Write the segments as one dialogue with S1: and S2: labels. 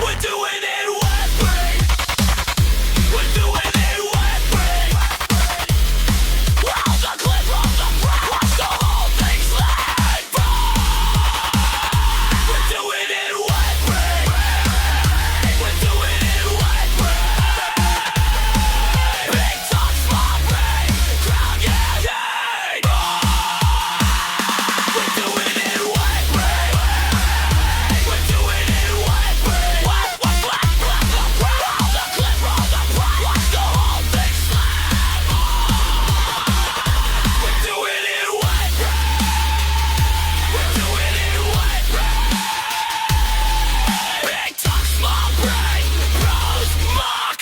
S1: We're doing it with free. We're doing it with free. Roll the clip, roll the front, watch the whole thing slide by. We're doing it with free. We're doing it with free. Big talk, small brain, crowd getting. We're doing it with free. We're doing it with free. Roll the clip, roll the front, watch the whole thing slide by. We're doing it with free. We're doing it with free. Big talk, small brain, Boozemock.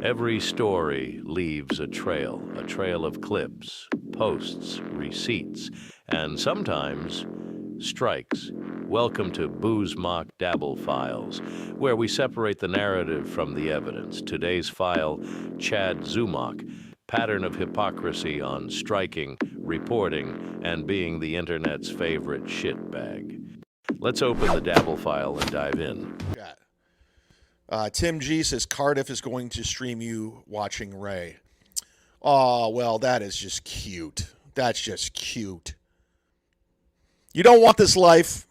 S2: Every story leaves a trail of clips, posts, receipts, and sometimes strikes. Welcome to Boozemock Dabble Files, where we separate the narrative from the evidence. Today's file, Chad Zumock, pattern of hypocrisy on striking, reporting, and being the internet's favorite shitbag. Let's open the Dabble file and dive in.
S3: Tim G says Cardiff is going to stream you watching Ray. Oh, well, that is just cute. That's just cute. You don't want this life.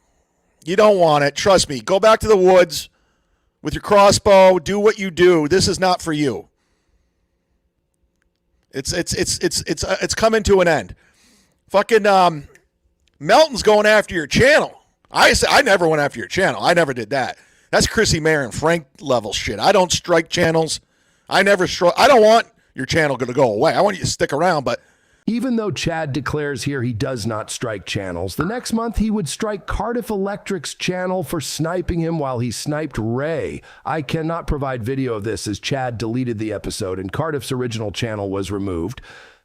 S3: You don't want it. Trust me. Go back to the woods with your crossbow. Do what you do. This is not for you. It's coming to an end. Fucking Melton's going after your channel. I never went after your channel. I never did that. That's Chrissy Mayer and Frank level shit. I don't strike channels. I don't want your channel to go away. I want you to stick around, but
S4: Even though Chad declares here he does not strike channels, the next month he would strike Cardiff Electric's channel for sniping him while he sniped Ray. I cannot provide video of this as Chad deleted the episode and Cardiff's original channel was removed.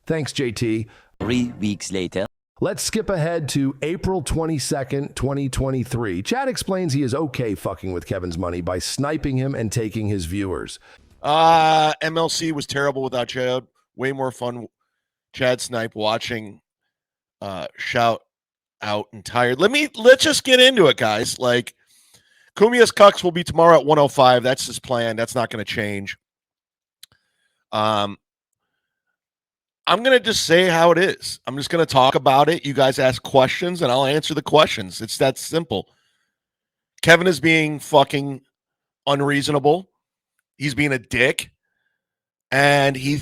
S4: Thanks, JT.
S5: 3 weeks later.
S4: Let's skip ahead to April 22nd, 2023. Chad explains he is okay fucking with Kevin's money by sniping him and taking his viewers.
S3: MLC was terrible without Chad. Way more fun. Chad snipe watching shout out and tired. Let's just get into it, guys. Like, Kumia's Cucks will be tomorrow at 105. That's his plan. That's not going to change. I'm going to just say how it is. I'm just going to talk about it. You guys ask questions, and I'll answer the questions. It's that simple. Kevin is being fucking unreasonable. He's being a dick. And he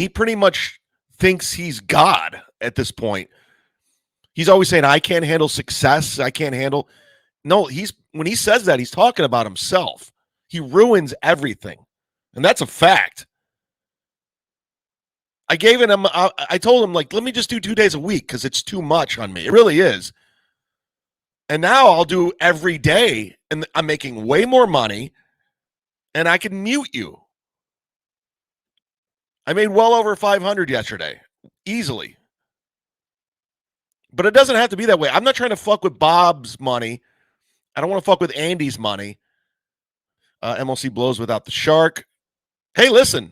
S3: pretty much thinks he's God at this point. He's always saying, I can't handle success. I can't handle. No, when he says that, he's talking about himself. He ruins everything. And that's a fact. I told him, like, let me just do 2 days a week because it's too much on me. It really is. And now I'll do every day, and I'm making way more money, and I can mute you. I made well over 500 yesterday, easily. But it doesn't have to be that way. I'm not trying to fuck with Bob's money. I don't want to fuck with Andy's money. MLC blows without the shark. Hey, listen,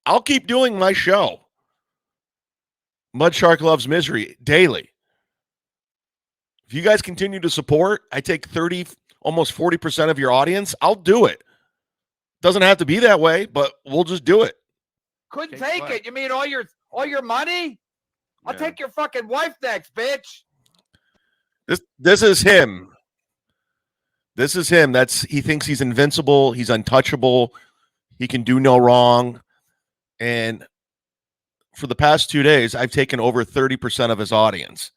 S3: I'll keep doing my show. Mud Shark Loves Misery daily. If you guys continue to support, I take 30, almost 40% of your audience. I'll do it. Doesn't have to be that way, but we'll just do it.
S6: Couldn't take it. You mean all your money? I'll take your fucking wife next, bitch.
S3: This is him. This is him. He thinks he's invincible. He's untouchable. He can do no wrong. And for the past 2 days, I've taken over 30% of his audience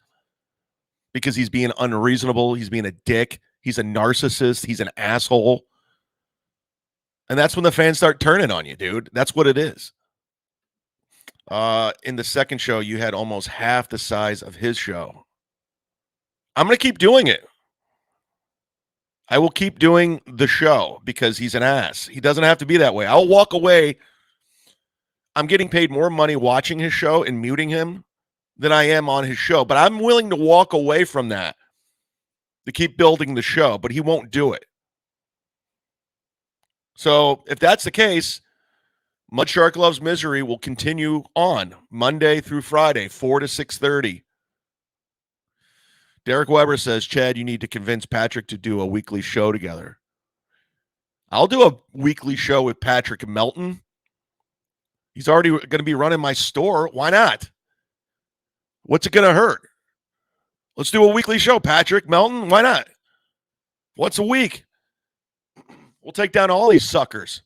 S3: because he's being unreasonable. He's being a dick. He's a narcissist. He's an asshole. And that's when the fans start turning on you, dude. That's what it is. In the second show, you had almost half the size of his show. I'm going to keep doing it. I will keep doing the show because he's an ass. He doesn't have to be that way. I'll walk away. I'm getting paid more money watching his show and muting him than I am on his show. But I'm willing to walk away from that to keep building the show, but he won't do it. So if that's the case, Mud Shark Loves Misery will continue on Monday through Friday, 4 to 6:30. Derek Weber says, Chad, you need to convince Patrick to do a weekly show together. I'll do a weekly show with Patrick Melton. He's already going to be running my store. Why not? What's it going to hurt? Let's do a weekly show, Patrick Melton. Why not? Once a week. We'll take down all these suckers.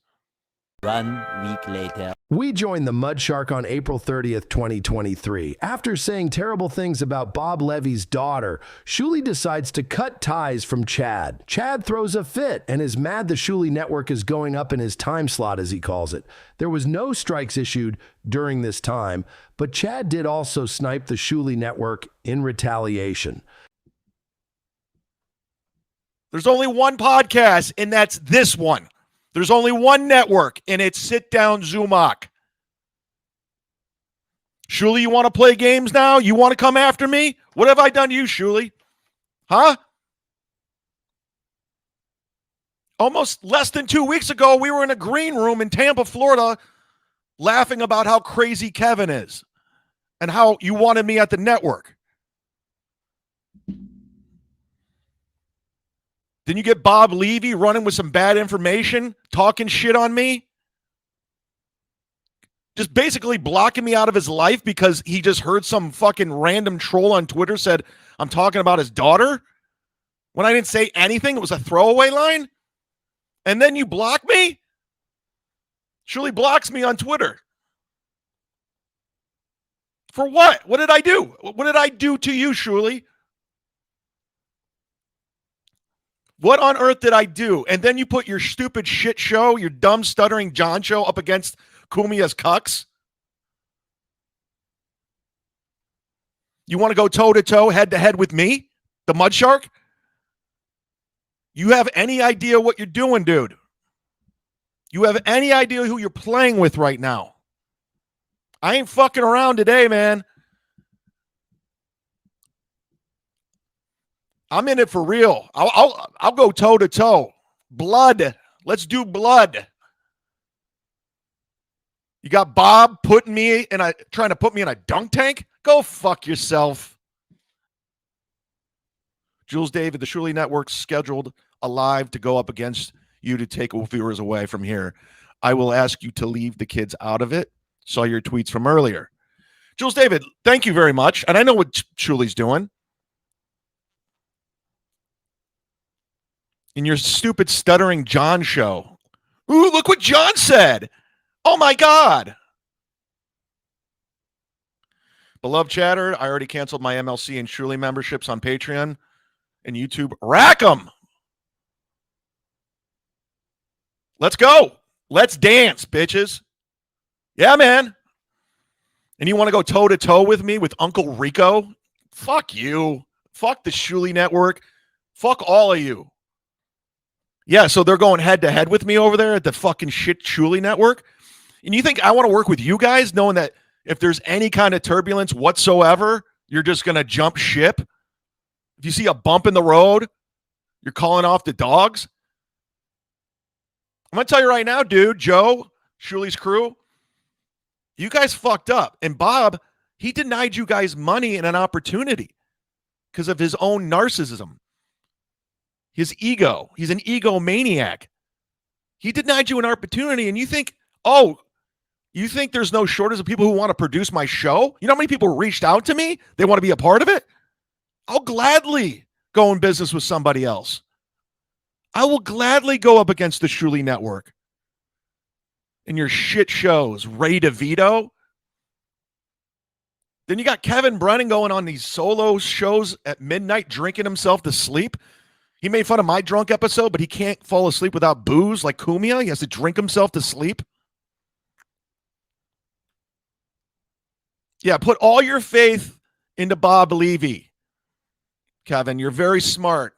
S5: 1 week later.
S4: We joined the Mud Shark on April 30th, 2023. After saying terrible things about Bob Levy's daughter, Shuli decides to cut ties from Chad. Chad throws a fit and is mad the Shuli network is going up in his time slot, as he calls it. There was no strikes issued during this time, but Chad did also snipe the Shuli network in retaliation.
S3: There's only one podcast, and that's this one. There's only one network, and it's Sit Down Zumock. Shuli, you want to play games now? You want to come after me? What have I done to you, Shuli? Huh? Almost less than 2 weeks ago, we were in a green room in Tampa, Florida, laughing about how crazy Kevin is and how you wanted me at the network. Then you get Bob Levy running with some bad information, talking shit on me. Just basically blocking me out of his life because he just heard some fucking random troll on Twitter said I'm talking about his daughter when I didn't say anything. It was a throwaway line. And then you block me? Shuli blocks me on Twitter. For what? What did I do? What did I do to you, Shuli? What on earth did I do? And then you put your stupid shit show, your dumb stuttering John show up against Kumia's cucks? You want to go toe-to-toe, head-to-head with me, the Mud Shark? You have any idea what you're doing, dude? You have any idea who you're playing with right now? I ain't fucking around today, man. I'm in it for real. I'll go toe to toe. Blood. Let's do blood. You got Bob putting me in trying to put me in a dunk tank? Go fuck yourself. Jules David, the Shuli Network scheduled a live to go up against you to take viewers away from here. I will ask you to leave the kids out of it. Saw your tweets from earlier. Jules David, thank you very much. And I know what Shuli's doing. In your stupid stuttering John show. Ooh, look what John said. Oh my God. Beloved chatter, I already canceled my MLC and Shuli memberships on Patreon and YouTube. Rack 'em. Let's go. Let's dance, bitches. Yeah, man. And you want to go toe-to-toe with me with Uncle Rico? Fuck you. Fuck the Shuli Network. Fuck all of you. Yeah, so they're going head-to-head with me over there at the fucking shit Shuli Network? And you think I want to work with you guys knowing that if there's any kind of turbulence whatsoever, you're just going to jump ship? If you see a bump in the road, you're calling off the dogs? I'm going to tell you right now, dude, Joe, Shuli's crew, you guys fucked up. And Bob, he denied you guys money and an opportunity because of his own narcissism. His ego. He's an egomaniac. He denied you an opportunity, and you think, oh, you think there's no shortage of people who want to produce my show? You know how many people reached out to me? They want to be a part of it? I'll gladly go in business with somebody else. I will gladly go up against the Shuli Network and your shit shows. Ray DeVito. Then you got Kevin Brennan going on these solo shows at midnight, drinking himself to sleep. He made fun of my drunk episode, but he can't fall asleep without booze like Kumia. He has to drink himself to sleep. Yeah, put all your faith into Bob Levy. Kevin, you're very smart.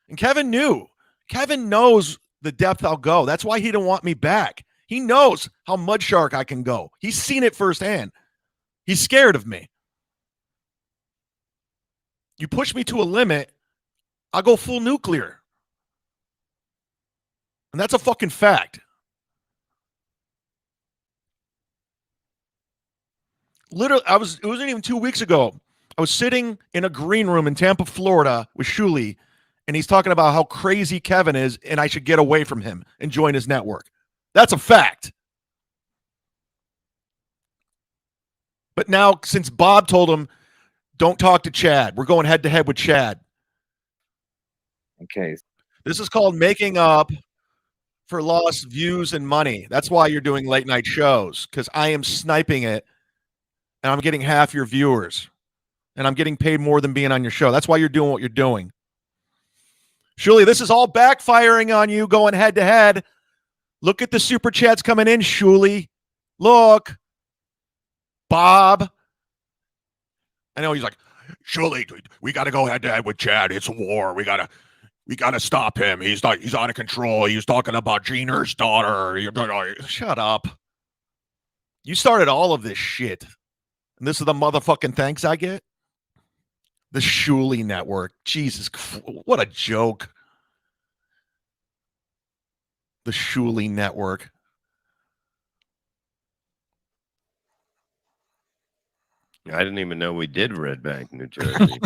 S3: And Kevin knew. Kevin knows the depth I'll go. That's why he didn't want me back. He knows how mud shark I can go. He's seen it firsthand. He's scared of me. You push me to a limit, I'll go full nuclear. And that's a fucking fact. Literally, it wasn't even 2 weeks ago. I was sitting in a green room in Tampa, Florida with Shuli, and he's talking about how crazy Kevin is, and I should get away from him and join his network. That's a fact. But now, since Bob told him, don't talk to Chad, we're going head to head with Chad.
S6: Okay.
S3: This is called making up for lost views and money. That's why you're doing late night shows, because I am sniping it, and I'm getting half your viewers, and I'm getting paid more than being on your show. That's why you're doing what you're doing. Shuli, this is all backfiring on you going head to head. Look at the super chats coming in, Shuli. Look. Bob. I know he's like, Shuli, we got to go head to head with Chad. It's a war. We got to stop him. He's out of control. He's talking about Jeaner's daughter. Shut up. You started all of this shit. And this is the motherfucking thanks I get? The Shuli Network. Jesus, what a joke. The Shuli Network.
S2: I didn't even know we did Red Bank, New Jersey.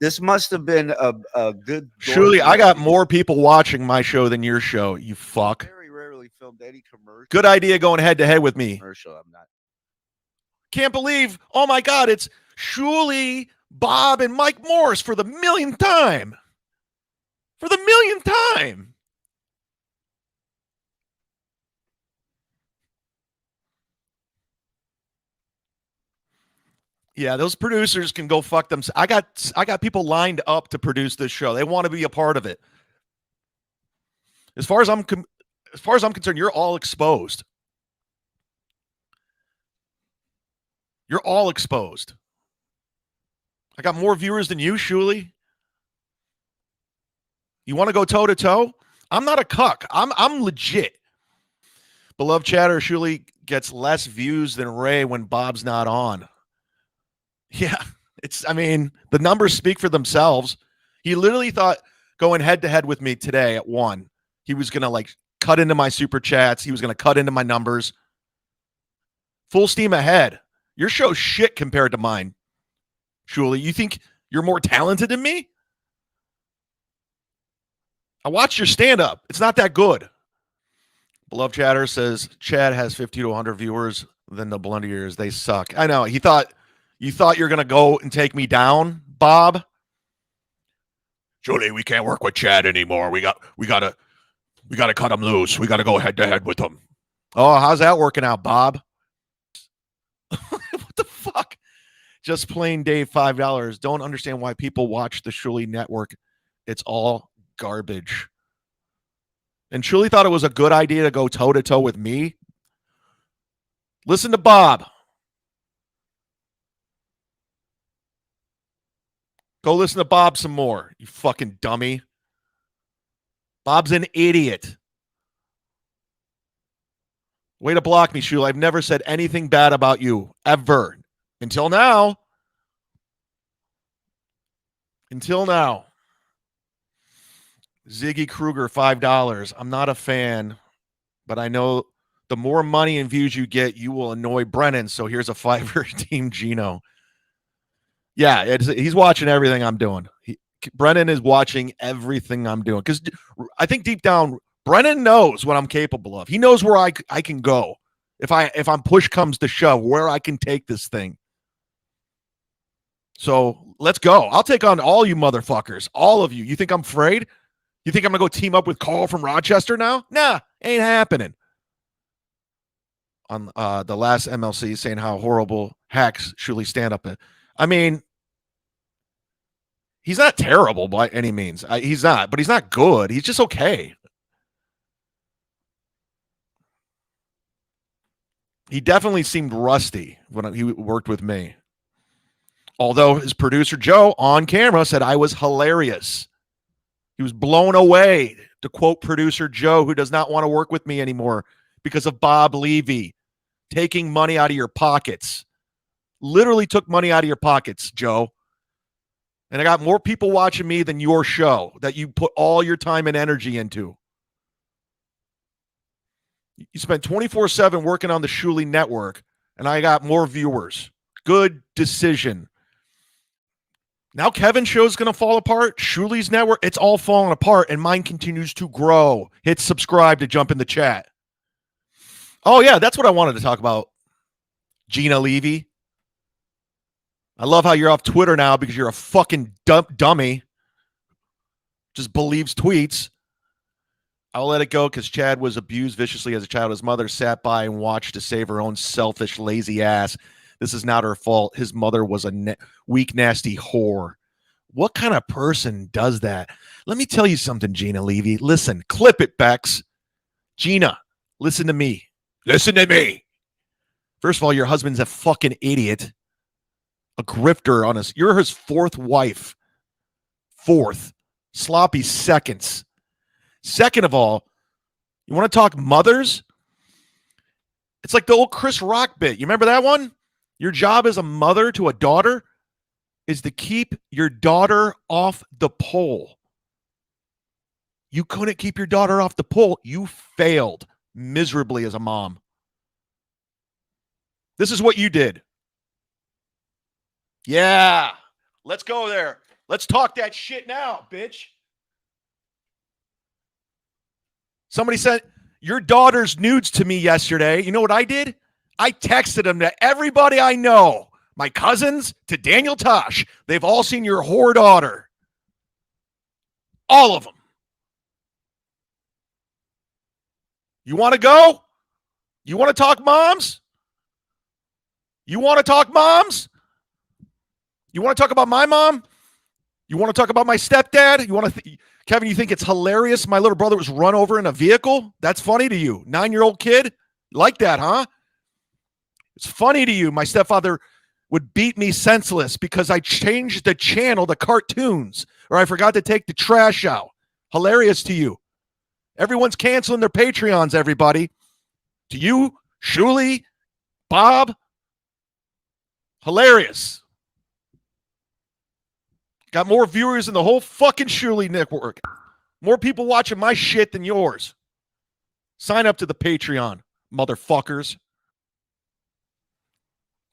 S6: This must have been a good.
S3: Shuli, I got more people watching my show than your show, you fuck.
S6: Very rarely filmed any commercial.
S3: Good idea going head to head with me.
S6: Commercial. I'm not.
S3: Can't believe, oh my God, it's Shuli, Bob, and Mike Morris for the millionth time. For the millionth time. Yeah, those producers can go fuck them. I got people lined up to produce this show. They want to be a part of it. As far as I'm concerned, you're all exposed. You're all exposed. I got more viewers than you, Shuli. You want to go toe to toe? I'm not a cuck. I'm legit. Beloved chatter, Shuli gets less views than Ray when Bob's not on. Yeah, the numbers speak for themselves. He literally thought going head to head with me today at 1, he was going to cut into my super chats. He was going to cut into my numbers. Full steam ahead. Your show's shit compared to mine. Shuli, you think you're more talented than me? I watched your stand-up. It's not that good. Beloved chatter says, Chad has 50 to 100 viewers. Then the Blundiers, they suck. I know. You thought you're going to go and take me down, Bob? Shuli, we can't work with Chad anymore. We got to cut him loose. We got to go head to head with him. Oh, how's that working out, Bob? What the fuck? Just plain Dave, $5. Don't understand why people watch the Shuli Network. It's all garbage. And Shuli thought it was a good idea to go toe to toe with me. Listen to Bob. Go listen to Bob some more, you fucking dummy. Bob's an idiot. Way to block me, Shuli. I've never said anything bad about you, ever. Until now. Until now. Ziggy Kruger, $5. I'm not a fan, but I know the more money and views you get, you will annoy Brennan. So here's a $5 Team Gino. Yeah, he's watching everything I'm doing. Brennan is watching everything I'm doing because I think deep down, Brennan knows what I'm capable of. He knows where I can go if I'm push comes to shove, where I can take this thing. So let's go. I'll take on all you motherfuckers, all of you. You think I'm afraid? You think I'm gonna go team up with Carl from Rochester now? Nah, ain't happening. On the last MLC saying how horrible hacks Shuli stand up. I mean, he's not terrible by any means. He's not, but he's not good. He's just okay. He definitely seemed rusty when he worked with me. Although his producer, Joe, on camera said I was hilarious. He was blown away, to quote producer Joe, who does not want to work with me anymore because of Bob Levy taking money out of your pockets. Literally took money out of your pockets, Joe. And I got more people watching me than your show that you put all your time and energy into. You spent 24/7 working on the Shuli Network And I got more viewers. Good decision. Now Kevin's show's going to fall apart. Shuli's network, it's all falling apart, and mine continues to grow. Hit subscribe to jump in the chat. Oh, yeah, that's what I wanted to talk about. Gina Levy. I love how you're off Twitter now because you're a fucking dummy. Just believes tweets. I'll let it go because Chad was abused viciously as a child. His mother sat by and watched to save her own selfish, lazy ass. This is not her fault. His mother was a weak, nasty whore. What kind of person does that? Let me tell you something, Gina Levy. Listen, clip it, Bex. Gina, listen to me. Listen to me. First of all, your husband's a fucking idiot. A grifter on us. You're his fourth wife. Fourth. Sloppy seconds. Second of all, you want to talk mothers? It's like the old Chris Rock bit. You remember that one? Your job as a mother to a daughter is to keep your daughter off the pole. You couldn't keep your daughter off the pole. You failed miserably as a mom. This is what you did. Yeah. Let's go there. Let's talk that shit now, bitch. Somebody sent your daughter's nudes to me yesterday. You know what I did? I texted them to everybody I know. My cousins, to Daniel Tosh. They've all seen your whore daughter. All of them. You want to go? You want to talk moms? You want to talk moms? You want to talk about my mom? You want to talk about my stepdad? You want to, Kevin, you think it's hilarious my little brother was run over in a vehicle? That's funny to you. 9-year-old kid? Like that, huh? It's funny to you. My stepfather would beat me senseless because I changed the channel to cartoons or I forgot to take the trash out. Hilarious to you. Everyone's canceling their Patreons, everybody. To you, Shuli, Bob. Hilarious. Got more viewers in the whole fucking Shuli network. More people watching my shit than yours. Sign up to the Patreon, motherfuckers.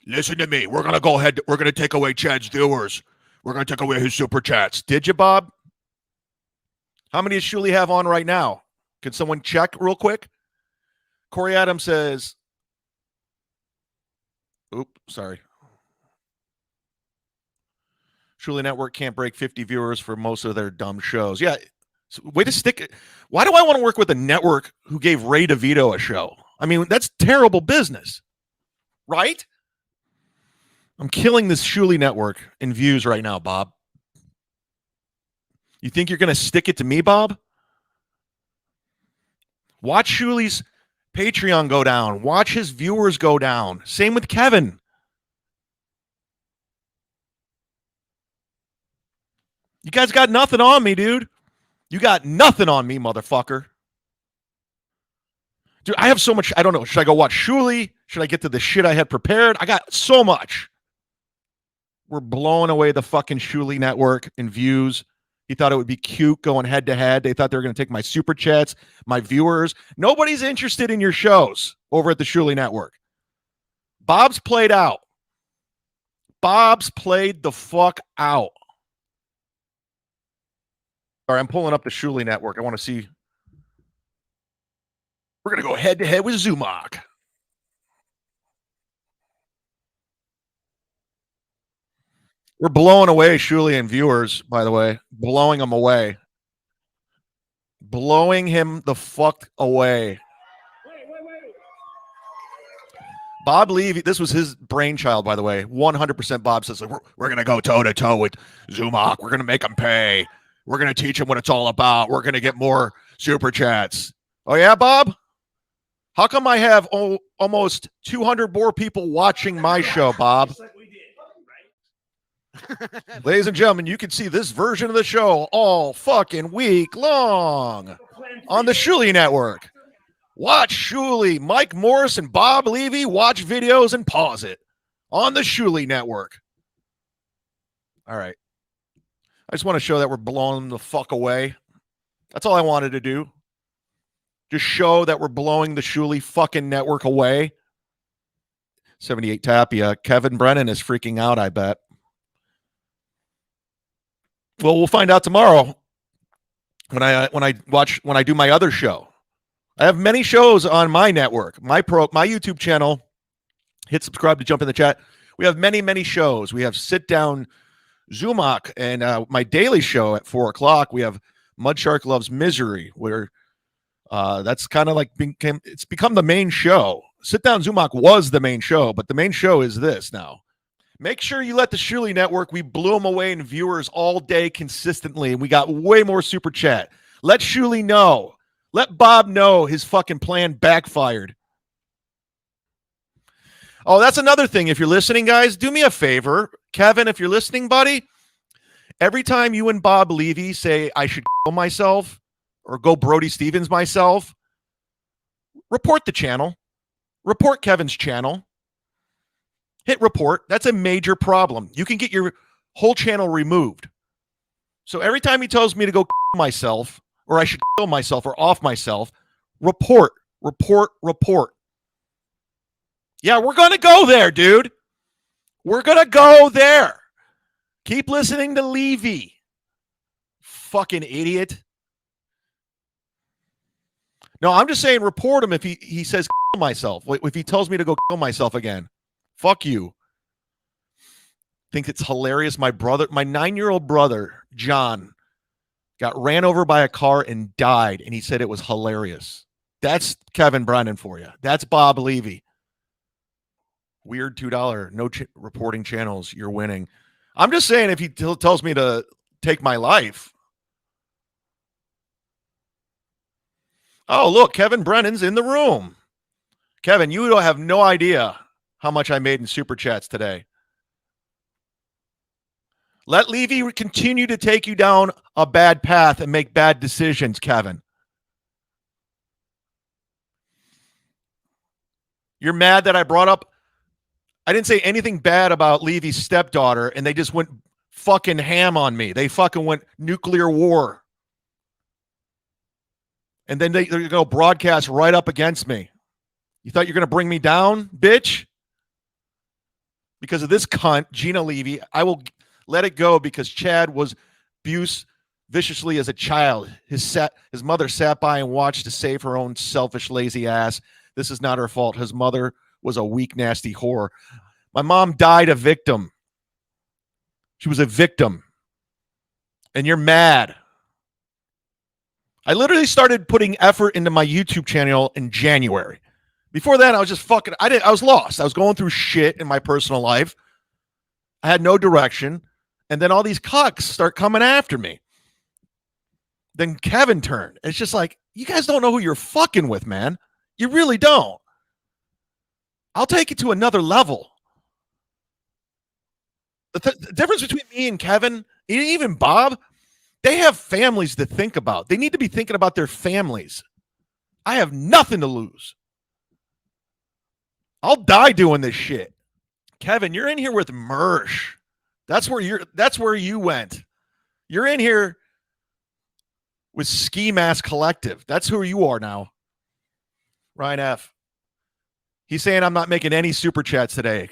S3: Listen to me. We're going to go ahead. We're going to take away Chad's viewers. We're going to take away his super chats. Did you, Bob? How many does Shuli have on right now? Can someone check real quick? Corey Adams says, sorry. Shuli Network can't break 50 viewers for most of their dumb shows. Yeah. So way to stick it. Why do I want to work with a network who gave Ray DeVito a show? I mean, that's terrible business. Right? I'm killing this Shuli Network in views right now, Bob. You think you're going to stick it to me, Bob? Watch Shuli's Patreon go down. Watch his viewers go down. Same with Kevin. You guys got nothing on me, dude. You got nothing on me, motherfucker. Dude, I have so much. I don't know. Should I go watch Shuli? Should I get to the shit I had prepared? I got so much. We're blowing away the fucking Shuli Network in views. He thought it would be cute going head to head. They thought they were going to take my super chats, my viewers. Nobody's interested in your shows over at the Shuli Network. Bob's played out. Bob's played the fuck out. All right, I'm pulling up the Shuli Network. I want to see. We're going to go head to head with Zumock. We're blowing away Shuli and viewers, by the way. Blowing them away. Blowing him the fuck away. Bob Levy, this was his brainchild, by the way. 100% Bob says, we're going to go toe-to-toe with Zumock. We're going to make him pay. We're going to teach him what it's all about. We're going to get more super chats. Oh, yeah, Bob? How come I have almost 200 more people watching my show, Bob? Ladies and gentlemen, you can see this version of the show all fucking week long on the Shuli Network. Watch Shuli, Mike Morris, and Bob Levy watch videos and pause it on the Shuli Network. All right. I just want to show that we're blowing the fuck away. That's all I wanted to do. Just show that we're blowing the Shuli fucking network away. 78 Tapia. Kevin Brennan is freaking out, I bet. Well, we'll find out tomorrow when I do my other show. I have many shows on my network, my YouTube channel. Hit subscribe to jump in the chat. We have many shows. We have Sit Down Zumock and my daily show at 4:00. We have Mudshark Loves Misery, where that's kind of like it's become the main show. Sit Down Zumock was the main show, but the main show is this now. Make sure you let the Shirley Network. We blew them away in viewers all day consistently, and we got way more super chat. Let Shirley know. Let Bob know his fucking plan backfired. Oh, that's another thing. If you're listening, guys, do me a favor. Kevin, if you're listening, buddy, every time you and Bob Levy say I should kill myself or go Brody Stevens myself, report the channel. Report Kevin's channel. Hit report. That's a major problem. You can get your whole channel removed. So every time he tells me to go kill myself or I should kill myself or off myself, report. Yeah, we're going to go there, dude. We're going to go there. Keep listening to Levy. Fucking idiot. No, I'm just saying report him if he says kill myself. If he tells me to go kill myself again. Fuck you. Think it's hilarious. My 9-year-old brother, John, got ran over by a car and died, and he said it was hilarious. That's Kevin Brennan for you. That's Bob Levy. Weird $2. No reporting channels. You're winning. I'm just saying if he tells me to take my life. Oh, look, Kevin Brennan's in the room. Kevin, you don't have no idea how much I made in super chats today. Let Levy continue to take you down a bad path and make bad decisions, Kevin. You're mad that I brought up, I didn't say anything bad about Levy's stepdaughter, and they just went fucking ham on me. They fucking went nuclear war. And then they're going to broadcast right up against me. You thought you're going to bring me down, bitch? Because of this cunt, Gina Levy, I will let it go because Chad was abused viciously as a child. His mother sat by and watched to save her own selfish, lazy ass. This is not her fault. His mother was a weak, nasty whore. My mom died a victim. She was a victim. And you're mad. I literally started putting effort into my YouTube channel in January. Before that, I was just fucking, I was lost. I was going through shit in my personal life. I had no direction. And then all these cucks start coming after me. Then Kevin turned. It's just like, you guys don't know who you're fucking with, man. You really don't. I'll take it to another level. The difference between me and Kevin, even Bob, they have families to think about. They need to be thinking about their families. I have nothing to lose. I'll die doing this shit. Kevin, you're in here with Mersh. That's where you went. You're in here with Ski Mask Collective. That's who you are now. Ryan F. He's saying I'm not making any super chats today.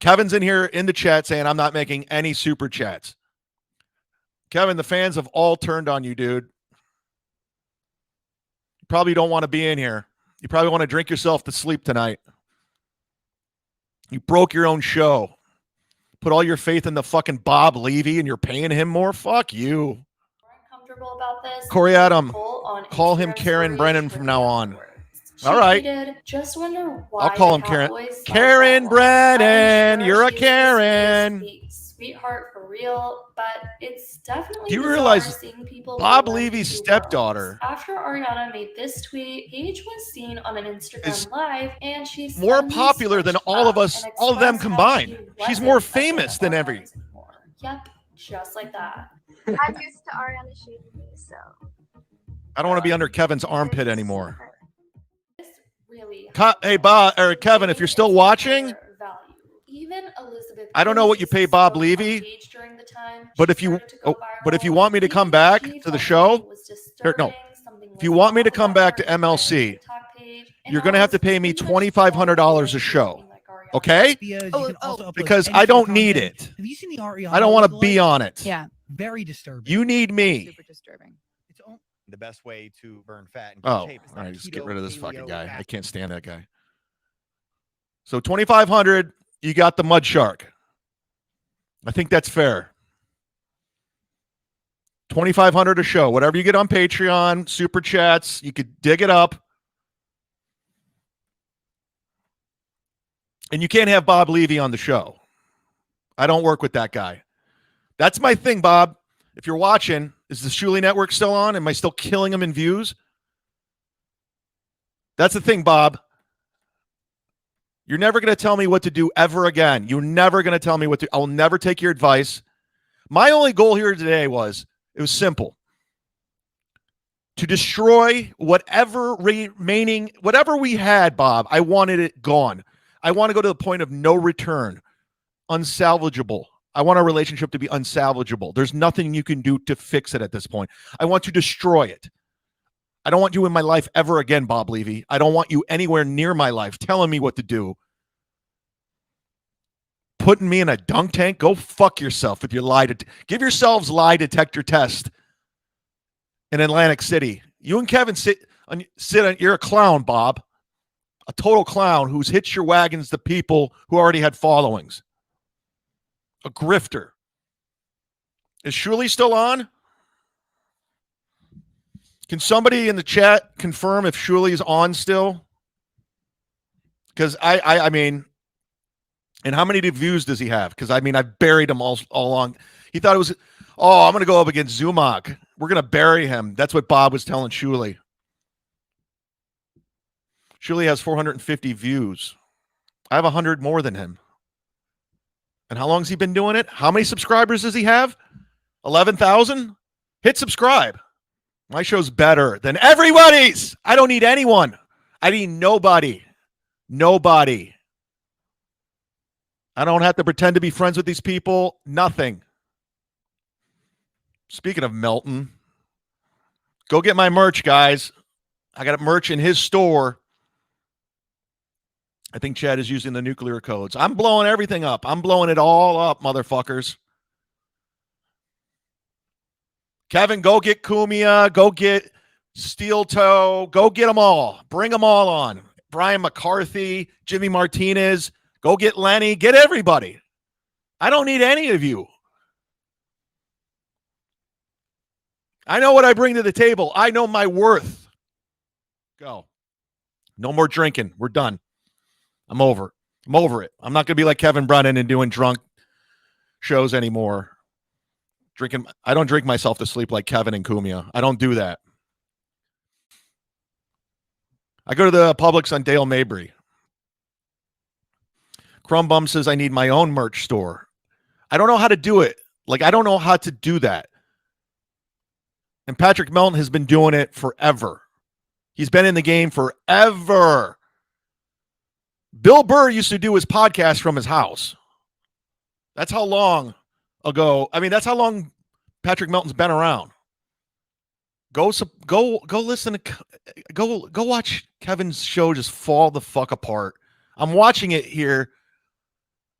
S3: Kevin's in here in the chat saying I'm not making any super chats. Kevin, the fans have all turned on you, dude. You probably don't want to be in here. You probably want to drink yourself to sleep tonight. You broke your own show. Put all your faith in the fucking Bob Levy and you're paying him more? Fuck you.
S7: Comfortable about this.
S3: Corey Adam, call him Karen Brennan from now on. All right.
S7: Just wonder why
S3: I'll call him Karen. Karen Brennan, you're a Karen.
S7: Sweetheart for real, but it's definitely.
S3: Do you realize
S7: seeing people
S3: Bob Levy's stepdaughter?
S7: After Ariana made this tweet, Paige was seen on an Instagram live, and she's
S3: more popular than all of us, all of them combined. She's more famous than every.
S7: Yep, just like that.
S8: I'm used to Ariana shaving me, so.
S3: I don't want to be under Kevin's armpit anymore.
S7: Really
S3: hey, Bob or Kevin, if you're still watching,
S7: even Elizabeth,
S3: I don't know what you pay Bob Levy, but if you want me to come back to the show, if you want me to come back to MLC, you're going to have to pay me $2,500 a show. Okay? Because I don't need it.
S9: Have you seen the Ariana?
S3: I don't want to be on it.
S10: Yeah.
S9: Very disturbing.
S3: You need me.
S10: Super disturbing.
S11: The best way to burn fat and keep
S3: Oh,
S11: shape is
S3: all right.
S11: not
S3: Just
S11: keto,
S3: get rid of this
S11: paleo,
S3: fucking guy.
S11: fat.
S3: I can't stand that guy. So 2,500, you got the mud shark. I think that's fair. 2,500 a show. Whatever you get on Patreon, super chats, you could dig it up. And you can't have Bob Levy on the show. I don't work with that guy. That's my thing, Bob. If you're watching, is the Shuli Network still on? Am I still killing them in views? That's the thing, Bob. You're never going to tell me what to do ever again. You're never going to tell me what to do. I will never take your advice. My only goal here today was, it was simple. To destroy whatever remaining, whatever we had, Bob, I wanted it gone. I want to go to the point of no return. Unsalvageable. I want our relationship to be unsalvageable. There's nothing you can do to fix it at this point. I want to destroy it. I don't want you in my life ever again, Bob Levy. I don't want you anywhere near my life telling me what to do. Putting me in a dunk tank? Go fuck yourself with your lie. Give yourselves lie detector test in Atlantic City. You and Kevin sit on, you're a clown, Bob. A total clown who's hitched your wagons to people who already had followings. A grifter. Is Shuli still on? Can somebody in the chat confirm if Shuli is on still? Because I mean, and how many views does he have? Because I mean, I've buried him all along. He thought it was, oh, I'm going to go up against Zumock. We're going to bury him. That's what Bob was telling Shuli. Shuli has 450 views. I have 100 more than him. And how long has he been doing it? How many subscribers does he have? 11,000? Hit subscribe. My show's better than everybody's. I don't need anyone. I need nobody. Nobody. I don't have to pretend to be friends with these people. Nothing. Speaking of Melton, go get my merch, guys. I got merch in his store. I think Chad is using the nuclear codes. I'm blowing everything up. I'm blowing it all up, motherfuckers. Kevin, go get Kumia. Go get Steel Toe. Go get them all. Bring them all on. Brian McCarthy, Jimmy Martinez. Go get Lenny. Get everybody. I don't need any of you. I know what I bring to the table. I know my worth. Go. No more drinking. We're done. I'm over. I'm over it. I'm not going to be like Kevin Brennan and doing drunk shows anymore. Drinking. I don't drink myself to sleep like Kevin and Kumia. I don't do that. I go to the Publix on Dale Mabry. Crumbum says I need my own merch store. I don't know how to do it. Like, I don't know how to do that. And Patrick Melton has been doing it forever. He's been in the game forever. Bill Burr used to do his podcast from his house. That's how long ago. I mean, that's how long Patrick Melton's been around. Go listen to, go watch Kevin's show just fall the fuck apart. I'm watching it here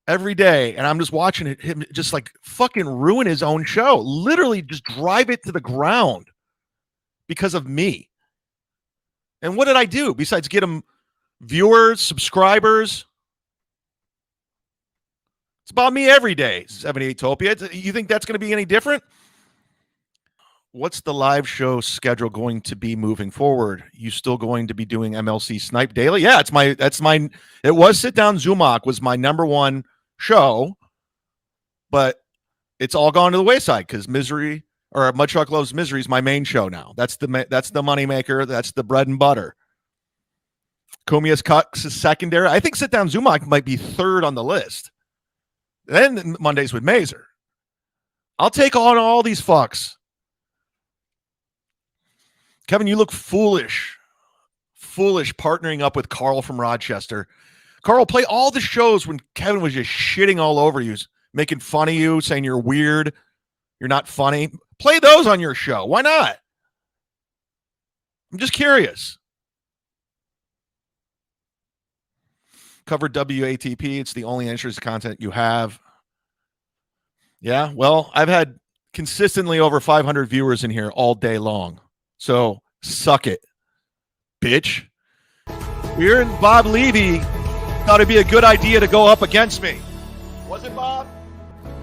S3: every day, and I'm just watching him just like fucking ruin his own show. Literally just drive it to the ground because of me. And what did I do besides get him viewers, subscribers? It's about me every day, 78topia. You think that's going to be any different? What's the live show schedule going to be moving forward? You still going to be doing MLC Snipe Daily? Yeah, it was Sit Down Zumock was my #1 show, but it's all gone to the wayside because Misery or Mudtruck Loves Misery is my main show now. That's the moneymaker. That's the bread and butter. Kumia's Cucks is secondary. I think Sit Down Zumock might be third on the list. Then Mondays with Mazer. I'll take on all these fucks. Kevin, you look foolish. Foolish partnering up with Carl from Rochester. Carl, play all the shows when Kevin was just shitting all over you, making fun of you, saying you're weird, you're not funny. Play those on your show. Why not? I'm just curious. Covered WATP. It's the only interest content you have. Yeah, well, I've had consistently over 500 viewers in here all day long. So suck it, bitch. We're in Bob Levy. Thought it'd be a good idea to go up against me. Was it, Bob?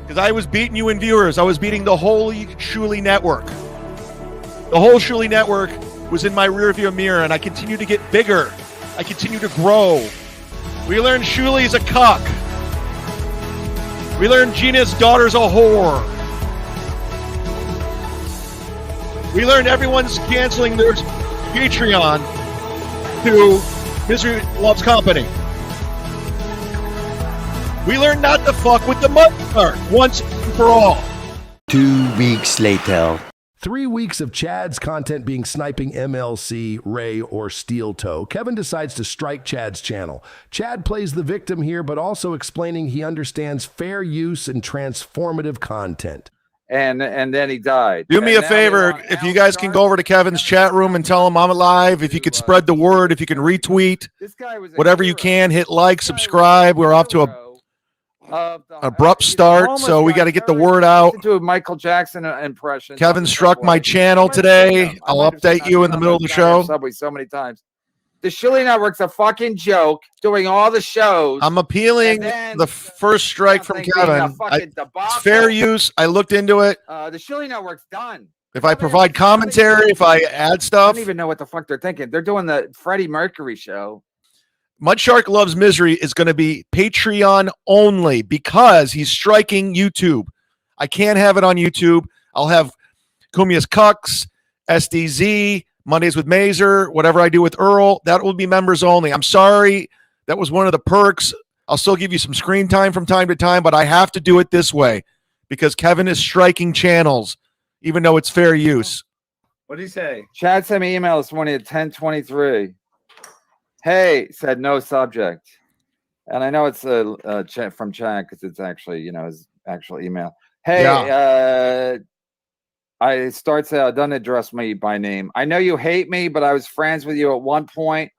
S3: Because I was beating you in viewers. I was beating the whole Shuli network. The whole Shuli network was in my rearview mirror, and I continue to get bigger. I continue to grow. We learned Shuli's a cuck. We learned Gina's daughter's a whore. We learned everyone's canceling their Patreon to Misery Loves Company. We learned not to fuck with the mud cart once and for all.
S5: 2 weeks later.
S4: 3 weeks of Chad's content being sniping MLC, Ray, or Steel Toe. Kevin decides to strike Chad's channel. Chad plays the victim here, but also explaining he understands fair use and transformative content.
S6: And then he died.
S3: Do me a favor, if you guys can go over to Kevin's chat room and tell him I'm alive, if you could spread the word, if you can retweet, whatever you can, hit like, subscribe. We're off to a abrupt start, so we got to get the word out.
S6: Do a Michael Jackson impression.
S3: Kevin struck my channel today. I'll update you in the middle of the show.
S6: Subway so many times. The Shuli Network's a fucking joke, doing all the shows.
S3: I'm appealing the first strike from Kevin. It's fair use. I looked into it.
S6: The Shuli Network's done.
S3: If I provide commentary, if I add
S6: I
S3: stuff.
S6: don't even know what the fuck they're thinking. They're doing the Freddie Mercury show.
S3: Mudshark Loves Misery is going to be Patreon only because he's striking YouTube. I can't have it on YouTube. I'll have Kumia's Cucks, SDZ, Mondays with Mazer, whatever I do with Earl. That will be members only. I'm sorry. That was one of the perks. I'll still give you some screen time from time to time, but I have to do it this way because Kevin is striking channels, even though it's fair use.
S6: What did he say? Chad sent me an email this morning at 10:23. Hey, said no subject. And I know it's from Chad because it's actually, his actual email. Hey, I starts out, doesn't address me by name. I know you hate me, but I was friends with you at one point.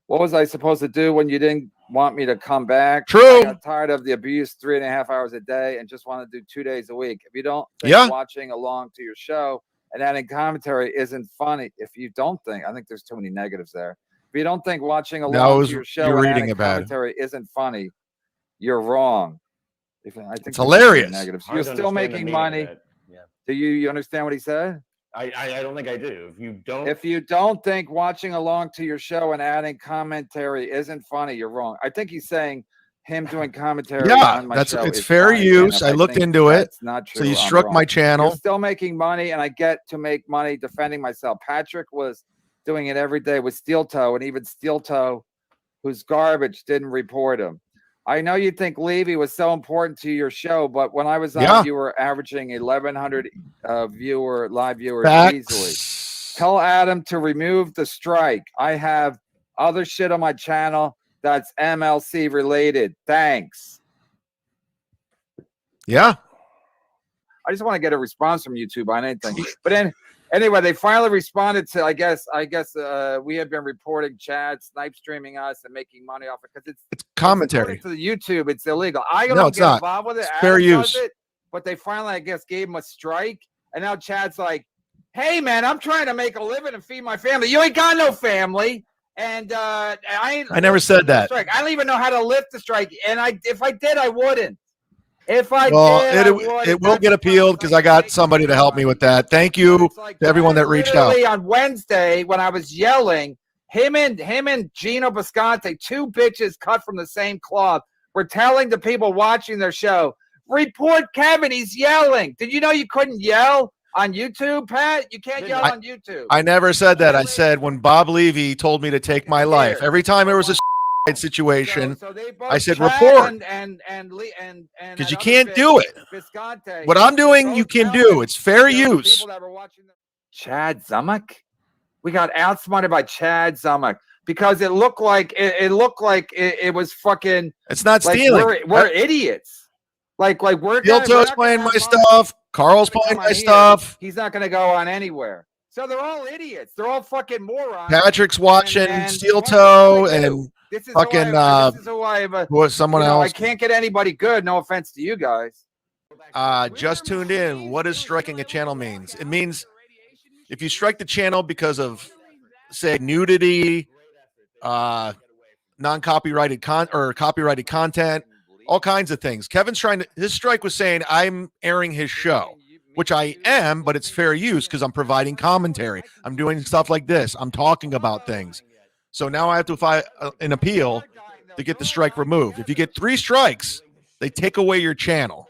S6: What was I supposed to do when you didn't want me to come back?
S3: True.
S6: I got tired of the abuse 3.5 hours a day and just want to do 2 days a week. If you don't think watching along to your show and adding commentary isn't funny, if you don't think, I think there's too many negatives there. If you don't think watching along to your show and adding commentary isn't funny, you're wrong. I think
S3: it's hilarious.
S6: Negatives. You're still making money. Do you understand what he said?
S11: I don't think I do.
S6: If you don't think watching along to your show and adding commentary isn't funny, you're wrong. I think he's saying him doing commentary. On my show
S3: it's
S6: is
S3: fair
S6: fine,
S3: use. I looked into it.
S6: Not true.
S3: So you struck my channel.
S6: You're still making money, and I get to make money defending myself. Patrick was doing it every day with Steel Toe, and even Steel Toe, who's garbage, didn't report him. I know you think Levy was so important to your show, but when I was on, you were averaging 1,100 live viewers easily. Tell Adam to remove the strike. I have other shit on my channel that's MLC related. Thanks.
S3: Yeah.
S6: I just want to get a response from YouTube on anything. But then, anyway, they finally responded to, I guess we have been reporting Chad snipe streaming us and making money off it because it's
S3: commentary.
S6: To the YouTube, it's illegal. I don't get involved with it.
S3: It's fair use.
S6: But they finally, I guess, gave him a strike. And now Chad's like, hey, man, I'm trying to make a living and feed my family. You ain't got no family. And I
S3: never said that.
S6: Strike. I don't even know how to lift the strike. And if I did, I wouldn't. If I
S3: it will get appealed because I got somebody to help me with that. Thank you to everyone that reached out.
S6: On Wednesday, when I was yelling, him and Gino Bisconte, two bitches cut from the same cloth, were telling the people watching their show, report Kevin, he's yelling. Did you know you couldn't yell on YouTube, Pat? You can't yell on YouTube.
S3: I never said that. I said when Bob Levy told me to take my life, every time there was a situation, I said report, because you can't do it. What I'm doing, you can do. It's fair use.
S6: Chad Zumock, we got outsmarted by Chad Zumock because it looked like it was fucking.
S3: It's not stealing.
S6: We're idiots. Like we're.
S3: Steel Toe's playing my stuff. Carl's playing my stuff.
S6: He's not going to go on anywhere. So they're all idiots. They're all fucking morons.
S3: Patrick's watching Steel Toe and
S6: This is
S3: fucking
S6: this is who
S3: was someone
S6: I
S3: else.
S6: can't get anybody good. No offense to you guys.
S3: Just tuned in. What does striking a channel means? It means if you strike the channel because of, say, nudity, non-copyrighted copyrighted content, all kinds of things. Kevin's his strike was saying I'm airing his show, which I am, but it's fair use because I'm providing commentary. I'm doing stuff like this. I'm talking about things. So now I have to file an appeal to get the strike removed. If you get 3 strikes, they take away your channel.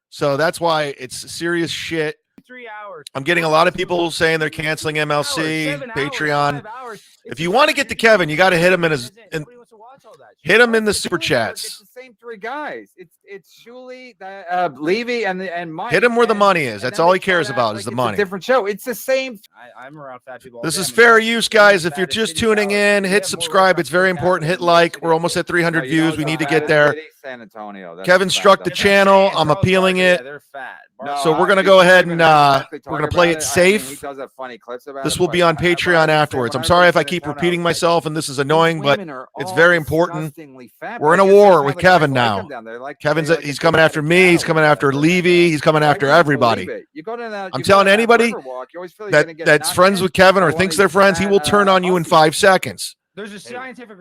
S3: So that's why it's serious shit.
S9: 3 hours.
S3: I'm getting a lot of people saying they're canceling MLC, Patreon. If you want to get to Kevin, you got to hit him in the super chats.
S6: It's the same 3 guys. It's Shuli, Levy, and Mike.
S3: Hit him where the money is. That's all he cares about is the money.
S6: It's a different show. It's the same.
S9: I'm around fat people.
S3: This is fair use, guys. If you're just tuning in, hit subscribe. It's very important. Hit like. We're almost at 300 views. We need to get there.
S6: San Antonio.
S3: Kevin struck the channel. I'm appealing it.
S9: They're fat.
S3: So we're going to go ahead and we're going to play it safe.
S6: He does have funny clips about
S3: This will be on Patreon afterwards. I'm sorry if I keep repeating myself and this is annoying, but it's very important. We're in a war with Kevin now. He's coming after me. He's coming after Levy. He's coming after everybody. I'm telling anybody that's friends with Kevin or thinks they're friends, he will turn on you in 5 seconds.
S9: There's a scientific.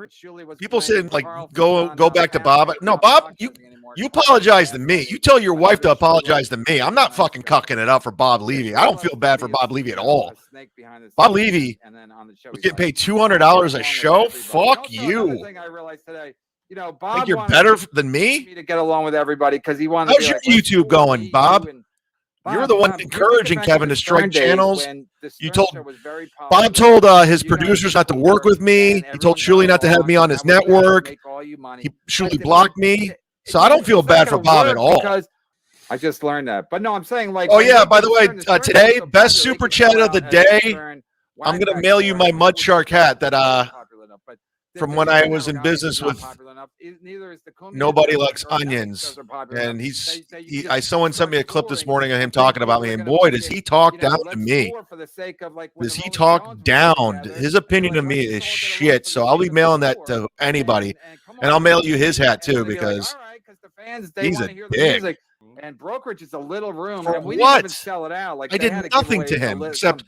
S3: People saying like go back to Bob. No, Bob, you apologize to me. You tell your wife to apologize to me. I'm not fucking cucking it up for Bob Levy. I don't feel bad for Bob Levy at all. Bob Levy was getting paid $200 a show. Fuck you.
S6: Bob
S3: think you're better than me?
S6: To get along with everybody because he wanted.
S3: How's your YouTube going, Bob? You're the one encouraging Kevin to strike channels. You told Bob told his producers not to work with me. He told Shuli not to have me on his network. Shuli blocked me. So I don't feel bad for Bob at all.
S6: I just learned that. But no, I'm saying like.
S3: Oh yeah, by the way, today best super chat of the day. I'm gonna mail you my mud shark hat that from when I was in business with Nobody Likes Onions, and someone sent me a clip this morning of him talking about me, and boy, does he talk down to me. Does he talk down? His opinion of me is shit. So I'll be mailing that to anybody, and I'll mail you his hat too because he's a dick.
S6: And brokerage is a little room.
S3: For
S6: and we
S3: what?
S6: didn't even sell it out. Like
S3: I did nothing to him except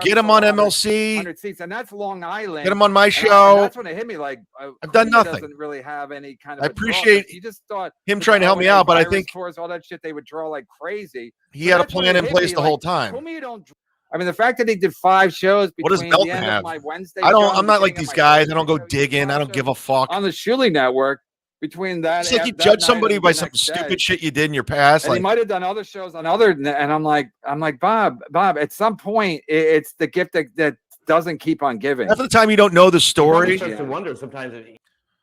S3: get him on MLC.
S6: Seats, and that's Long Island.
S3: Get him on my show.
S6: That's when it hit me. Like
S3: I've done nothing.
S6: Doesn't really have any kind of.
S3: I appreciate
S6: you just thought
S3: him trying to help me out, but I think
S6: towards all that shit they would draw like crazy.
S3: He had a plan in place the whole time.
S6: I mean, the fact that he did 5 shows between
S3: what does Melton
S6: the end
S3: have?
S6: of my Wednesday.
S3: I'm not like these guys. I don't go digging. I don't give a fuck.
S6: On the Shuli network. Between that,
S3: it's like you judge somebody by some stupid shit you did in your past.
S6: And
S3: like,
S6: he might have done other shows on other, and I'm like, Bob. At some point, it's the gift that doesn't keep on giving.
S3: Half of the time, you don't know the story.
S11: To wonder sometimes.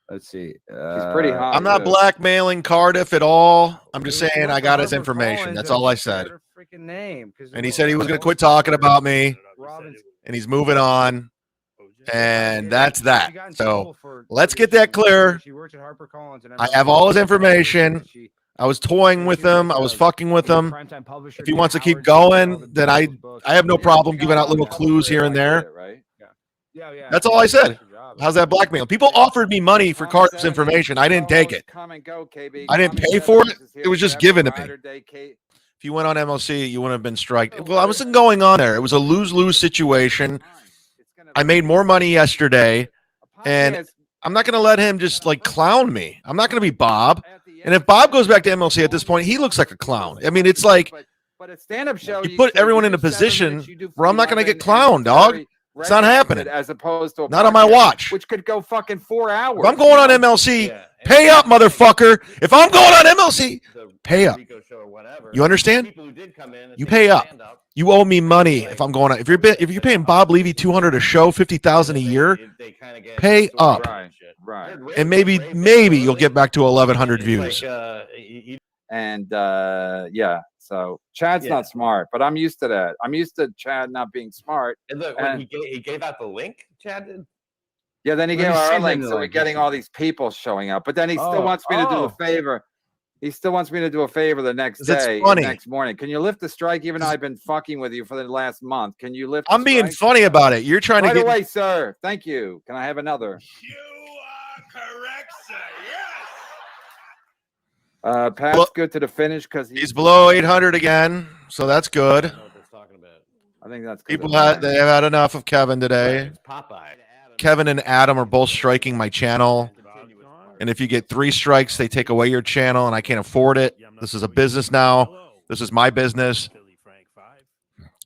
S6: Let's see. He's pretty hot.
S3: I'm not blackmailing Cardiff at all. I'm just saying I got his information. That's all I said. And he said he was going to quit talking about me, and he's moving on. And that's that. So let's get that clear. I have all his information. I was toying with him. I was fucking with him. If he wants to keep going, then I have no problem giving out little clues here and there. That's all I said. How's that blackmail? People offered me money for Carter's information. I didn't take it. I didn't pay for it. It was just given to me. If you went on MLC, you wouldn't have been striked. Well, I wasn't going on there. It was a lose-lose situation. I made more money yesterday, and I'm not going to let him just like clown me. I'm not going to be Bob. And if Bob goes back to MLC at this point, he looks like a clown. I mean, it's like you put everyone in a position where I'm not going to get clowned, dog. It's not happening.
S6: As opposed to
S3: not on my watch,
S6: which could go fucking 4 hours.
S3: If I'm going on MLC, pay up, motherfucker. If I'm going on MLC, pay up. You understand? You pay up. You owe me money if I'm going on. If you're paying Bob Levy $200 a show, $50,000 a year, pay up.
S6: Right.
S3: And maybe you'll get back to 1,100 views.
S6: And yeah, so Chad's not smart, but I'm used to that. I'm used to Chad not being smart.
S11: And look, he gave out the link, Chad did.
S6: Yeah, then he gave our link, so we're getting all these people showing up. But then he still wants me to do a favor. He still wants me to do a favor the next day, next morning. Can you lift the strike? Even though I've been fucking with you for the last month, can you lift?
S3: I'm being funny about it. You're trying to get
S6: away, sir. Thank you. Can I have another? Pat's good to the finish because
S3: He's below 800 again, so that's good.
S6: I think that's
S3: People have had enough of Kevin today.
S11: Popeye.
S3: Kevin and Adam are both striking my channel. And if you get 3 strikes, they take away your channel, and I can't afford it. This is a business now. This is my business.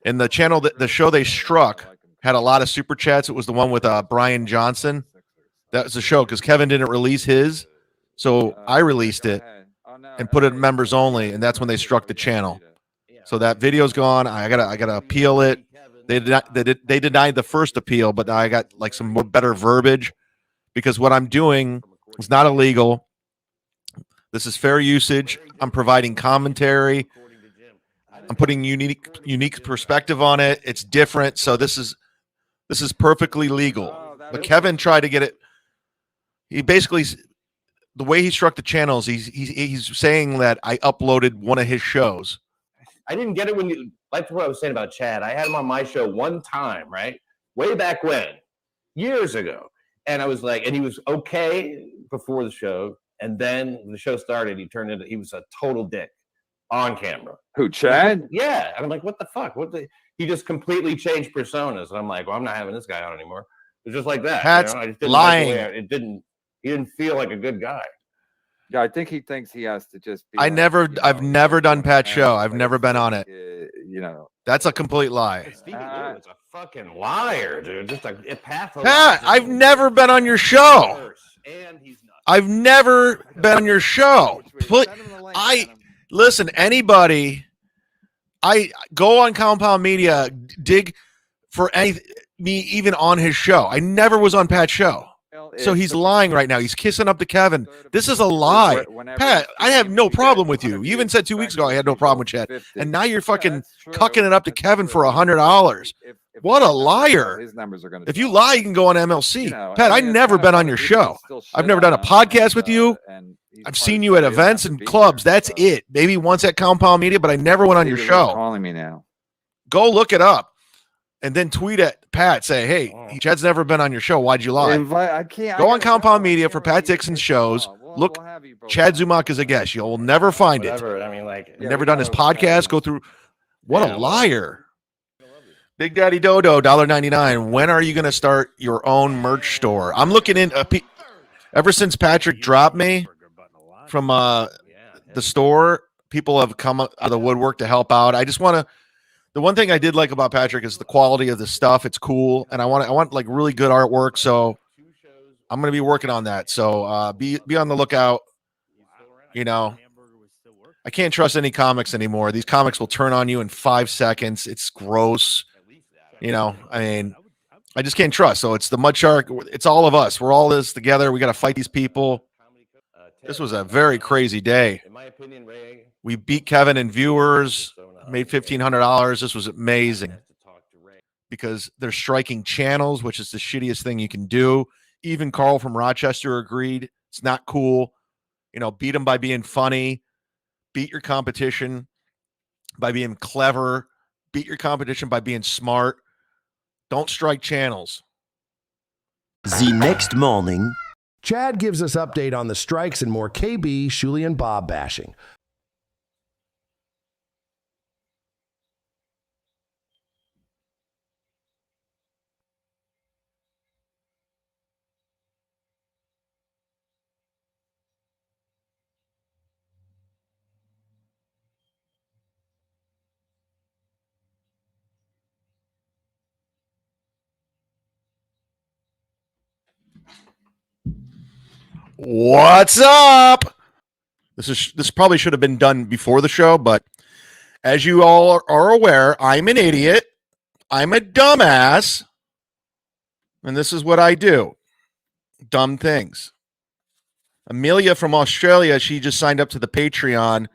S3: And the channel, the show they struck had a lot of super chats. It was the one with Brian Johnson. That was the show because Kevin didn't release his. So I released it and put it members only, and that's when they struck the channel. So that video's gone. I gotta appeal it. They denied the first appeal, but I got like some more better verbiage because what I'm doing is not illegal. This is fair usage. I'm providing commentary. I'm putting unique perspective on it. It's different. So this is perfectly legal. But Kevin tried to get it. He basically, the way he struck the channels, he's saying that I uploaded one of his shows.
S11: I didn't get it when you, like what I was saying about Chad. I had him on my show one time, right? Way back when, years ago. And I was like, and he was okay before the show. And then when the show started, he was a total dick on camera.
S6: Who, Chad?
S11: Yeah. And I'm like, what the fuck? He just completely changed personas. And I'm like, well, I'm not having this guy on anymore. It was just like that.
S3: Pat's
S11: I just didn't
S3: lying.
S11: Like he didn't feel like a good guy.
S6: Yeah, I think he thinks he has to just be.
S3: I've never done Pat's show. I've never been on it.
S6: You know,
S3: that's a complete lie.
S11: Speaking of, it's a fucking liar, dude. Just a path.
S3: Pat, I've never been on your show. I've never been on your show. Listen, anybody. I go on Compound Media, dig for me even on his show. I never was on Pat's show. So he's lying right now. He's kissing up to Kevin. This is a lie. Pat, I have no problem with you. You even said 2 weeks ago I had no problem with Chad. And now you're fucking cucking it up to Kevin for $100. What a liar. If you lie, you can go on MLC. Pat, I've never been on your show. I've never done a podcast with you. I've seen you at events and clubs. That's it. Maybe once at Compound Media, but I never went on your show.
S6: Calling me now.
S3: Go look it up. And then tweet at Pat, say, hey, Chad's never been on your show. Why'd you lie? Go on Compound Media for Pat Dixon's shows. Look, Chad Zumock is a guest. You'll never find it.
S11: I mean, like,
S3: You've never done his podcast. Go through. What a liar. Big Daddy Dodo, $1.99. When are you going to start your own merch store? I'm looking in. Ever since Patrick dropped me from the store, people have come out of the woodwork to help out. I just want to. The one thing I did like about Patrick is the quality of the stuff. It's cool, and I want like really good artwork. So I'm going to be working on that. So be on the lookout. You know, I can't trust any comics anymore. These comics will turn on you in 5 seconds. It's gross. You know, I mean, I just can't trust. So it's the Mud Shark. It's all of us. We're all this together. We got to fight these people. This was a very crazy day.
S11: In my opinion, Ray,
S3: we beat Kevin in viewers. Made $1,500. This was amazing because they're striking channels, which is the shittiest thing you can do. Even Carl from Rochester agreed. It's not cool. You know, beat them by being funny. Beat your competition by being clever. Beat your competition by being smart. Don't strike channels.
S5: The next morning,
S4: Chad gives us update on the strikes and more KB, Shuli, and Bob bashing.
S3: What's up? This probably should have been done before the show, but as you all are aware, I'm an idiot. I'm a dumbass. And this is what I do. Dumb things. Amelia from Australia, she just signed up to the Patreon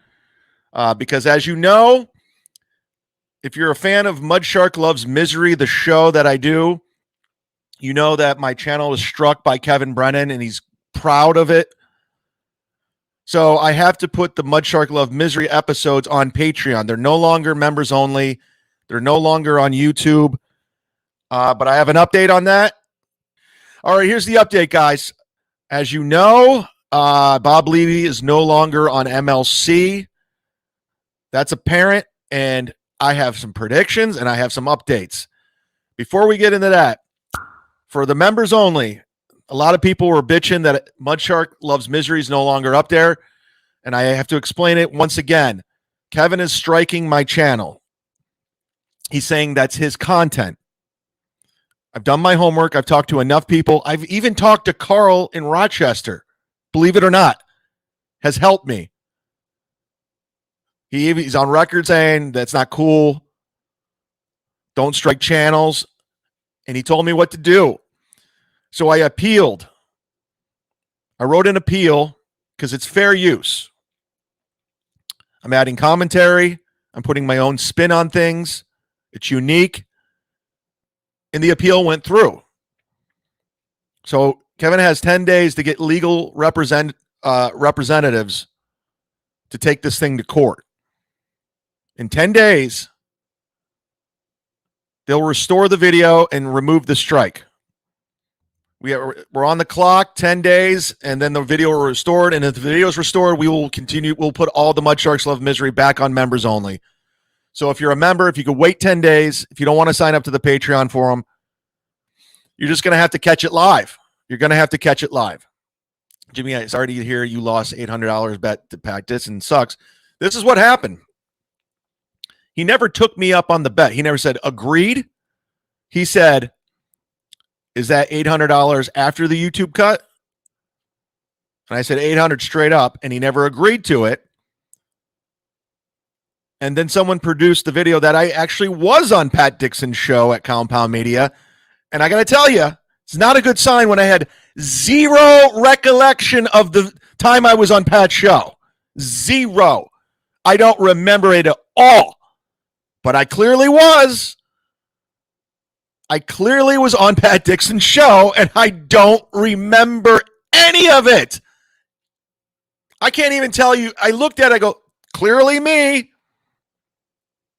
S3: because as you know, if you're a fan of Mud Shark Loves Misery, the show that I do, you know that my channel was struck by Kevin Brennan and he's proud of it. So I have to put the Mud Shark Love Misery episodes on Patreon. They're no longer members only. They're no longer on YouTube. But I have an update on that. All right, here's the update, guys. As you know, Bob Levy is no longer on MLC. That's apparent, and I have some predictions and I have some updates. Before we get into that, for the members only, a lot of people were bitching that Mudshark Loves Misery is no longer up there, and I have to explain it once again. Kevin is striking my channel. He's saying that's his content. I've done my homework. I've talked to enough people. I've even talked to Carl in Rochester. Believe it or not, has helped me. He's on record saying that's not cool. Don't strike channels. And he told me what to do. So I appealed. I wrote an appeal because it's fair use. I'm adding commentary. I'm putting my own spin on things. It's unique. And the appeal went through. So Kevin has 10 days to get legal representatives to take this thing to court. In 10 days, they'll restore the video and remove the strike. We're on the clock, 10 days, and then the video will be restored. And if the video is restored, we will continue. We'll put all the Mudsharks Love Misery back on members only. So if you're a member, if you could wait 10 days, if you don't want to sign up to the Patreon for them, you're just going to have to catch it live. You're going to have to catch it live. Jimmy, it's already here. You lost $800 bet to practice and sucks. This is what happened. He never took me up on the bet. He never said, agreed. He said, is that $800 after the YouTube cut? And I said 800 straight up, and he never agreed to it. And then someone produced the video that I actually was on Pat Dixon's show at Compound Media. And I got to tell you, it's not a good sign when I had zero recollection of the time I was on Pat's show. Zero. I don't remember it at all. But I clearly was. I clearly was on Pat Dixon's show, and I don't remember any of it. I can't even tell you. I looked at it, I go, clearly me.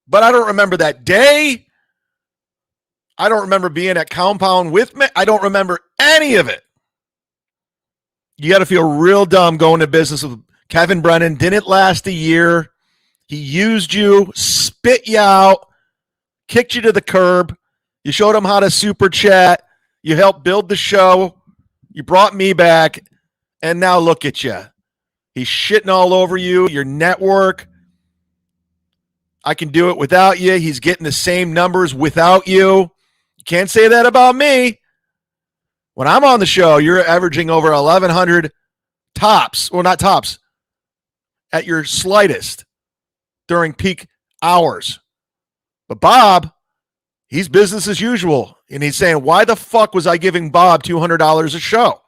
S3: But I don't remember that day. I don't remember being at Compound with me. I don't remember any of it. You got to feel real dumb going to business with Kevin Brennan. Didn't last a year. He used you, spit you out, kicked you to the curb. You showed him how to super chat. You helped build the show. You brought me back. And now look at you. He's shitting all over you, your network. I can do it without you. He's getting the same numbers without you. You can't say that about me. When I'm on the show, you're averaging over 1,100 tops. Well, not tops. At your slightest during peak hours. But Bob, he's business as usual. And he's saying, why the fuck was I giving Bob $200 a show?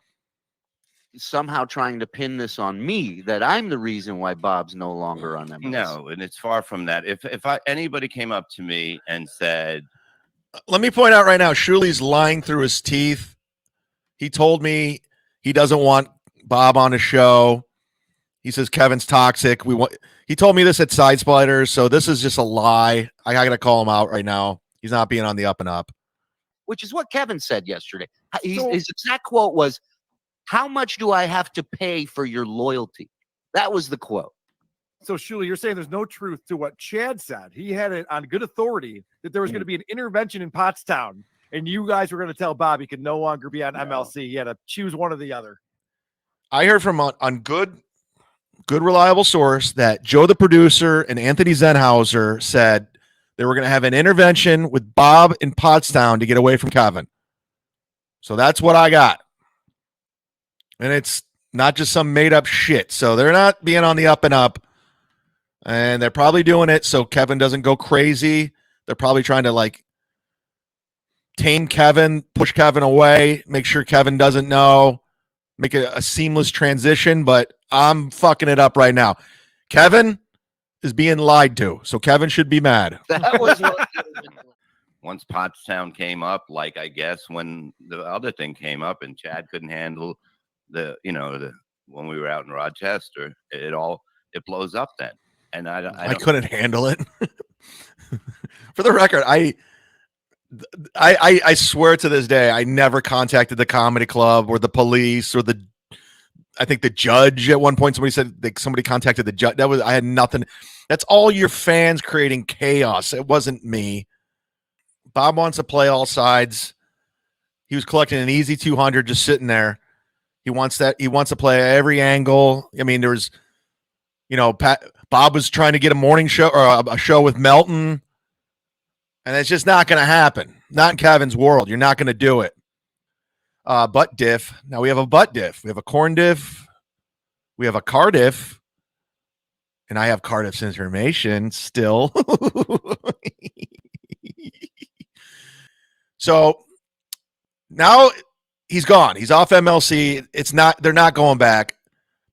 S10: Somehow trying to pin this on me that I'm the reason why Bob's no longer on them.
S12: No, and it's far from that. If anybody came up to me and said,
S3: let me point out right now, Shuli's lying through his teeth. He told me he doesn't want Bob on his show. He says Kevin's toxic. He told me this at Side Splitters, so this is just a lie. I got to call him out right now. He's not being on the up and up.
S10: Which is what Kevin said yesterday. His exact quote was, how much do I have to pay for your loyalty? That was the quote.
S9: So, Shuli, you're saying there's no truth to what Chad said. He had it on good authority that there was going to be an intervention in Pottstown, and you guys were going to tell Bob he could no longer be on MLC. He had to choose one or the other.
S3: I heard from on good reliable source that Joe the producer and Anthony Zenhauser said they were going to have an intervention with Bob in Pottstown to get away from Kevin. So that's what I got. And it's not just some made up shit. So they're not being on the up and up. And they're probably doing it so Kevin doesn't go crazy. They're probably trying to like tame Kevin, push Kevin away, make sure Kevin doesn't know, make it a seamless transition. But I'm fucking it up right now. Kevin is being lied to. So Kevin should be mad.
S10: That was what
S12: once Pottstown came up, like I guess when the other thing came up and Chad couldn't handle when we were out in Rochester, it blows up then. And I
S3: couldn't handle it. For the record, I swear to this day, I never contacted the comedy club or the police or the I think the judge at one point, somebody said somebody contacted the judge. I had nothing. That's all your fans creating chaos. It wasn't me. Bob wants to play all sides. He was collecting an easy 200 just sitting there. He wants to play every angle. I mean, there was, Bob was trying to get a morning show or a show with Melton. And it's just not going to happen. Not in Kevin's world. You're not going to do it. Butt diff. Now we have a butt diff. We have a corn diff. We have a Cardiff. And I have Cardiff's information still. So now he's gone. He's off MLC. They're not going back.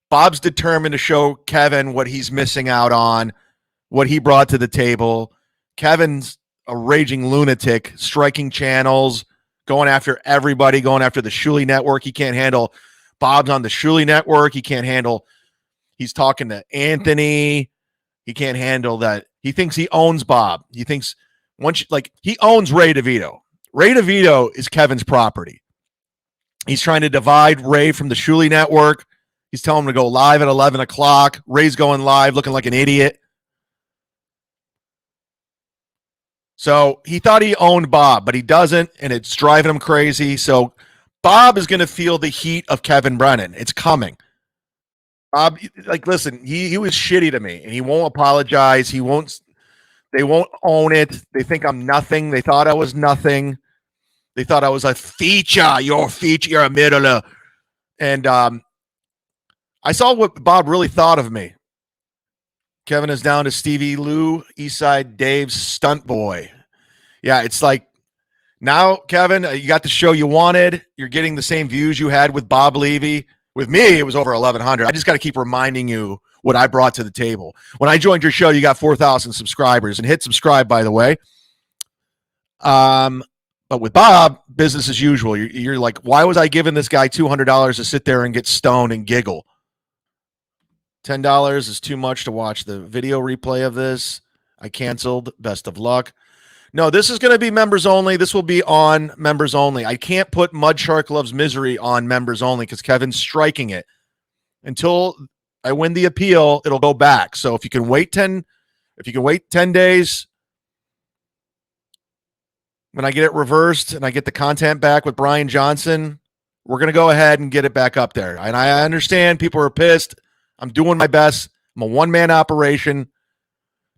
S3: Bob's determined to show Kevin what he's missing out on, what he brought to the table. Kevin's a raging lunatic, striking channels, going after everybody, going after the Shuley network. He can't handle Bob's on the Shuley network. He can't handle, he's talking to Anthony. He can't handle that. He thinks he owns Bob. He thinks he owns Ray DeVito. Ray DeVito is Kevin's property. He's trying to divide Ray from the Shuley network. He's telling him to go live at 11 o'clock. Ray's going live looking like an idiot. So he thought he owned Bob, but he doesn't, and it's driving him crazy. So Bob is going to feel the heat of Kevin Brennan. It's coming. Bob, listen, he was shitty to me, and he won't apologize. They won't own it. They think I'm nothing. They thought I was nothing. They thought I was a feature. You're a feature. You're a middler. And I saw what Bob really thought of me. Kevin is down to Stevie Lou, Eastside Dave's stunt boy. Yeah, it's like now, Kevin, you got the show you wanted. You're getting the same views you had with Bob Levy. With me, it was over 1,100. I just got to keep reminding you what I brought to the table. When I joined your show, you got 4,000 subscribers. And hit subscribe, by the way. But with Bob, business as usual. You're like, why was I giving this guy $200 to sit there and get stoned and giggle? $10 is too much to watch the video replay of this. I canceled. Best of luck. No, this is going to be members only. This will be on members only. I can't put Mud Shark Loves Misery on members only because Kevin's striking it. Until I win the appeal, it'll go back. So if you can wait 10 days, when I get it reversed and I get the content back with Brian Johnson, we're going to go ahead and get it back up there. And I understand people are pissed. I'm doing my best. I'm a one-man operation.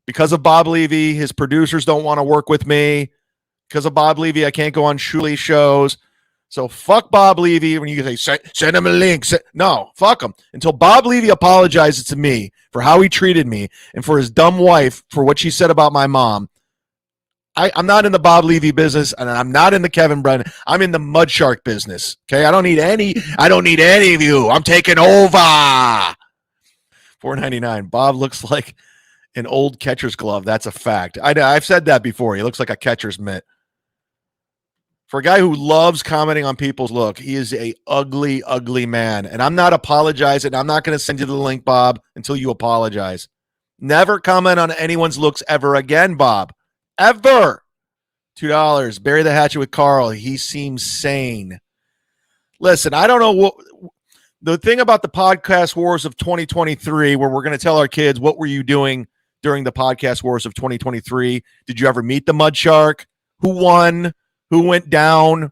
S3: Because of Bob Levy, his producers don't want to work with me. Because of Bob Levy, I can't go on Shuley shows. So fuck Bob Levy when you say, send him a link. No, fuck him. Until Bob Levy apologizes to me for how he treated me and for his dumb wife for what she said about my mom, I'm not in the Bob Levy business, and I'm not in the Kevin Brennan. I'm in the Mud Shark business. Okay, I don't need any of you. I'm taking over. $4.99. Bob looks like an old catcher's glove. That's a fact. I've said that before. He looks like a catcher's mitt. For a guy who loves commenting on people's look, he is a ugly, ugly man. And I'm not apologizing. I'm not going to send you the link, Bob, until you apologize. Never comment on anyone's looks ever again, Bob. Ever. $2. Bury the hatchet with Carl. He seems sane. Listen, I don't know what the thing about the podcast wars of 2023, where we're going to tell our kids, what were you doing during the podcast wars of 2023? Did you ever meet the Mud Shark? Who won? Who went down?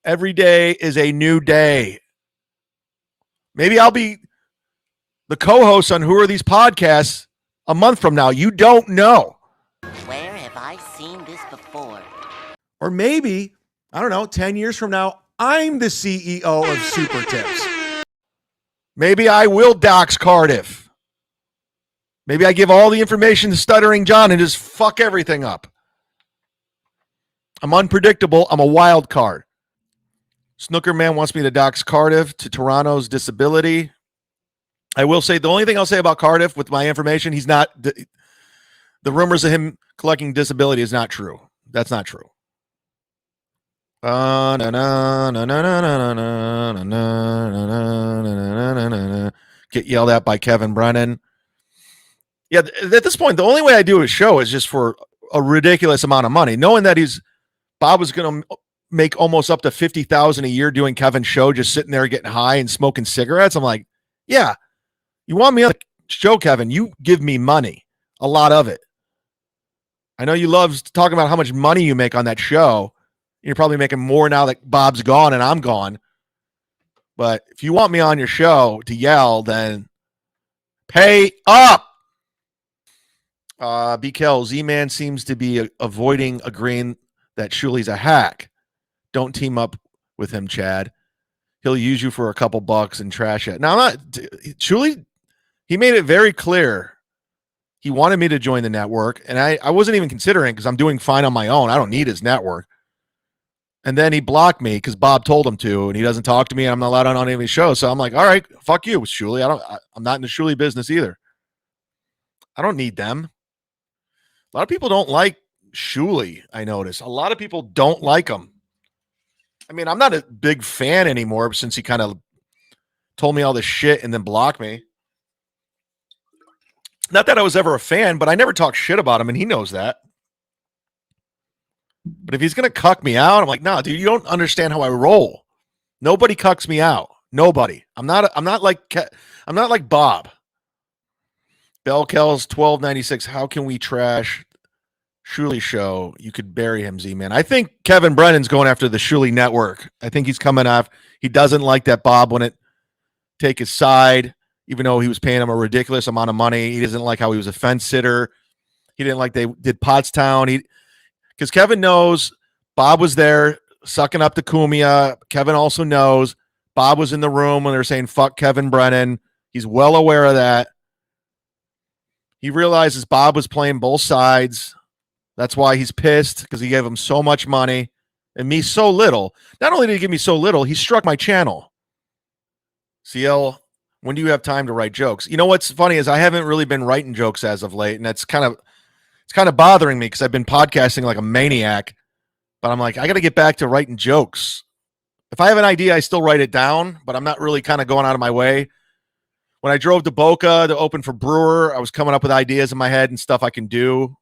S3: Every day is a new day. Maybe I'll be the co-host on Who Are These Podcasts a month from now. You don't know.
S13: Where have I seen this before?
S3: Or maybe, I don't know, 10 years from now, I'm the CEO of Super Tips. Maybe I will dox Cardiff. Maybe I give all the information to Stuttering John and just fuck everything up. I'm unpredictable. I'm a wild card. Snooker Man wants me to dox Cardiff to Toronto's disability. I will say, the only thing I'll say about Cardiff with my information, he's not, the rumors of him collecting disability is not true. That's not true. Get yelled at by Kevin Brennan. Yeah, at this point, the only way I do a show is just for a ridiculous amount of money, knowing that Bob was going to make almost up to $50,000 a year doing Kevin's show, just sitting there getting high and smoking cigarettes. I'm like, yeah, you want me on the show, Kevin? You give me money, a lot of it. I know you love talking about how much money you make on that show. You're probably making more now that Bob's gone and I'm gone. But if you want me on your show to yell, then pay up. BKL, Z-Man seems to be avoiding agreeing that Shuli's a hack. Don't team up with him, Chad. He'll use you for a couple bucks and trash it. Now, I'm not Shuli. He made it very clear he wanted me to join the network, and I wasn't even considering because I'm doing fine on my own. I don't need his network. And then he blocked me because Bob told him to, and he doesn't talk to me, and I'm not allowed on any of his shows. So I'm like, all right, fuck you, Shuli. I'm not in the Shuli business either. I don't need them. A lot of people don't like Shuli, I notice. A lot of people don't like him. I mean, I'm not a big fan anymore since he kind of told me all this shit and then blocked me. Not that I was ever a fan, but I never talk shit about him, and he knows that. But if he's going to cuck me out, I'm like, no, dude, you don't understand how I roll. Nobody cucks me out. Nobody. I'm not like Bob. Bellkel's 1296. How can we trash Shuli show? You could bury him, Z-Man. I think Kevin Brennan's going after the Shuli network. I think he's coming off. He doesn't like that Bob wouldn't take his side, even though he was paying him a ridiculous amount of money. He doesn't like how he was a fence sitter. He didn't like they did Pottstown. Because Kevin knows Bob was there sucking up the Kumia. Kevin also knows Bob was in the room when they were saying, fuck Kevin Brennan. He's well aware of that. He realizes Bob was playing both sides. That's why he's pissed, because he gave him so much money and me so little. Not only did he give me so little, he struck my channel. CL, when do you have time to write jokes? You know what's funny is I haven't really been writing jokes as of late, and it's kind of bothering me because I've been podcasting like a maniac. But I'm like, I got to get back to writing jokes. If I have an idea, I still write it down, but I'm not really kind of going out of my way. When I drove to Boca to open for Brewer, I was coming up with ideas in my head and stuff I can do.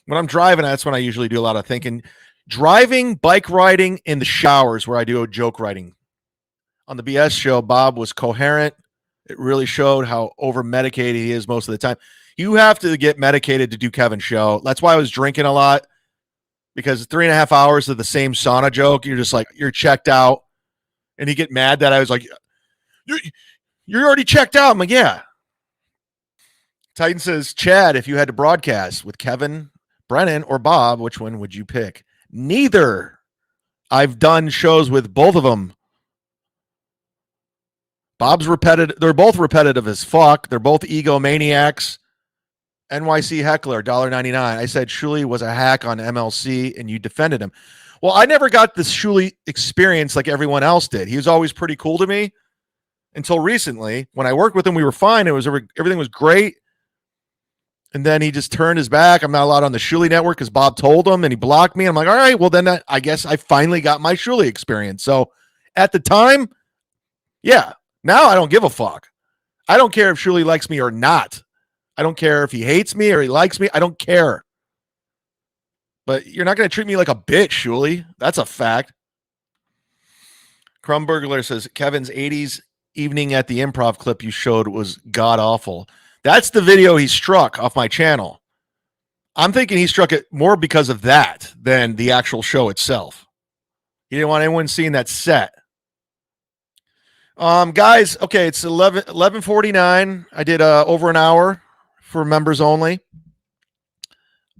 S3: When I'm driving, that's when I usually do a lot of thinking. Driving, bike riding, in the showers where I do a joke writing. On the BS show, Bob was coherent. It really showed how over-medicated he is most of the time. You have to get medicated to do Kevin's show. That's why I was drinking a lot, because 3.5 hours of the same sauna joke, you're just like, you're checked out. And he get mad that I was like, you're already checked out. I'm like, yeah. Titan says, Chad, if you had to broadcast with Kevin, Brennan, or Bob, which one would you pick? Neither. I've done shows with both of them. Bob's repetitive. They're both repetitive as fuck. They're both egomaniacs. NYC Heckler, $1.99. I said Shuli was a hack on MLC, and you defended him. Well, I never got this Shuli experience like everyone else did. He was always pretty cool to me until recently. When I worked with him, we were fine. Everything was great. And then he just turned his back. I'm not allowed on the Shuli network because Bob told him, and he blocked me. I'm like, all right, well, then I guess I finally got my Shuli experience. So at the time, yeah, now I don't give a fuck. I don't care if Shuli likes me or not. I don't care if he hates me or he likes me. I don't care. But you're not going to treat me like a bitch, Shuli. That's a fact. Crumburglar says, Kevin's 80s evening at the improv clip you showed was god-awful. That's the video he struck off my channel. I'm thinking he struck it more because of that than the actual show itself. He didn't want anyone seeing that set. Guys, okay, it's 11:49. I did over an hour for members only.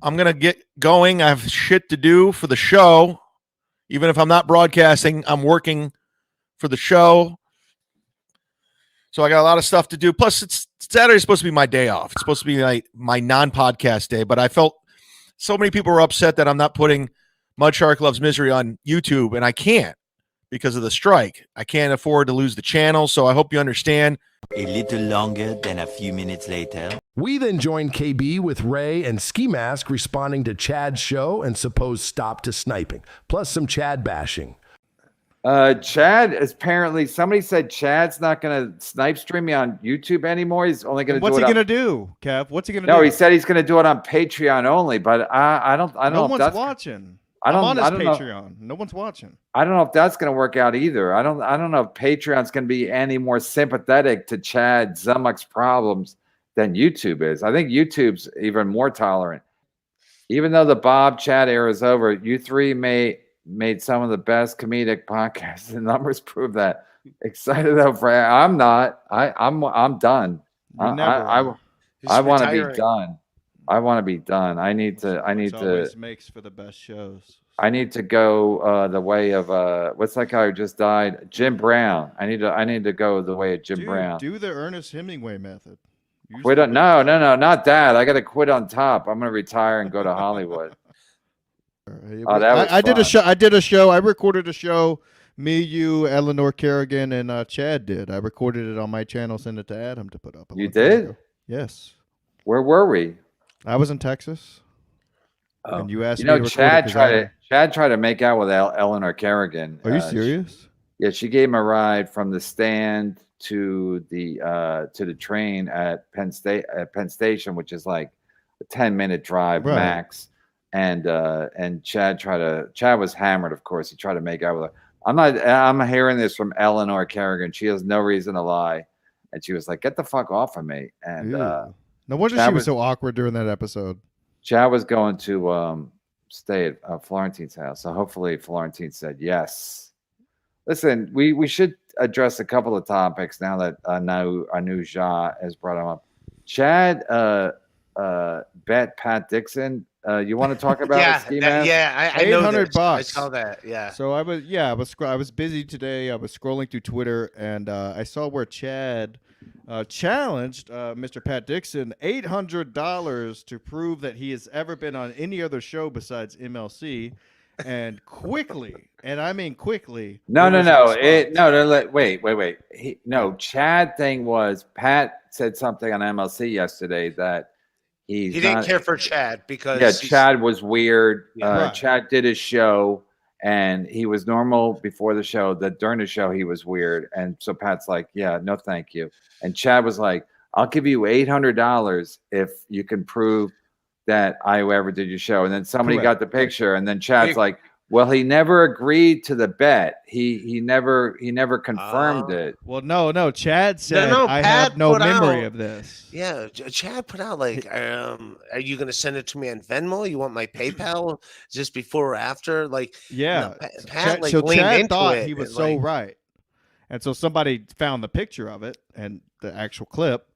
S3: I'm going to get going. I have shit to do for the show. Even if I'm not broadcasting, I'm working for the show. So I got a lot of stuff to do. Plus, Saturday's supposed to be my day off. It's supposed to be my non-podcast day. But I felt so many people were upset that I'm not putting Mud Shark Loves Misery on YouTube, and I can't because of the strike. I can't afford to lose the channel, so I hope you understand.
S5: A little longer than a few minutes later.
S4: We then joined KB with Ray and Ski Mask responding to Chad's show and supposed stop to sniping, plus some Chad bashing.
S6: Chad is apparently, somebody said Chad's not going to snipe stream me on YouTube anymore. He's only going to do it.
S14: What's he going to do, Kev? What's he going to do?
S6: No, he said he's going to do it on Patreon only, but I don't know.
S14: No one's watching.
S6: I don't.
S14: I'm on his
S6: I don't know.
S14: Patreon. No one's watching.
S6: I don't know if that's going to work out either. I don't know if Patreon's going to be any more sympathetic to Chad Zumock's problems than YouTube is. I think YouTube's even more tolerant. Even though the Bob Chad era is over, you three made some of the best comedic podcasts. The numbers prove that. Excited though, Fran. I'm not. I'm done. I want to be done. I want to be done. I need to.
S14: Always makes for the best shows.
S6: I need to go the way of what's that guy who just died? Jim Brown. I need to go the way of Jim Brown.
S14: Do the Ernest Hemingway method.
S6: Quit on no, not that. I got to quit on top. I'm gonna retire and go to Hollywood. Oh, that was
S14: I did a
S6: fun.
S14: show. I did a show. I recorded a show. Me, you, Eleanor Kerrigan, and Chad did. I recorded it on my channel. Sent it to Adam to put up.
S6: You did?
S14: Yes.
S6: Where were we?
S14: I was in Texas. And you asked
S6: You
S14: me
S6: know,
S14: to record
S6: Chad
S14: it 'cause
S6: Chad tried to make out with Eleanor Kerrigan.
S14: Are you serious?
S6: Yeah, she gave him a ride from the stand to the train at Penn Station, which is like a 10-minute drive max. And Chad was hammered, of course. He tried to make out with her. I'm hearing this from Eleanor Kerrigan. She has no reason to lie. And she was like, "Get the fuck off of me." And
S14: no wonder
S6: Chad
S14: she was so awkward during that episode.
S6: Chad was going to stay at Florentine's house. So hopefully Florentine said yes. Listen, we should address a couple of topics now that Anu Ja has brought them up. Chad bet Pat Dixon. You want to talk about
S15: Yeah,
S6: the ski
S15: that-
S6: mask?
S15: yeah, I know
S14: $800.
S15: this. I saw that. Yeah.
S14: So I was busy today. I was scrolling through Twitter and I saw where Chad challenged Mr. Pat Dixon $800 to prove that he has ever been on any other show besides MLC, and quickly, and I mean quickly.
S6: No. Wait. Chad thing was Pat said something on MLC yesterday that
S15: He didn't care for Chad because
S6: Chad was weird.
S15: Right.
S6: Chad did his show and he was normal before the show. That during the show he was weird, and so Pat's like, "Yeah, no, thank you." And Chad was like, "I'll give you $800 if you can prove that I ever did your show." And then somebody got the picture, and then Chad's like, "Well, he never agreed to the bet. He never confirmed it."
S14: Well, no. Chad said,
S15: No,
S14: "I
S15: Pat
S14: have no
S15: put
S14: memory
S15: out-
S14: of this."
S15: Yeah, Chad put out like, are you going to send it to me on Venmo? You want my PayPal? Is this before or after? Like,
S14: Yeah.
S15: Pat like
S14: so
S15: leaned
S14: Chad
S15: into
S14: thought
S15: it
S14: he was
S15: and,
S14: so
S15: like-
S14: right. And so somebody found the picture of it and the actual clip,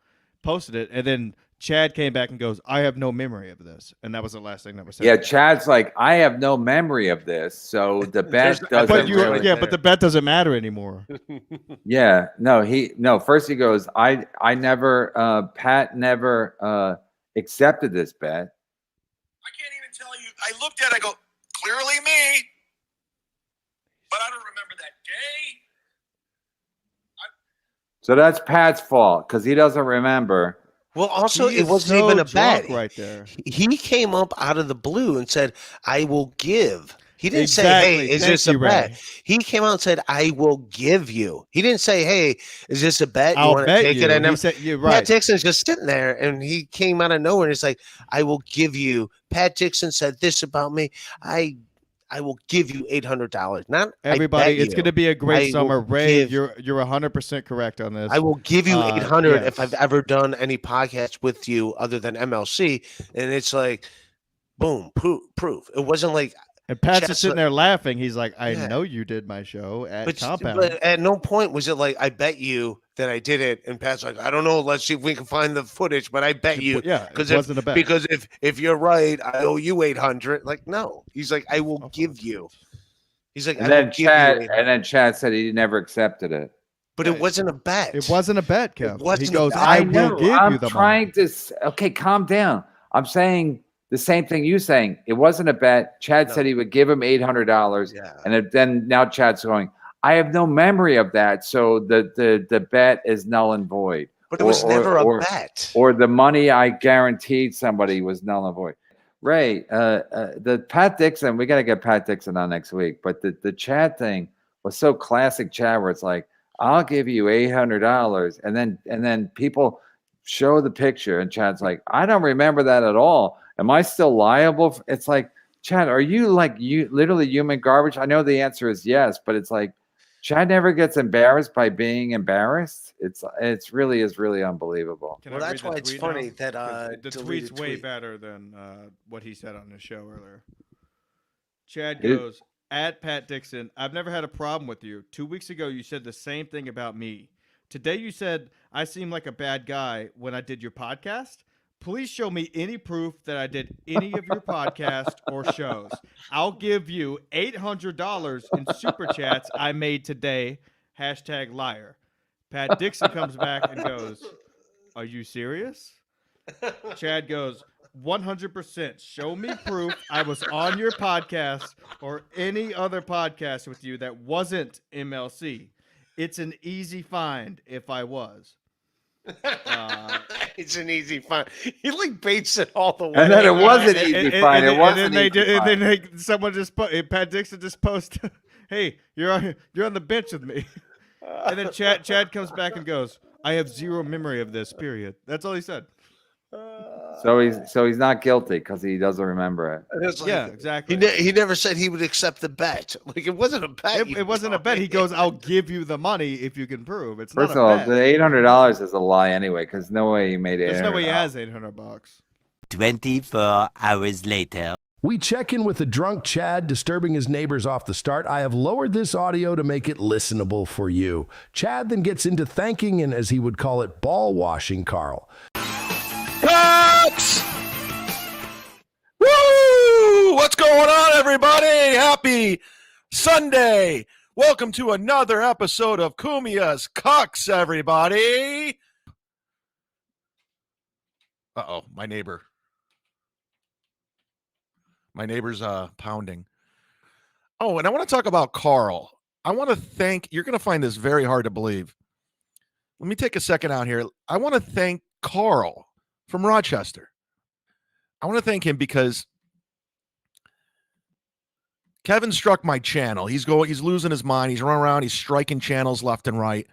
S14: posted it, and then Chad came back and goes, "I have no memory of this." And that was the last thing that was said.
S6: Yeah, Chad's like, "I have no memory of this, so the bet doesn't."
S14: But the bet doesn't matter anymore.
S6: Yeah, no. First he goes, I never, Pat never accepted this bet.
S16: I looked at it, I go, clearly me. But I don't remember that day.
S6: So that's Pat's fault because he doesn't remember.
S15: Well, also,
S14: He
S15: it
S14: is
S15: wasn't
S14: so
S15: even a bet.
S14: drunk right there.
S15: He came up out of the blue and said, "I will give." He didn't say,
S14: Exactly.
S15: "Hey, is
S14: Thank
S15: this a
S14: you,
S15: bet?"
S14: Ray.
S15: He came out and said, "I will give you." He didn't say, "Hey, is this a bet? You
S14: I'll
S15: want to
S14: bet
S15: take
S14: you.
S15: it?" And
S14: He
S15: then
S14: said, "You're
S15: Pat
S14: right."
S15: Dixon's just sitting there, and he came out of nowhere, and it's like, "I will give you." Pat Dixon said this about me. I will give you $800. Not
S14: Everybody,
S15: I bet
S14: it's going to be a great
S15: I
S14: summer.
S15: will
S14: Ray,
S15: give-
S14: you're 100% correct on this.
S15: I will give you 800
S14: yes.
S15: if I've ever done any podcast with you other than MLC. And it's like, boom, proof. It wasn't like.
S14: And Pat's
S15: Chad's
S14: just sitting
S15: like-
S14: there laughing. He's like, "I
S15: Yeah.
S14: know you did my show at
S15: But,
S14: Compound."
S15: but at no point was it like, I bet you that I did it. And Pat's like, I don't know. Let's see if we can find the footage, but I bet you.
S14: Yeah, it
S15: if,
S14: wasn't a bet.
S15: Because if you're right, I owe you 800. Like, no. He's like, I will give you. He's like,
S6: And
S15: I
S6: then
S15: will give you
S6: Chad,
S15: 800.
S6: and then Chad said he never accepted it.
S15: But it wasn't a bet.
S14: It wasn't a bet, Kev. He
S15: wasn't a
S14: goes,
S15: bet.
S14: "I
S6: know,
S14: will give
S6: I'm
S14: you the money."
S6: trying to. Okay, calm down. I'm saying the same thing you saying. It wasn't a bet. Chad said he would give him $800, and then now Chad's going, "I have no memory of that, so the bet is null and void."
S15: But it was never a bet.
S6: Or the money I guaranteed somebody was null and void. Ray, the Pat Dixon, we got to get Pat Dixon on next week. But the Chad thing was so classic Chad, where it's like, "I'll give you $800," and then people show the picture, and Chad's like, "I don't remember that at all. Am I still liable?" It's like, Chad, are you like you literally human garbage? I know the answer is yes, but it's like Chad never gets embarrassed by being embarrassed. It's really is really unbelievable.
S14: Can
S15: Well,
S14: I
S15: that's
S14: read
S15: why
S14: the
S15: it's
S14: tweet
S15: funny
S14: now?
S15: that
S14: the
S15: deleted
S14: tweet's way
S15: tweet.
S14: better than what he said on his show earlier. Chad
S6: It-
S14: goes, at Pat Dixon, I've never had a problem with you. 2 weeks ago, you said the same thing about me. Today, you said I seem like a bad guy when I did your podcast. Please show me any proof that I did any of your podcasts or shows. I'll give you $800 in super chats I made today. #liar. Pat Dixon comes back and goes, are you serious? Chad goes, 100%. Show me proof I was on your podcast or any other podcast with you that wasn't MLC. It's an easy find if I was.
S15: It's an easy find. He like baits it all the way.
S6: And then it was an easy find. It was an easy find.
S14: And then someone just Pat Dixon just post, hey, you're on the bench with me. And then Chad comes back and goes, I have zero memory of this, period. That's all he said.
S6: So he's not guilty because he doesn't remember it.
S15: It's like-
S14: Yeah, exactly.
S15: He never said he would accept the bet. Like it wasn't a bet.
S14: It wasn't a bet. He goes, I'll give you the money if you can prove. It's
S6: First of
S14: not a
S6: all,
S14: bet.
S6: the $800 is a lie anyway, because no way he made it.
S14: There's no way he has $800.
S5: 24 hours later.
S4: We check in with the drunk Chad disturbing his neighbors off the start. I have lowered this audio to make it listenable for you. Chad then gets into thanking and, as he would call it, ball washing Carl.
S3: Cuts! Woo! What's going on, everybody? Happy Sunday. Welcome to another episode of Kumia's Cucks, everybody. Uh-oh, my neighbor's pounding. Oh, and I want to talk about Carl. I want to thank, you're going to find this very hard to believe. Let me take a second out here. I want to thank Carl from Rochester. I want to thank him because Kevin struck my channel. He's losing his mind. He's running around. He's striking channels left and right.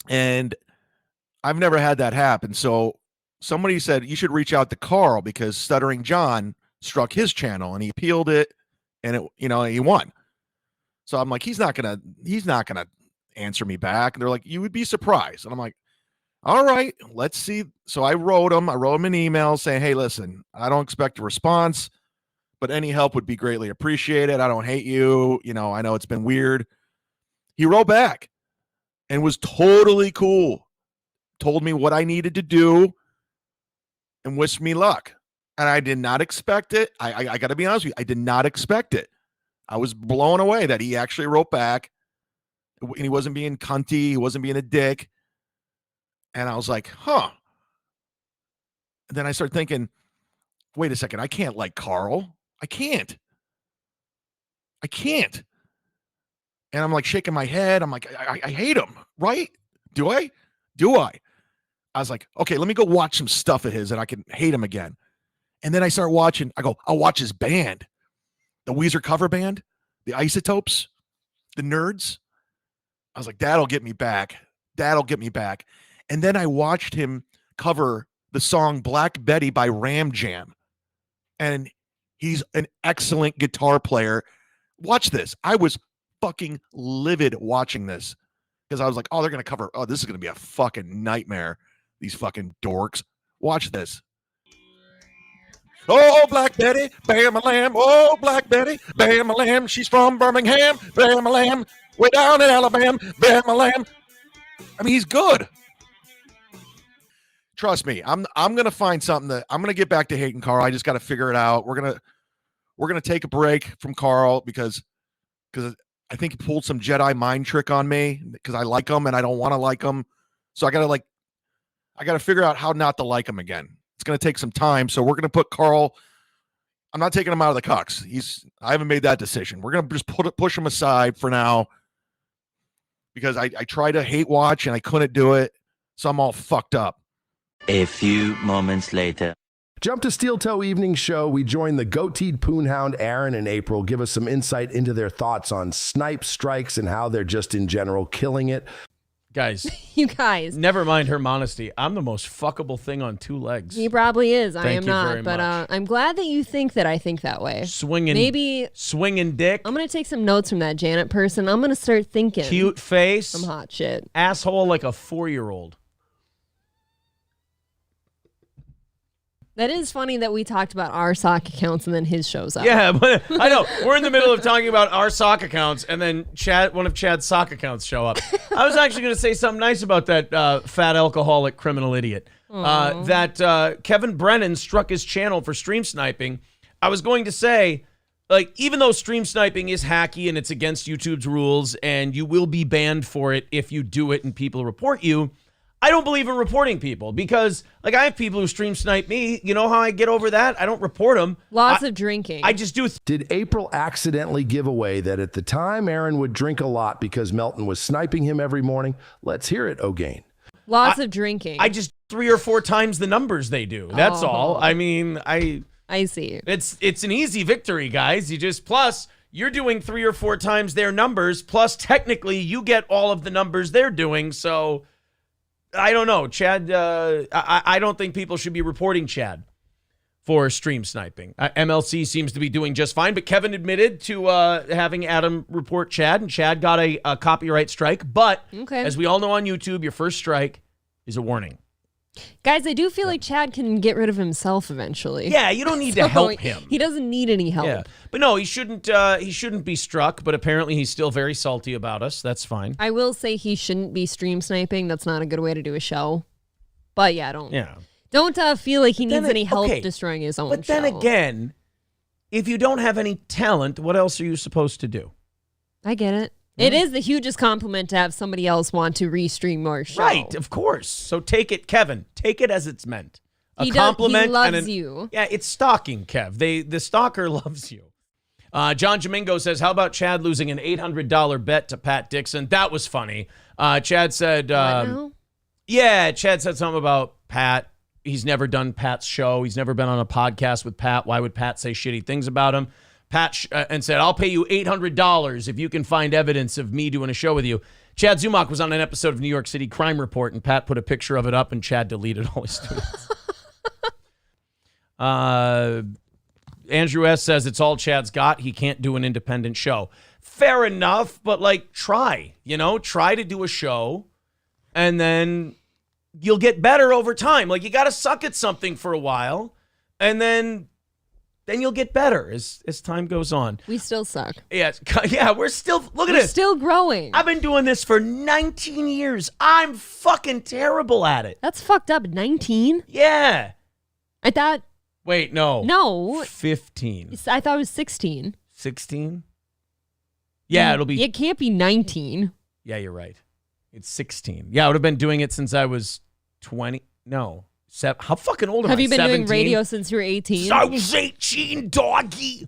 S3: And I've never had that happen. So somebody said you should reach out to Carl because Stuttering John struck his channel and he appealed it and he won. So I'm like, he's not gonna answer me back. And they're like, you would be surprised. And I'm like, all right, let's see. So I wrote him an email saying, hey, listen, I don't expect a response, but any help would be greatly appreciated. I don't hate you. I know it's been weird. He wrote back and was totally cool. Told me what I needed to do and wished me luck. And I did not expect it. I got to be honest with you. I did not expect it. I was blown away that he actually wrote back and he wasn't being cunty. He wasn't being a dick. And I was like, huh. And then I started thinking, wait a second. I can't like Carl. I can't. And I'm like shaking my head. I'm like, I hate him, right? Do I? I was like, okay, let me go watch some stuff of his and I can hate him again. And then I start watching. I go, I'll watch his band, the Weezer cover band, the Isotopes, the Nerds. I was like, that'll get me back. And then I watched him cover the song Black Betty by Ram Jam. And he's an excellent guitar player. Watch this. I was fucking livid watching this because I was like, oh, they're going to cover. Oh, this is going to be a fucking nightmare. These fucking dorks. Watch this. Oh, Black Betty, bam a lamb. Oh, Black Betty, bam a lamb. She's from Birmingham, bam a lamb. Way down in Alabama, bam a lamb. I mean, he's good. Trust me, I'm gonna find something that I'm gonna get back to hating Carl. I just got to figure it out. We're gonna take a break from Carl because I think he pulled some Jedi mind trick on me because I like him and I don't want to like him. So I gotta figure out how not to like him again. It's gonna take some time. So we're gonna put Carl. I'm not taking him out of the cucks. I haven't made that decision. We're gonna just push him aside for now because I tried to hate watch and I couldn't do it. So I'm all fucked up.
S5: A few moments later.
S4: Jump to Steel Toe Evening Show. We join the goateed poonhound Aaron and April. Give us some insight into their thoughts on snipe strikes and how they're just in general killing it.
S17: Guys.
S18: You guys.
S17: Never mind her modesty. I'm the most fuckable thing on two legs.
S18: He probably is. I
S17: Thank
S18: am
S17: you
S18: not.
S17: very
S18: But
S17: much.
S18: I'm glad that you think that I think that way.
S17: Swinging dick.
S18: I'm going to take some notes from that Janet person. I'm going to start thinking.
S17: Cute face.
S18: Some hot shit.
S17: Asshole like a 4-year-old.
S18: That is funny that we talked about our sock accounts and then his shows up.
S17: Yeah, but I know. We're in the middle of talking about our sock accounts, and then one of Chad's sock accounts show up. I was actually going to say something nice about that fat alcoholic criminal idiot. That Kevin Brennan struck his channel for stream sniping. I was going to say, like, even though stream sniping is hacky and it's against YouTube's rules, and you will be banned for it if you do it and people report you, I don't believe in reporting people because, like, I have people who stream snipe me. You know how I get over that? I don't report them.
S18: Lots of drinking.
S17: I just do.
S4: Did April accidentally give away that at the time Aaron would drink a lot because Melton was sniping him every morning? Let's hear it, O'Gain.
S18: Lots of drinking.
S17: I just 3 or 4 times the numbers they do. That's all. I mean,
S18: I see.
S17: It's an easy victory, guys. Plus you're doing 3 or 4 times their numbers. Plus, technically, you get all of the numbers they're doing. So. I don't know, Chad. I don't think people should be reporting Chad for stream sniping. MLC seems to be doing just fine, but Kevin admitted to having Adam report Chad, and Chad got a copyright strike. But as we all know on YouTube, your first strike is a warning.
S18: Guys, I do feel like Chad can get rid of himself eventually.
S17: Yeah, you don't need to help him.
S18: He doesn't need any help.
S17: Yeah, but no, he shouldn't be struck. But apparently, he's still very salty about us. That's fine.
S18: I will say he shouldn't be stream sniping. That's not a good way to do a show. But yeah, don't feel like he needs any help destroying his own show.
S17: But then again, if you don't have any talent, what else are you supposed to do?
S18: I get it. It is the hugest compliment to have somebody else want to restream your show.
S17: Right, of course. So take it, Kevin. Take it as it's meant. A
S18: He
S17: compliment.
S18: loves you.
S17: Yeah, it's stalking, Kev. The stalker loves you. John Jamingo says, how about Chad losing an $800 bet to Pat Dixon? That was funny. Chad said, yeah, Chad said something about Pat. He's never done Pat's show. He's never been on a podcast with Pat. Why would Pat say shitty things about him? Pat and said, I'll pay you $800 if you can find evidence of me doing a show with you. Chad Zumock was on an episode of New York City Crime Report, and Pat put a picture of it up, and Chad deleted all his tweets. Andrew S. says it's all Chad's got. He can't do an independent show. Fair enough, but, like, try to do a show, and then you'll get better over time. Like, you got to suck at something for a while, and then you'll get better as time goes on.
S18: We still suck.
S17: Yeah, we're still, look at this.
S18: We're still growing.
S17: I've been doing this for 19 years. I'm fucking terrible at it.
S18: That's fucked up. 19?
S17: Yeah.
S18: I thought.
S17: Wait, no.
S18: No.
S17: 15.
S18: I thought it was 16.
S17: 16? Yeah, it'll be.
S18: It can't be 19.
S17: Yeah, you're right. It's 16. Yeah, I would have been doing it since I was 20. No. How fucking old am I?
S18: Have you been
S17: 17?
S18: doing radio since you were 18?
S17: I was 18, doggy.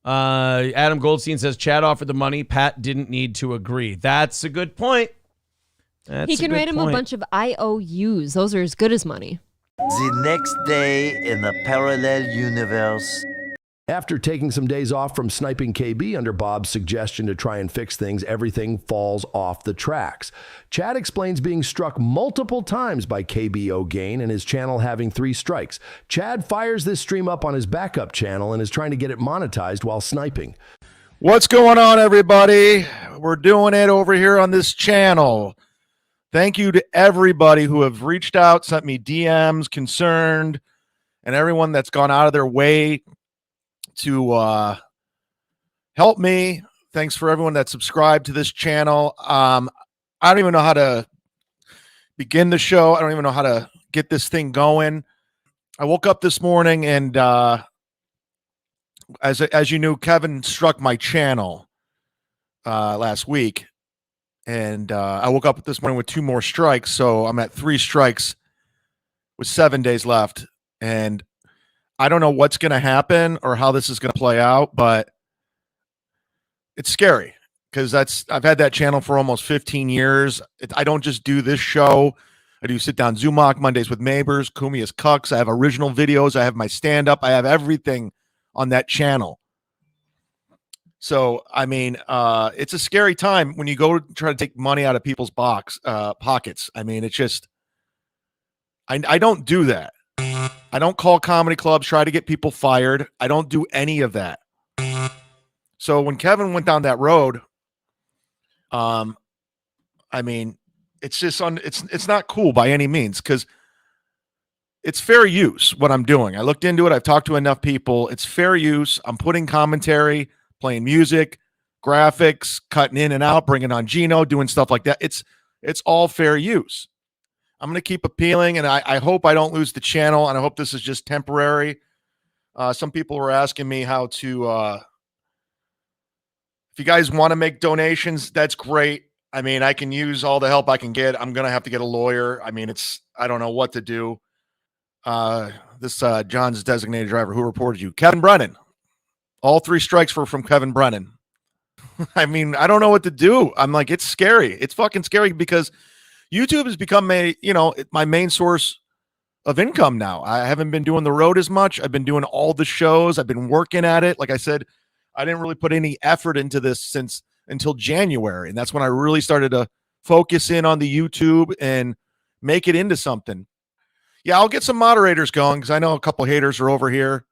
S17: Adam Goldstein says Chad offered the money. Pat didn't need to agree. That's a good point.
S18: He can write him a bunch of IOUs. Those are as good as money.
S5: The next day in a parallel universe.
S4: After taking some days off from sniping KB under Bob's suggestion to try and fix things, everything falls off the tracks. Chad explains being struck multiple times by KB O'Gain and his channel having 3 strikes. Chad fires this stream up on his backup channel and is trying to get it monetized while sniping.
S3: What's going on, everybody? We're doing it over here on this channel. Thank you to everybody who have reached out, sent me DMs, concerned, and everyone that's gone out of their way to help me. Thanks for everyone that subscribed to this channel. I don't even know how to begin the show. I don't even know how to get this thing going. I woke up this morning and as you knew, Kevin struck my channel last week. And I woke up this morning with 2 more strikes. So I'm at 3 strikes with 7 days left. And I don't know what's going to happen or how this is going to play out, but it's scary because I've had that channel for almost 15 years. I don't just do this show. I do sit down Zumock Mondays with Neighbors, Kumi's Cucks. I have original videos. I have my stand up. I have everything on that channel. So, I mean, it's a scary time when you go to try to take money out of people's pockets. I mean, it's just, I don't do that. I don't call comedy clubs, try to get people fired. I don't do any of that. So when Kevin went down that road, I mean, it's just it's not cool by any means, because it's fair use what I'm doing. I looked into it. I've talked to enough people. It's fair use. I'm putting commentary, playing music, graphics, cutting in and out, bringing on Gino, doing stuff like that. It's all fair use. I'm going to keep appealing, and I hope I don't lose the channel, and I hope this is just temporary. Some people were asking me how to, if you guys want to make donations, that's great. I mean, I can use all the help I can get. I'm going to have to get a lawyer. I mean, I don't know what to do. This John's designated driver, who reported you? Kevin Brennan. All 3 strikes were from Kevin Brennan. I mean, I don't know what to do. I'm like, it's scary. It's fucking scary, because YouTube has become my main source of income now. I haven't been doing the road as much. I've been doing all the shows. I've been working at it. Like I said, I didn't really put any effort into this until January. And that's when I really started to focus in on the YouTube and make it into something. Yeah, I'll get some moderators going, because I know a couple haters are over here.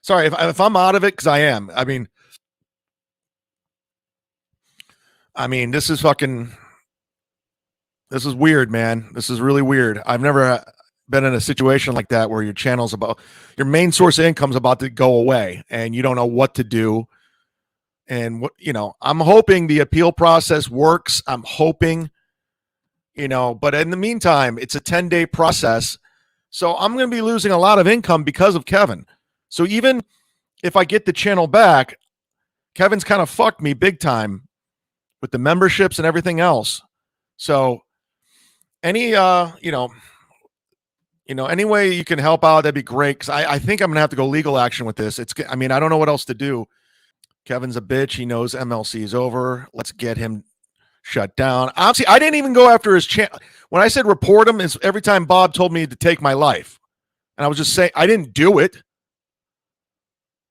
S3: Sorry if I'm out of it, because I am. I mean, this is weird, man. This is really weird. I've never been in a situation like that where your main source of income is about to go away and you don't know what to do. And I'm hoping the appeal process works. I'm hoping, but in the meantime, it's a 10-day process. So I'm going to be losing a lot of income because of Kevin. So even if I get the channel back, Kevin's kind of fucked me big time with the memberships and everything else. So any, any way you can help out, that'd be great. Cause I think I'm gonna have to go legal action with this. I mean, I don't know what else to do. Kevin's a bitch. He knows MLC is over. Let's get him shut down. Honestly, I didn't even go after his channel. When I said report him, is every time Bob told me to take my life. And I was just saying, I didn't do it.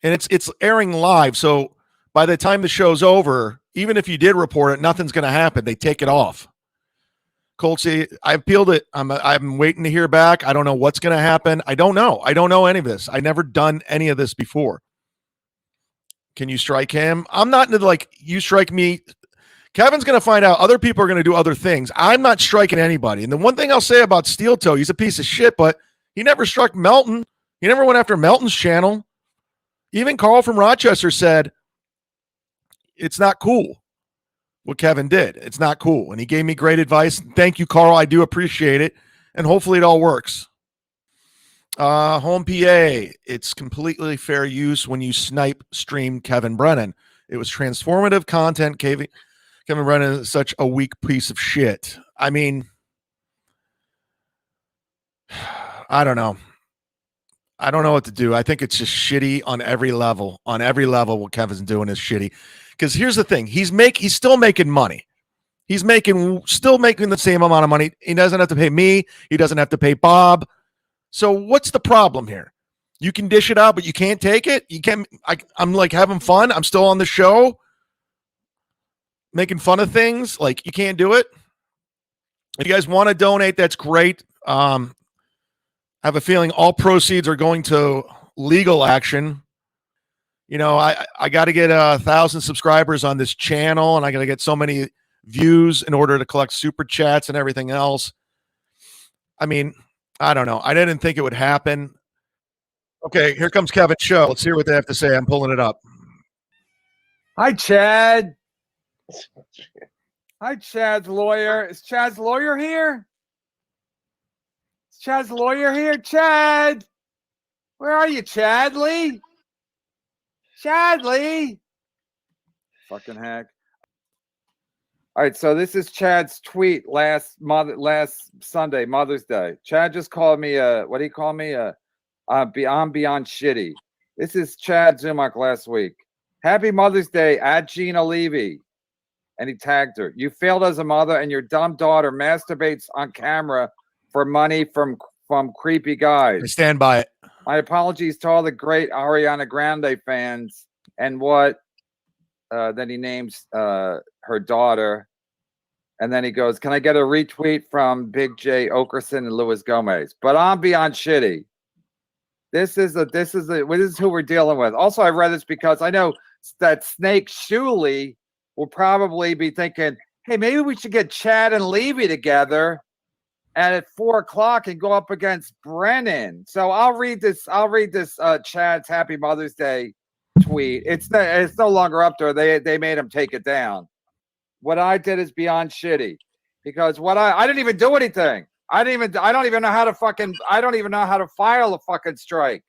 S3: And it's airing live. So by the time the show's over, even if you did report it, nothing's going to happen. They take it off. Coltsy, I appealed it. I'm waiting to hear back. I don't know what's going to happen. I don't know. I don't know any of this. I never done any of this before. Can you strike him? I'm not into you strike me. Kevin's going to find out. Other people are going to do other things. I'm not striking anybody. And the one thing I'll say about Steel Toe, he's a piece of shit, but he never struck Melton. He never went after Melton's channel. Even Carl from Rochester said, it's not cool what Kevin did. It's not cool. And he gave me great advice. Thank you, Carl. I do appreciate it. And hopefully it all works. Home PA, it's completely fair use when you snipe stream Kevin Brennan. It was transformative content. Kevin Brennan is such a weak piece of shit. I mean, I don't know. I don't know what to do. I think it's just shitty on every level. On every level, what Kevin's doing is shitty. Because here's the thing: he's still making money. He's still making the same amount of money. He doesn't have to pay me. He doesn't have to pay Bob. So what's the problem here? You can dish it out, but you can't take it. You can't. I'm like having fun. I'm still on the show, making fun of things. Like, you can't do it. If you guys want to donate, that's great. I have a feeling all proceeds are going to legal action. I got to get 1,000 subscribers on this channel, and I got to get so many views in order to collect super chats and everything else. I mean, I don't know. I didn't think it would happen. Okay, here comes Kevin's show. Let's hear what they have to say. I'm pulling it up.
S6: Hi, Chad. Hi, Chad's lawyer. Is Chad's lawyer here? Is Chad's lawyer here? Chad! Where are you, Chadley? Chadley! Fucking hack. All right, so this is Chad's tweet last Sunday, Mother's Day. Chad just called me what do you call me? I'm beyond shitty. This is Chad Zumock last week. Happy Mother's Day at Gina Levy. And he tagged her. You failed as a mother, and your dumb daughter masturbates on camera for money from creepy guys.
S3: I stand by it.
S6: My apologies to all the great Ariana Grande fans and what then he names her daughter, and then he goes, "Can I get a retweet from Big J Okerson and Luis Gomez?" But I'm beyond shitty. This is who we're dealing with. Also, I read this because I know that Snake Shuley will probably be thinking, "Hey, maybe we should get Chad and Levy together, and at 4 o'clock and go up against Brennan." So I'll read this. Chad's Happy Mother's Day tweet. It's no longer up there. They made him take it down. What I did is beyond shitty, because I didn't even do anything. I don't even know how to file a fucking strike.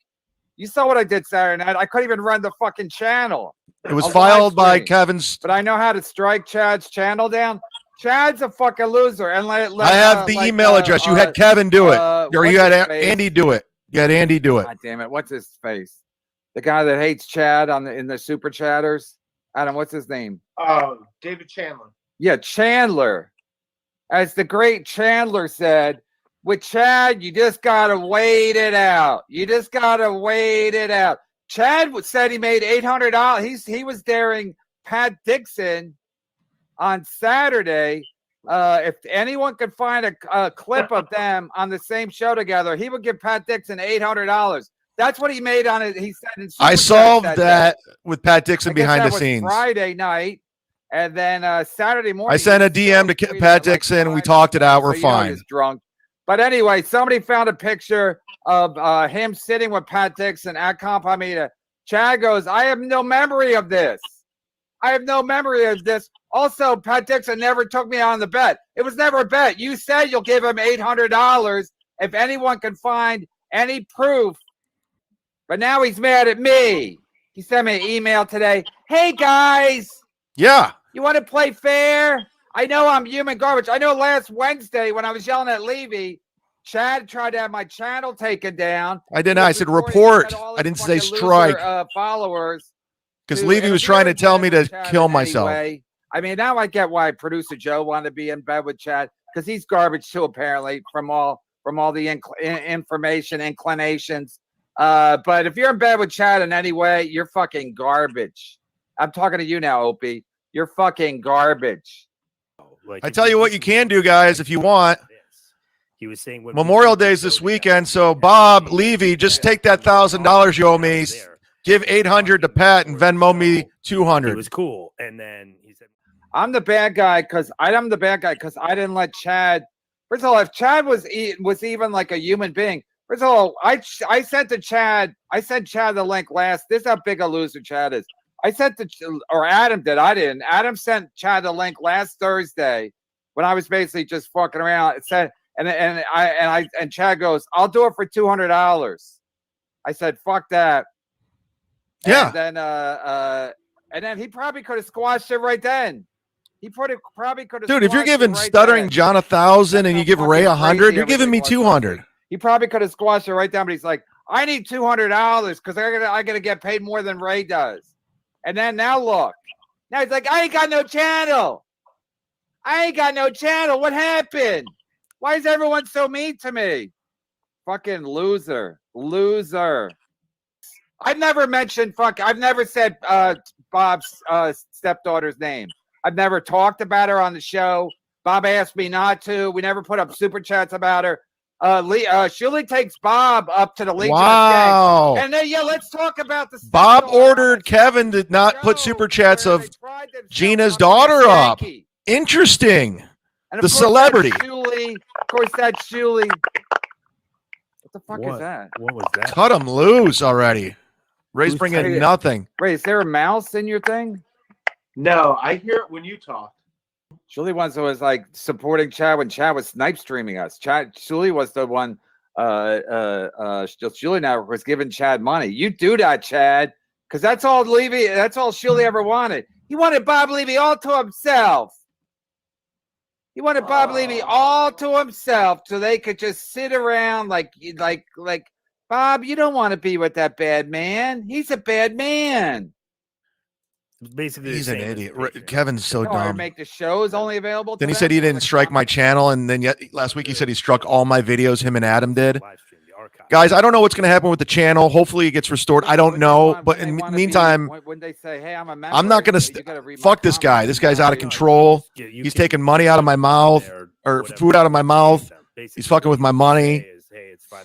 S6: You saw what I did Saturday night. I couldn't even run the fucking channel.
S3: It was filed by Kevin's.
S6: But I know how to strike Chad's channel down. Chad's a fucking loser. And
S3: I have the email address. You had Kevin do it, or you had Andy do it. You had Andy do it.
S6: God damn it! What's his face? The guy that hates Chad in the super chatters. Adam, what's his name?
S15: David Chandler.
S6: Yeah, Chandler. As the great Chandler said, with Chad, you just gotta wait it out. You just gotta wait it out. Chad said he made $800. He was daring Pat Dixon on Saturday. If anyone could find a clip of them on the same show together, he would give Pat Dixon $800. That's what he made on it. He said in
S3: I solved that with Pat Dixon behind the scenes.
S6: Friday night, and then Saturday morning.
S3: I sent a DM to Pat Dixon, and we talked it out. We're fine.
S6: He's drunk. But anyway, somebody found a picture of him sitting with Pat Dixon at Compamita. Chad goes, "I have no memory of this. I have no memory of this." Also, Pat Dixon never took me on the bet. It was never a bet. You said you'll give him $800 if anyone can find any proof. But now he's mad at me. He sent me an email today. "Hey, guys.
S3: Yeah.
S6: You want to play fair? I know I'm human garbage. I know last Wednesday when I was yelling at Levy, Chad tried to have my channel taken down.
S3: I didn't. I said report. I didn't say strike.
S6: Followers.
S3: Because Levy was trying to tell me to kill myself.
S6: Anyway, I mean, now I get why producer Joe wanted to be in bed with Chad, because he's garbage too, apparently, from all the information inclinations. But if you're in bed with Chad in any way, you're fucking garbage. I'm talking to you now, Opie. You're fucking garbage.
S3: I tell you what you can do, guys, if you want.
S19: He was saying
S3: Memorial Day's this weekend, so Bob, Levy, just take that $1,000 you owe me, give $800 to Pat, and Venmo me $200.
S19: It was cool, and then he said,
S6: I'm the bad guy because I didn't let Chad. First of all, if Chad was even like a human being, first of all, I sent Chad the link last. This is how big a loser Chad is. Or Adam did. I didn't. Adam sent Chad the link last Thursday when I was basically just fucking around. It said, and Chad goes, "I'll do it for $200." I said, "Fuck that."
S3: Yeah.
S6: And then he probably could have squashed it right then. He probably could have.
S3: Dude, if you're giving Stuttering John 1,000 and you give Ray 100, you're giving me 200.
S6: He probably could have squashed it right down, but he's like, "I need $200 because I gotta get paid more than Ray does." And then now look, now he's like, "I ain't got no channel. I ain't got no channel. What happened? Why is everyone so mean to me?" Fucking loser. I've never mentioned I've never said Bob's stepdaughter's name. I've never talked about her on the show. Bob asked me not to. We never put up super chats about her. Shuli takes Bob up to the Legion
S3: Wow.
S6: of Skanks. And then, let's talk about the
S3: Bob ordered Kevin to not put super chats of Gina's daughter up. Interesting.
S6: And
S3: the celebrity.
S6: Of course, that's Shuli. What the fuck is that?
S19: What was that?
S3: Cut him loose already. Ray's bringing nothing.
S6: Ray, is there a mouse in your thing?
S15: No, I hear it when you talk.
S6: Shuli was like supporting Chad when Chad was snipe streaming us. Shuli was the one. Shuli now was giving Chad money. You do that, Chad, because that's all Levy. That's all Shuli ever wanted. He wanted Bob Levy all to himself. He wanted Bob Levy all to himself, so they could just sit around like Bob. You don't want to be with that bad man. He's a bad man.
S19: Basically,
S3: he's an idiot. Kevin's so dumb.
S6: Make the shows only available.
S3: Then he said he didn't strike my channel, and then last week he said he struck all my videos. Him and Adam did. Guys, I don't know what's going to happen with the channel. Hopefully it gets restored. I don't know. But in the meantime,
S6: when they say, "Hey, I'm a member,"
S3: I'm not going to fuck this guy. This guy's out of control. He's taking money out of my mouth or food out of my mouth. He's fucking with my money.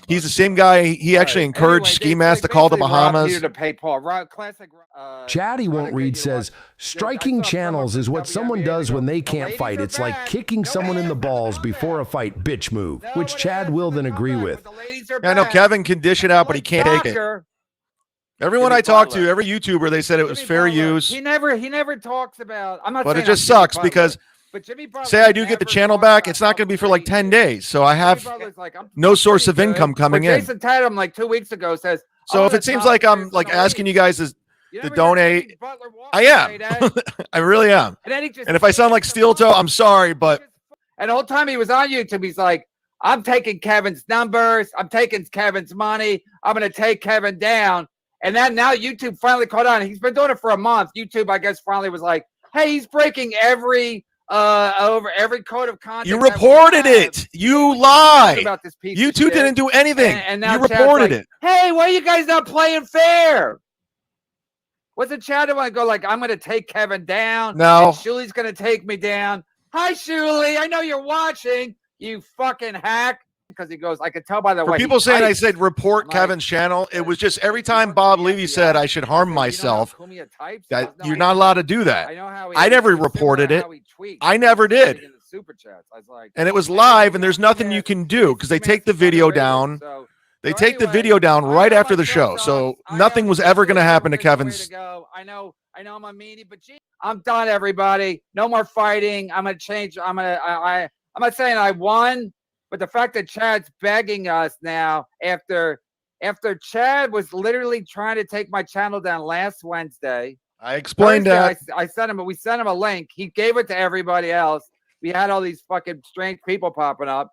S3: He's the same guy. He actually encouraged Ski Mask to call the Bahamas.
S6: To pay Paul. Classic.
S4: Chatty Won't Read says, striking channels is what someone does when they can't fight. It's like kicking someone in the balls before a fight, bitch move, which Chad will then agree with.
S3: I know Kevin can dish it out, but he can't take it. Everyone I talked to, every YouTuber, they said it was fair use.
S6: He never talks about. I'm not.
S3: But it
S6: saying
S3: just
S6: I'm Jimmy
S3: sucks
S6: Butler,
S3: because
S6: but Jimmy Butler
S3: say I do get the channel back, it's not going to be for like 10 days. So I have no source of income coming in.
S6: Jason Tatum, like 2 weeks ago, says.
S3: So if it seems like I'm like asking you guys to donate, I am. I really am. And if I sound like Steel Toe, I'm sorry, but.
S6: And the whole time he was on YouTube, he's like, I'm taking Kevin's numbers. I'm taking Kevin's money. I'm going to take Kevin down. And then now YouTube finally caught on. He's been doing it for a month. YouTube, I guess, finally was like, hey, he's breaking every code of conduct.
S3: You reported it. You lied. You two didn't do anything.
S6: And now
S3: you reported it.
S6: Hey, why are you guys not playing fair? Wasn't Chad want to go like, I'm going to take Kevin down?
S3: No.
S6: Shuli's going to take me down. Hi, Shuli. I know you're watching, you fucking hack. Because he goes, I could tell by the way.
S3: For people saying I said report Kevin's channel, it was just every time Bob Levy said I should harm myself, that you're not allowed to do that. I never reported it. I never did. And it was live, and there's nothing you can do because they take the video down. They take the video down right after the show. So nothing was ever going to happen to Kevin's.
S6: I know I'm a meanie, but gee, I'm done, everybody. No more fighting. I'm going to change. I'm not saying I won. But the fact that Chad's begging us now after Chad was literally trying to take my channel down last Wednesday.
S3: I explained that.
S6: We sent him a link. He gave it to everybody else. We had all these fucking strange people popping up.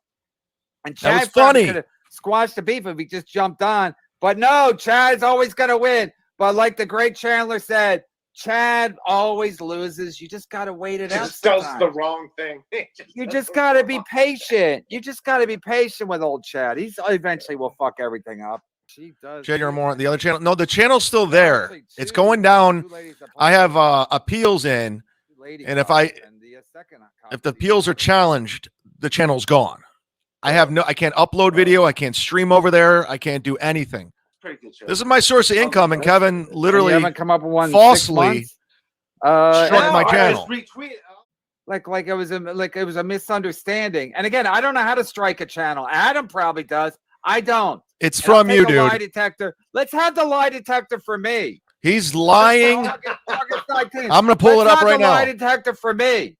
S6: And Chad
S3: was funny.
S6: Could have squashed the beef if he just jumped on. But no, Chad's always gonna win. But like the great Chandler said, Chad always loses. You just got to wait it out.
S11: Just does the wrong thing.
S6: You just got to be patient. You just got to be patient with old Chad. He's eventually will fuck everything up. She does.
S3: Chad, you're more on the other channel. No, the channel's still there. It's going down. I have appeals in, and if the appeals are challenged, the channel's gone. I can't upload video. I can't stream over there. I can't do anything. This is my source of income, and Kevin literally
S6: haven't come up with one
S3: falsely struck my channel.
S6: Like it was a misunderstanding. And again, I don't know how to strike a channel. Adam probably does. I don't.
S3: It's from you, dude.
S6: Lie detector. Let's have the lie detector for me.
S3: He's lying. I'm gonna pull it up right now.
S6: Lie detector for me.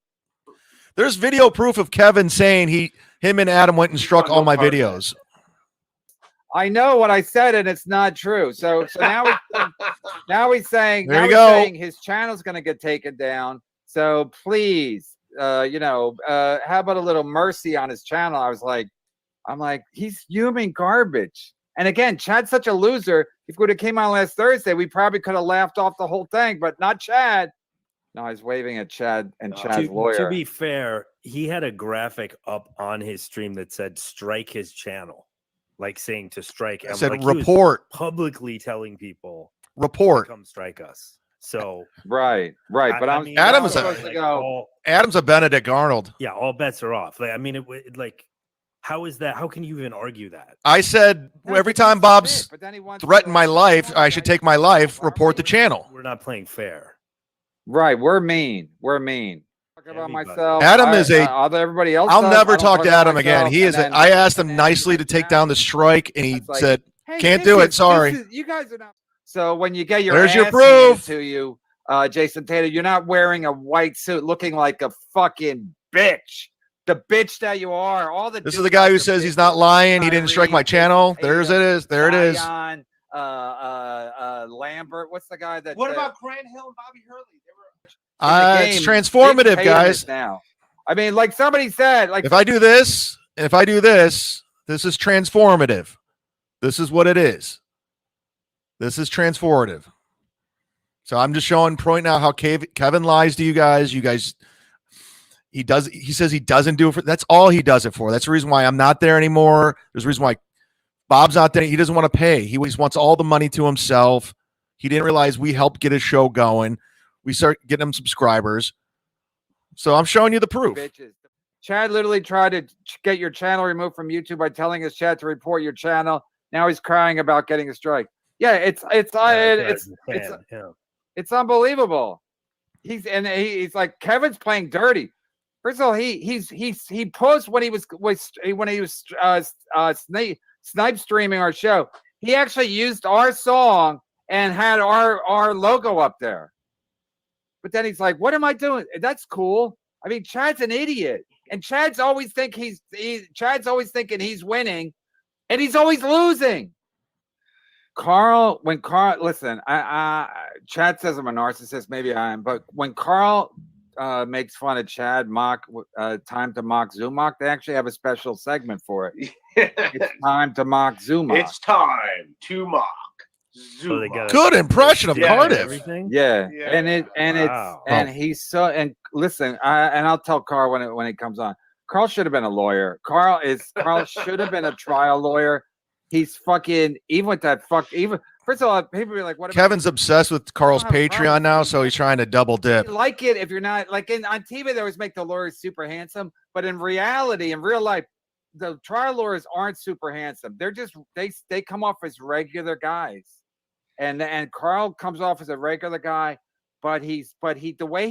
S3: There's video proof of Kevin saying him and Adam went and struck all my videos.
S6: I know what I said, and it's not true. So now he's saying his channel's going to get taken down. So please, how about a little mercy on his channel? I'm like, he's human garbage. And again, Chad's such a loser. If we would have came on last Thursday, we probably could have laughed off the whole thing, but not Chad. No, he's waving at Chad and Chad's lawyer.
S19: To be fair, he had a graphic up on his stream that said strike his channel. Like saying to strike.
S3: I said report.
S19: Publicly telling people
S3: report.
S19: Come strike us. So
S6: right. But
S3: Adam's a Benedict Arnold.
S19: Yeah, all bets are off. How is that? How can you even argue that?
S3: I said every time Bob's threatened my life, I should take my life. Report the channel.
S19: We're not playing fair.
S6: Right. We're mean. Talk about myself.
S3: Adam is
S6: everybody else.
S3: I'll never talk to Adam again. He is. I asked him nicely to take down the strike, and he said, "Can't do it. Sorry."
S6: You guys are not. So when you get your
S3: there's your
S6: ass
S3: proof
S6: to you, Jason Tatum, you're not wearing a white suit, looking like a fucking bitch. The bitch that you are.
S3: This is the guy who says he's not lying. He didn't strike my channel. There it is. There it is.
S6: Lambert. What's the guy that?
S11: What about Grant Hill and Bobby Hurley?
S3: It's transformative, guys.
S6: Now, I mean, like somebody said, like
S3: if I do this, this is transformative. This is what it is. This is transformative. So I'm just pointing out how Kevin lies to you guys. He says he doesn't do it for, that's all he does it for. That's the reason why I'm not there anymore. There's a reason why Bob's not there. He doesn't want to pay. He wants all the money to himself. He didn't realize we helped get his show going. We start getting him subscribers. So I'm showing you the proof.
S6: Bitches. Chad literally tried to get your channel removed from YouTube by telling his chat to report your channel. Now he's crying about getting a strike. Yeah, it's unbelievable. He's like, Kevin's playing dirty. First of all, he posed when he was snipe streaming our show. He actually used our song and had our logo up there. But then he's like, "What am I doing? That's cool." I mean, Chad's an idiot, and Chad's always thinking he's winning, and he's always losing. Listen, Chad says I'm a narcissist. Maybe I am, but when Carl makes fun of Chad, time to mock Zumock, they actually have a special segment for it. It's time to mock Zumock.
S15: It's time to mock Zumock.
S3: Good impression of Cardiff.
S6: Yeah. And he's so, and listen, I'll tell Carl when it comes on. Carl should have been a lawyer. Carl should have been a trial lawyer. He's fucking, even with that first of all, people be like, what?
S3: Kevin's obsessed with Carl's Patreon now, so he's trying to double dip.
S6: You like it if you're not like on TV, they always make the lawyers super handsome, but in reality, in real life, the trial lawyers aren't super handsome. They're just they come off as regular guys, and Carl comes off as a regular guy, but the way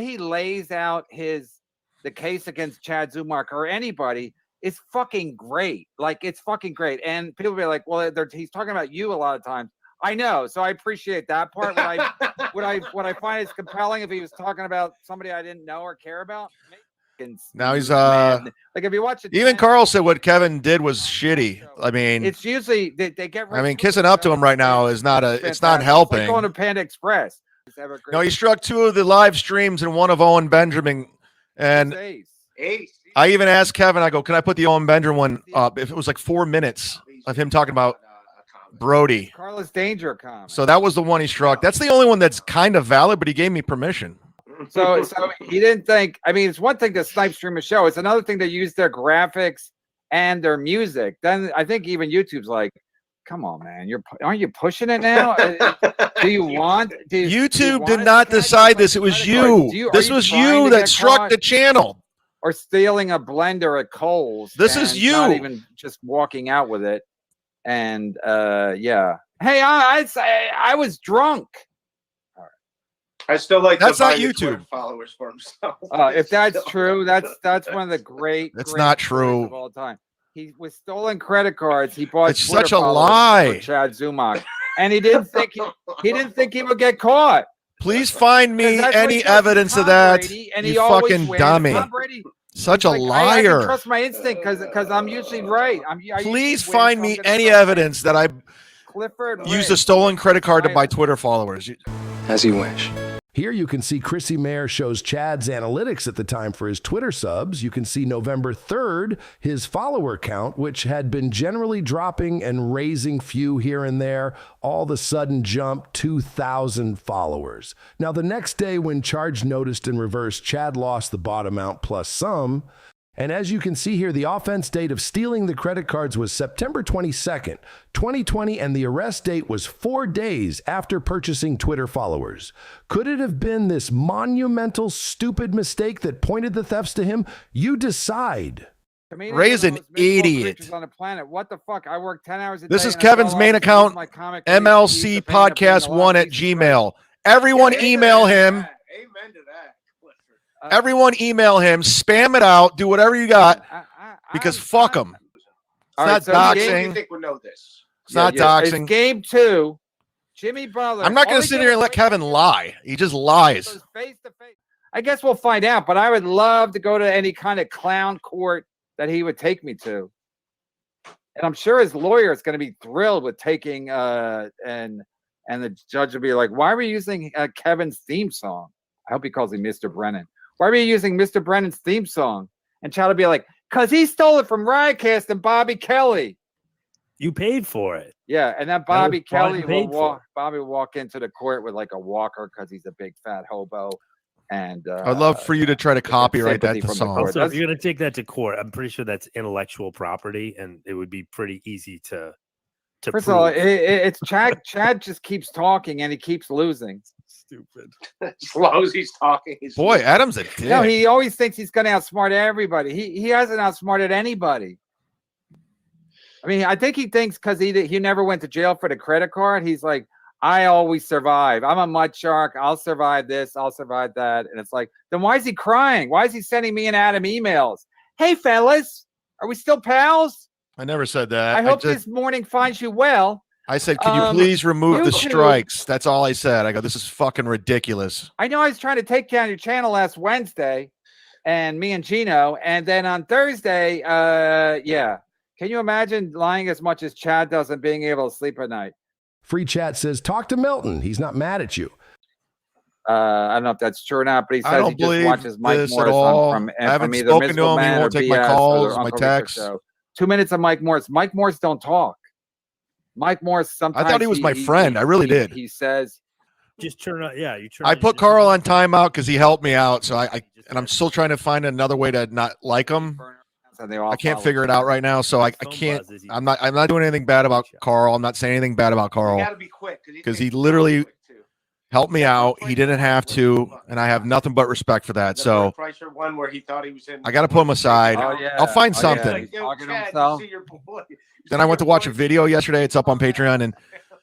S6: he lays out the case against Chad Zumock or anybody is fucking great. Like, it's fucking great. And people be like, well, he's talking about you a lot of times. I know, so I appreciate that part. What I find is compelling if he was talking about somebody I didn't know or care about.
S3: Now he's
S6: like, if you watch it,
S3: even Carl said what Kevin did was shitty. I mean,
S6: it's usually they get.
S3: I mean, kissing up to him right now is not it's not helping.
S6: It's like going to Panda Express.
S3: No, he struck 2 of the live streams and 1 of Owen Benjamin, and I even asked Kevin, I go, can I put the Owen Benjamin one up? If it was like 4 minutes of him talking about Brody.
S6: Carlos Danger comment.
S3: So that was the one he struck. That's the only one that's kind of valid, but he gave me permission.
S6: So he didn't think, I mean, it's one thing to snipe stream a show. It's another thing to use their graphics and their music. Then I think even YouTube's like, come on, man, aren't you pushing it now? Do you want?
S3: YouTube did not decide this. It was you. This was you that struck the channel.
S6: Or stealing a blender at Kohl's.
S3: This is you.
S6: Not even just walking out with it. And yeah. Hey, I was drunk.
S15: I still like
S3: that's
S15: to buy
S3: not YouTube
S15: followers for himself.
S6: If that's true, that's one of the great.
S3: That's not true.
S6: Of all time. He with stolen credit cards. He bought.
S3: It's such a lie.
S6: Chad Zumock, and he didn't think he would get caught.
S3: Please find me any evidence of that, you fucking dummy. Such a liar.
S6: I can trust my instinct because I'm usually right.
S3: Please find me any evidence that I used a stolen credit card to buy Twitter followers.
S4: As you wish. Here you can see Chrissy Mayer shows Chad's analytics at the time for his Twitter subs. You can see November 3rd, his follower count, which had been generally dropping and raising few here and there, all of a sudden jumped 2,000 followers. Now, the next day when Charge noticed in reverse, Chad lost the bot amount plus some. And as you can see here, the offense date of stealing the credit cards was September 22nd, 2020, and the arrest date was 4 days after purchasing Twitter followers. Could it have been this monumental, stupid mistake that pointed the thefts to him? You decide.
S3: Ray's an idiot.
S6: On the planet. What the fuck? I work 10 hours a day.
S3: This is Kevin's main account, MLC Podcast 1 at Gmail. Everyone email him.
S15: Amen to that.
S3: Everyone email him, spam it out, do whatever you got, because fuck him. It's not doxing.
S15: You think we know this?
S3: It's not doxing.
S6: It's game 2. Jimmy Butler.
S3: I'm not going to sit here and let Kevin lie. He just lies.
S6: Face to face. I guess we'll find out, but I would love to go to any kind of clown court that he would take me to. And I'm sure his lawyer is going to be thrilled with taking and the judge will be like, why were you using Kevin's theme song? I hope he calls him Mr. Brennan. Why are you using Mr. Brennan's theme song? And Chad will be like, because he stole it from Riotcast and Bobby Kelly.
S19: You paid for it.
S6: Yeah, and then Bobby Kelly will walk into the court with like a walker because he's a big fat hobo. And
S3: I'd love for you to try to copyright that
S6: sympathy from the
S3: song.
S6: court.
S19: Also, if you're going to take that to court, I'm pretty sure that's intellectual property, and it would be pretty easy to
S6: First
S19: prove.
S6: of all, it's Chad. Chad just keeps talking and he keeps losing.
S9: Stupid.
S15: As long as he's talking, he's
S3: Boy, Adam's a dick.
S6: No, he always thinks he's going to outsmart everybody. He hasn't outsmarted anybody. I mean, I think he thinks because he never went to jail for the credit card. He's like, I always survive. I'm a mud shark. I'll survive this. I'll survive that. And it's like, then why is he crying? Why is he sending me and Adam emails? Hey, fellas, are we still pals?
S3: I never said that.
S6: I hope this morning finds you well.
S3: I said, can you please remove the
S6: YouTube-
S3: strikes? That's all I said. I go, this is fucking ridiculous.
S6: I know I was trying to take down your channel last Wednesday, and me and Gino, and then on Thursday, yeah. Can you imagine lying as much as Chad does and being able to sleep at night?
S4: Free chat says, talk to Milton. He's not mad at you.
S6: I don't know if that's true or not, but he
S3: I
S6: says
S3: don't
S6: he just
S3: believe
S6: watches Mike
S3: this at
S6: Morris
S3: all.
S6: from
S3: I haven't
S6: either
S3: spoken to
S6: Miserable
S3: him. He
S6: Man
S3: won't
S6: or
S3: take my
S6: BS or
S3: calls,
S6: the
S3: my
S6: Uncle Richard
S3: texts.
S6: Show. 2 minutes of Mike Morris. Mike Morris don't talk. Mike Morris sometimes.
S3: I thought he was my friend. I really did.
S6: He says,
S19: just turn on. Yeah, you turn.
S3: I put Carl on timeout because he helped me out. So and I'm still trying to find another way to not like him. I can't figure it out right now. So I can't. I'm not doing anything bad about Carl. I'm not saying anything bad about Carl.
S15: got to be quick
S3: Because he literally helped me out. He didn't have to, and I have nothing but respect for that. So
S15: Chrysler one where he thought he was in.
S3: I got to put him aside.
S6: Oh, yeah.
S3: I'll find
S6: Oh, yeah.
S3: something.
S6: He's talking to himself.
S3: Then I went to watch a video yesterday. It's up on Patreon, and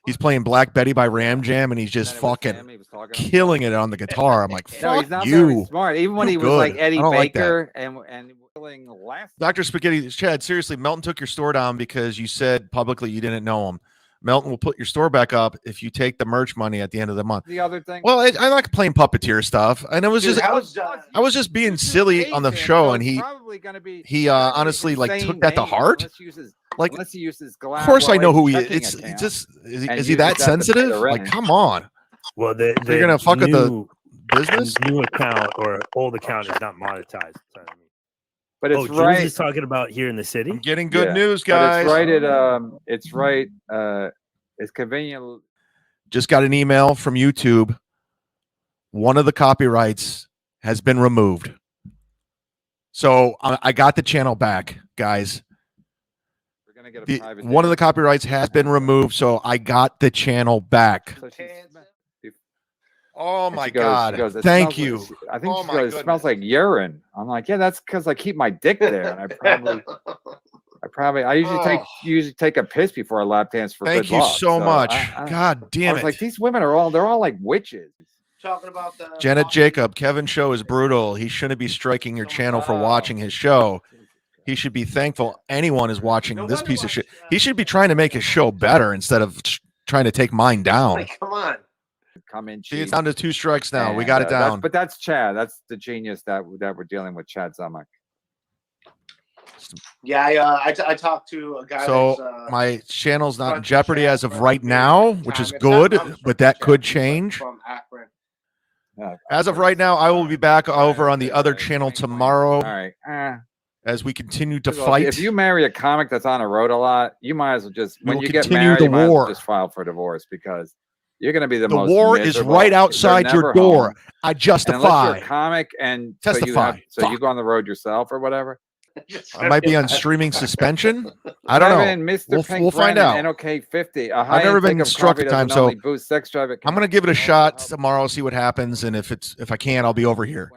S3: he's playing Black Betty by Ram Jam, and he's just fucking killing it on the guitar. I'm like,
S6: no, he's
S3: fuck
S6: not very
S3: you.
S6: smart. Even when
S3: Too
S6: he was
S3: good.
S6: like Eddie
S3: I don't like that.
S6: Baker and killing last.
S3: Dr. Spaghetti, Chad, seriously, Melton took your store down because you said publicly you didn't know him. Melton will put your store back up if you take the merch money at the end of the month.
S6: The other thing.
S3: Well, I like playing puppeteer stuff, and it was
S15: Dude,
S3: just I was just being silly on the show, and he honestly like took that to heart. Like,
S6: unless he uses
S3: of course I know who he is. It's just is he that sensitive? Like, come on.
S19: Well,
S3: You're gonna fuck with the business.
S19: New account or old account is not monetized.
S6: But it's
S19: Jules
S6: right.
S19: is talking about here in the city.
S3: I'm getting good
S6: Yeah,
S3: news,
S6: but
S3: guys.
S6: It's right. It's right. It's convenient.
S3: Just got an email from YouTube. One of the copyrights has been removed. So I got the channel back, guys.
S6: We're gonna get a private
S3: One of the copyrights has been removed, so I got the channel back. Oh my God!
S6: "It
S3: Thank
S6: smells
S3: you.
S6: like-" I think
S3: Oh
S6: she
S3: my
S6: goes, "It smells like urine." I'm like, "Yeah, that's because I keep my dick there, and I usually take a piss before a lap dance for
S3: Thank
S6: good
S3: you
S6: luck."
S3: so much. God damn
S6: I was
S3: it!
S6: like, these women are all like witches.
S15: Talking about the
S3: Janet Jacob, Kevin's show is brutal. He shouldn't be striking your channel for watching his show. He should be thankful anyone is watching this piece of shit. He should be trying to make his show better instead of trying to take mine down.
S15: Come on.
S6: Come in.
S3: See, it's down to 2 strikes now. We
S6: And,
S3: got it down.
S6: But that's Chad. That's the genius that we're dealing with, Chad Zumock.
S15: Yeah, I talked to a guy.
S3: So
S15: that's,
S3: my channel's not in jeopardy as of right now, which is good, but that could change.
S15: from Akron.
S3: As of right now, I will be back over on the other channel tomorrow.
S6: All right.
S3: As we continue to
S6: Well,
S3: fight.
S6: If you marry a comic that's on the road a lot, you might as well just
S3: We
S6: when
S3: will
S6: you get
S3: continue
S6: married,
S3: the
S6: you might as well
S3: war.
S6: just file for divorce because you're going to be the
S3: The
S6: most.
S3: war is
S6: miserable.
S3: right
S6: They're
S3: outside your
S6: never
S3: door.
S6: home.
S3: I
S6: And unless
S3: justify.
S6: you're a comic and
S3: Testify.
S6: so you go on the road yourself or whatever.
S3: I might be on streaming suspension. I don't
S6: Kevin,
S3: know.
S6: Mr. Pink
S3: We'll find
S6: Brennan,
S3: out.
S6: NOK 50.
S3: I've never been struck a time, so
S6: boost sex drive.
S3: I'm gonna give it a shot tomorrow, see what happens, and if I can, I'll be over here.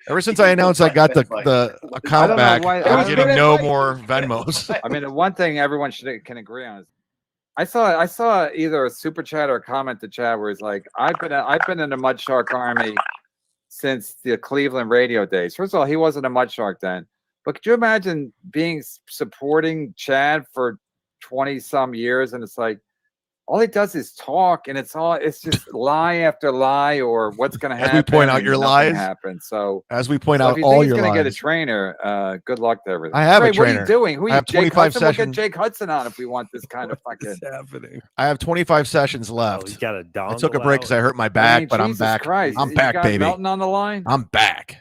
S3: Ever since I announced I got the account back, I'm getting no more Venmos.
S6: I mean, the one thing everyone can agree on is I saw either a super chat or a comment to Chad where he's like, I've been in the Mud Shark Army since the Cleveland radio days. First of all, he wasn't a Mud Shark then, but could you imagine supporting Chad for 20 some years and it's like all he does is talk and it's just lie after lie or what's going to happen.
S3: As we point out
S6: and
S3: your
S6: nothing
S3: lies.
S6: Happens. So
S3: as we point
S6: so
S3: out
S6: if you
S3: all
S6: think
S3: your
S6: he's gonna
S3: lies.
S6: get a trainer, good luck to everything.
S3: I have a
S6: Ray,
S3: trainer.
S6: What are you doing? Who are
S3: I
S6: you?
S3: have
S6: Jake
S3: 25
S6: Hudson? We'll
S3: sessions.
S6: get Jake Hudson on if we want this kind of fucking.
S9: happening?
S3: I have 25 sessions left.
S19: He's got a
S3: I took a break because I hurt my back, but I'm
S6: Jesus
S3: back.
S6: Christ.
S3: I'm
S6: You
S3: back,
S6: got
S3: baby.
S6: Melton on the line.
S3: I'm back.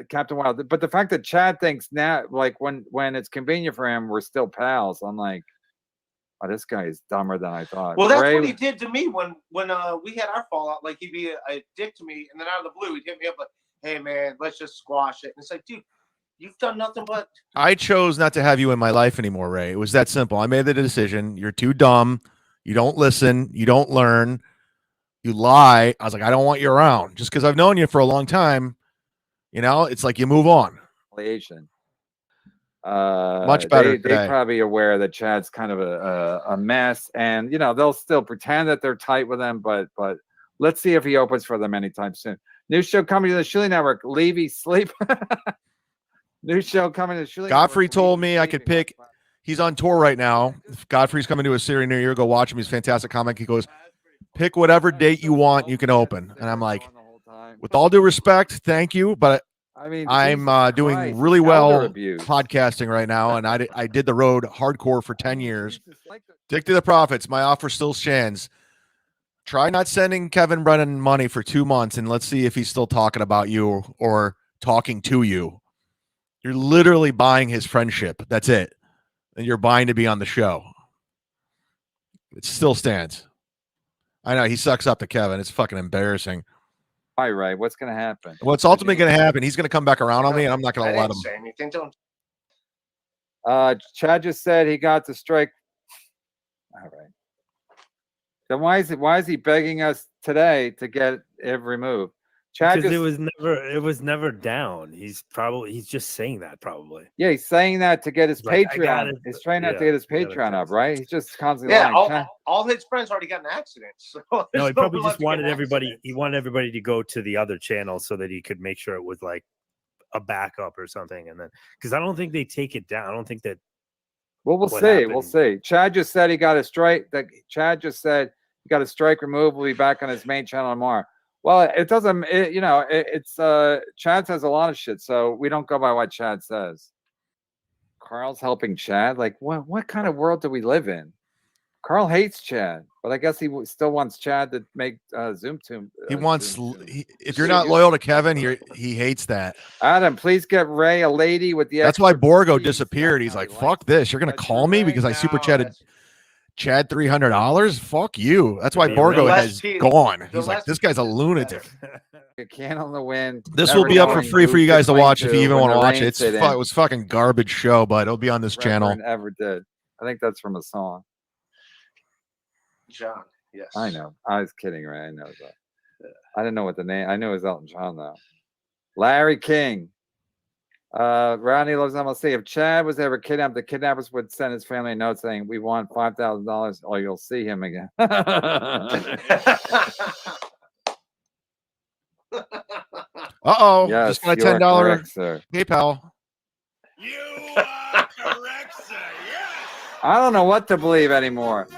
S6: Captain Wild. But the fact that Chad thinks now, like when it's convenient for him, we're still pals. I'm like, Oh, this guy is dumber than I thought.
S15: Well, that's
S6: Ray,
S15: what he did to me when we had our fallout. Like he'd be a dick to me, and then out of the blue, he'd hit me up like, "Hey, man, let's just squash it." And it's like, dude, you've done nothing but.
S3: I chose not to have you in my life anymore, Ray. It was that simple. I made the decision. You're too dumb. You don't listen. You don't learn. You lie. I was like, I don't want you around. Just because I've known you for a long time, you know, it's like you move on. Much better.
S6: They probably aware that Chad's kind of a mess, and you know they'll still pretend that they're tight with him, but let's see if he opens for them anytime soon. New show coming to the Shilly Network. Levy sleep. New show coming to the Shilly
S3: Godfrey
S6: Network.
S3: told me I could pick. He's on tour right now. If Godfrey's coming to a series near you, go watch him. He's a fantastic comic. He goes, pick whatever date you want, you can open. And I'm like, with all due respect, thank you, but
S6: I mean,
S3: I'm doing really well podcasting right now, and I did the road hardcore for 10 years. Dick to the profits. My offer still stands. Try not sending Kevin Brennan money for 2 months, and let's see if he's still talking about you or talking to you. You're literally buying his friendship. That's it. And you're buying to be on the show. It still stands. I know he sucks up to Kevin. It's fucking embarrassing.
S6: All right, what's going to happen?
S3: What's ultimately going to happen? He's going to come back around on me, and I'm not going to let him.
S15: Say anything to him.
S6: Chad just said he got the strike. All right. Then why is he begging us today to get it removed? Chad
S19: Because
S6: just,
S19: it was never down. He's just saying that probably.
S6: yeah, he's saying that to get his
S19: Like, I
S6: Patreon.
S19: gotta-
S6: He's trying not to
S19: yeah,
S6: get his
S19: I gotta
S6: Patreon up, right? He's just constantly
S15: Yeah,
S6: lying.
S15: all his friends already got in accidents. So
S19: No,
S15: there's
S19: he probably
S15: one left
S19: just
S15: to get
S19: wanted
S15: in
S19: everybody.
S15: accidents.
S19: He wanted everybody to go to the other channel so that he could make sure it was like a backup or something. And then, because I don't think they take it down. I don't think that.
S6: Well, we'll
S19: what
S6: see.
S19: happened-
S6: We'll see. Chad just said he got a strike. Chad just said he got a strike removed. We'll be back on his main channel tomorrow. Well, it doesn't. It's Chad says a lot of shit, so we don't go by what Chad says. Carl's helping Chad. Like, what kind of world do we live in? Carl hates Chad, but I guess he still wants Chad to make Zoom to.
S3: He wants. If you're not loyal to Kevin, he hates that.
S6: Adam, please get Ray a lady with the.
S3: That's why
S6: extra
S3: Borgo
S6: fees.
S3: disappeared. He's like, "Fuck this! You're gonna call me because I super chatted Chad $300? Fuck you!" That's why Borgo has gone. He's like, "This guy's a lunatic."
S6: A can on the wind.
S3: This will be up for free for you guys to watch if you even want to watch it.
S6: It
S3: It was fucking garbage show, but it'll be on this channel.
S6: Ever did. I think that's from a song.
S15: John, yes.
S6: I know. I was kidding, Ray. I know that. I didn't know what the name. I knew it was Elton John though. Larry King. Ronnie loves MLC. If Chad was ever kidnapped, the kidnappers would send his family a note saying, "We want $5,000 or you'll see him again."
S3: Uh-oh.
S6: Yes,
S3: Just got a
S6: you are
S3: $10
S6: correct, sir.
S3: PayPal.
S6: I don't know what to believe anymore.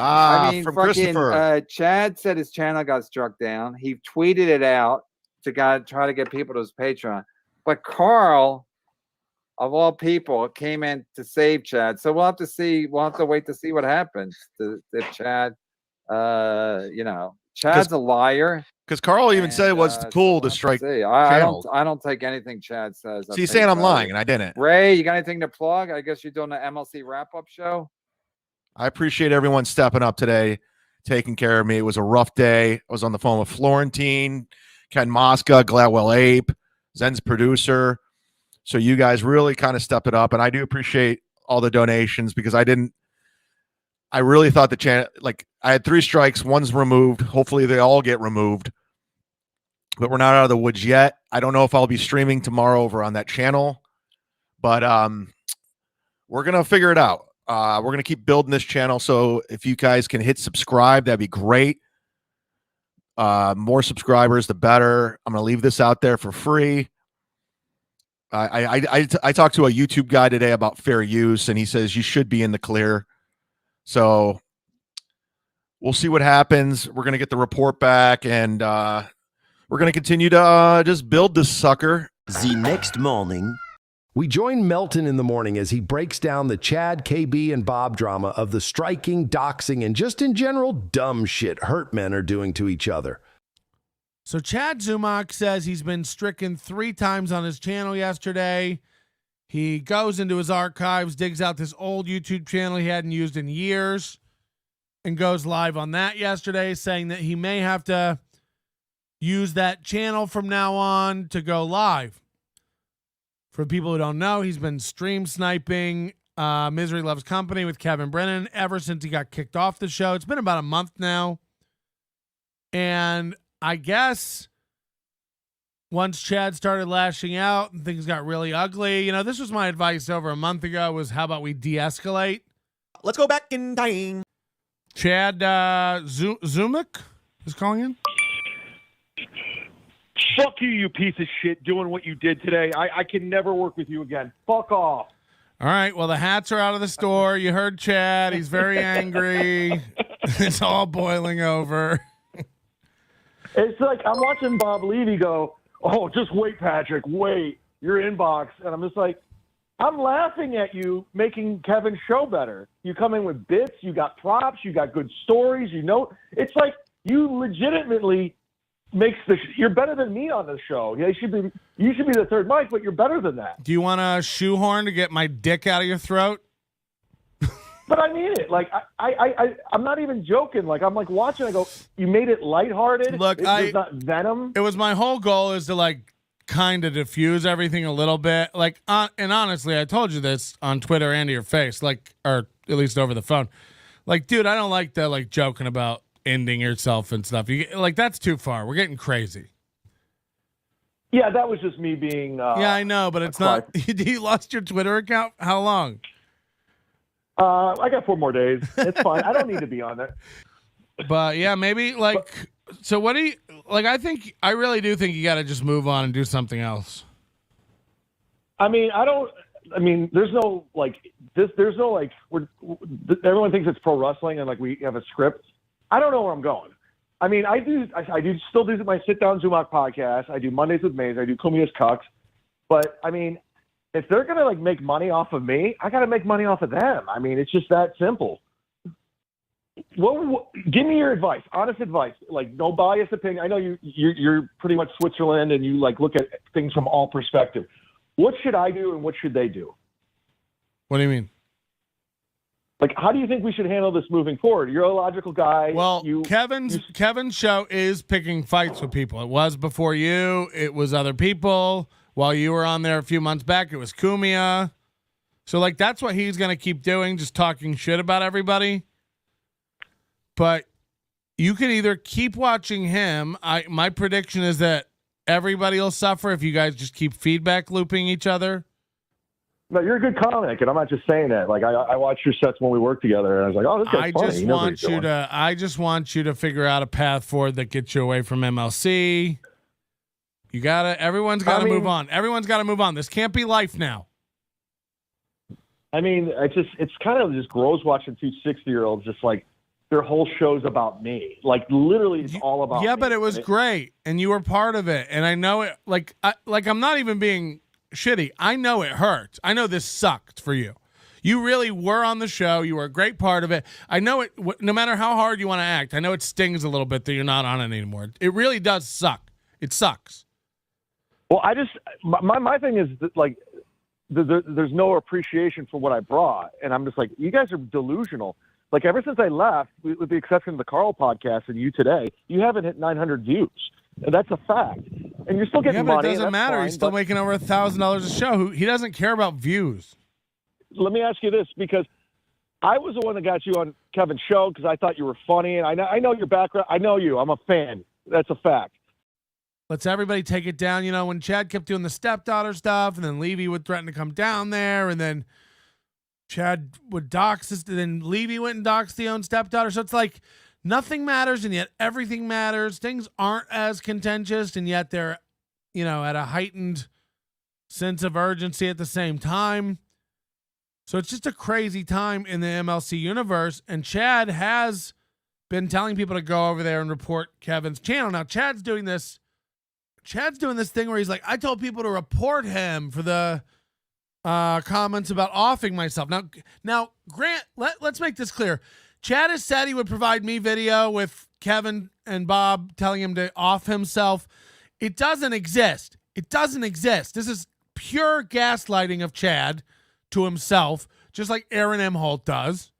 S6: I mean,
S3: from
S6: fucking
S3: Christopher.
S6: Chad said his channel got struck down. He tweeted it out to try to get people to his Patreon. But Carl, of all people, came in to save Chad. So we'll have to see. We'll have to wait to see what happens if Chad, Chad's a liar.
S3: Because Carl even said it was cool to strike channels.
S6: I don't take anything Chad says.
S3: So he's saying I'm lying, and I didn't.
S6: Ray, you got anything to plug? I guess you're doing the MLC wrap-up show.
S3: I appreciate everyone stepping up today, taking care of me. It was a rough day. I was on the phone with Florentine, Ken Mosca, Gladwell Ape, Zen's producer. So you guys really kind of stepped it up, and I do appreciate all the donations because I really thought the channel, like I had 3 strikes, one's removed. Hopefully they all get removed, but we're not out of the woods yet. I don't know if I'll be streaming tomorrow over on that channel, but we're going to figure it out. We're going to keep building this channel. So if you guys can hit subscribe, that'd be great. More subscribers, the better. I'm going to leave this out there for free. I talked to a YouTube guy today about fair use, and he says you should be in the clear. So we'll see what happens. We're going to get the report back, and we're going to continue to just build this sucker.
S4: The next morning, we join Melton in the morning as he breaks down the Chad, KB, and Bob drama of the striking, doxing, and just in general dumb shit hurt men are doing to each other.
S20: So Chad Zumock says he's been stricken 3 times on his channel yesterday. He goes into his archives, digs out this old YouTube channel he hadn't used in years, and goes live on that yesterday, saying that he may have to use that channel from now on to go live. For people who don't know, he's been stream sniping Misery Loves Company with Kevin Brennan ever since he got kicked off the show. It's been about a month now. And I guess once Chad started lashing out and things got really ugly, you know, this was my advice over a month ago, was how about we de-escalate?
S21: Let's go back in time.
S20: Chad Zumock is calling in.
S22: Fuck you, you piece of shit, doing what you did today. I can never work with you again. Fuck off.
S20: All right, well, the hats are out of the store. You heard Chad. He's very angry. It's all boiling over.
S22: It's like I'm watching Bob Levy go, oh, just wait, Patrick, wait. Your inbox. And I'm just like, I'm laughing at you making Kevin's show better. You come in with bits, you got props, you got good stories, you know. It's like you legitimately you're better than me on the show. You should be the third mic, but you're better than that.
S20: Do you want a shoehorn to get my dick out of your throat?
S22: But I mean it. Like I'm not even joking. Like I'm like watching. I go, you made it lighthearted.
S20: Look,
S22: there's not venom.
S20: It was my whole goal is to like kind of diffuse everything a little bit. Like, and honestly, I told you this on Twitter and to your face, like, or at least over the phone. Like, dude, I don't like the like joking about ending yourself and stuff. You like that's too far. We're getting crazy.
S22: Yeah, that was just me being.
S20: Yeah, I know, but it's not. You lost your Twitter account. How long?
S22: I got 4 more days. It's fine. I don't need to be on there.
S20: But yeah, maybe like. So what do you like? I really do think you got to just move on and do something else.
S22: I mean, there's no like this. There's no like. Everyone thinks it's pro wrestling and like we have a script. I don't know where I'm going. I mean, I still do my sit down Zumock podcast. I do Mondays with Maze. I do Kumia's Cucks. But I mean, if they're gonna like make money off of me, I gotta make money off of them. I mean, it's just that simple. Give me your advice, honest advice, like no biased opinion. I know you're pretty much Switzerland and you like look at things from all perspective. What should I do and what should they do?
S20: What do you mean?
S22: Like, how do you think we should handle this moving forward? You're a logical guy.
S20: Well, Kevin's show is picking fights with people. It was before you. It was other people. While you were on there a few months back, it was Kumia. So, like, that's what he's going to keep doing, just talking shit about everybody. But you can either keep watching him. My prediction is that everybody will suffer if you guys just keep feedback looping each other.
S22: No, you're a good comic, and I'm not just saying that. Like I watched your sets when we worked together, and I was like, "Oh, this guy's funny."
S20: I just want you to figure out a path forward that gets you away from MLC. Everyone's got to move on. Everyone's got to move on. This can't be life now.
S22: I mean, it's kind of just gross watching 2 60-year-olds just like their whole show's about me. Like literally, it's all about.
S20: Yeah,
S22: me.
S20: but it was great, and you were part of it, and I know it. I'm not even being shitty. I know it hurts. I know this sucked for you. You really were on the show. You were a great part of it. I know it. No matter how hard you want to act, I know it stings a little bit that you're not on it anymore. It really does suck. It sucks.
S22: Well, my thing is that, like, there's no appreciation for what I brought, and I'm just like, you guys are delusional. Like ever since I left, with the exception of the Carl podcast and you today, you haven't hit 900 views. And that's a fact. And you're still getting money.
S20: It doesn't matter. Fine, he's still making over $1,000 a show. He doesn't care about views.
S22: Let me ask you this, because I was the one that got you on Kevin's show because I thought you were funny, and I know your background. I know you. I'm a fan. That's a fact.
S20: Let's everybody take it down. You know, when Chad kept doing the stepdaughter stuff, and then Levy would threaten to come down there, and then Chad would dox us, and then Levy went and doxed the own stepdaughter. So it's like nothing matters, and yet everything matters. Things aren't as contentious, and yet they're, you know, at a heightened sense of urgency at the same time. So it's just a crazy time in the MLC universe, and Chad has been telling people to go over there and report Kevin's channel. Now, Chad's doing this thing where he's like, I told people to report him for the comments about offing myself. Now, Grant, let's make this clear. Chad has said he would provide me video with Kevin and Bob telling him to off himself. It doesn't exist. It doesn't exist. This is pure gaslighting of Chad to himself, just like Aaron M. Holt does.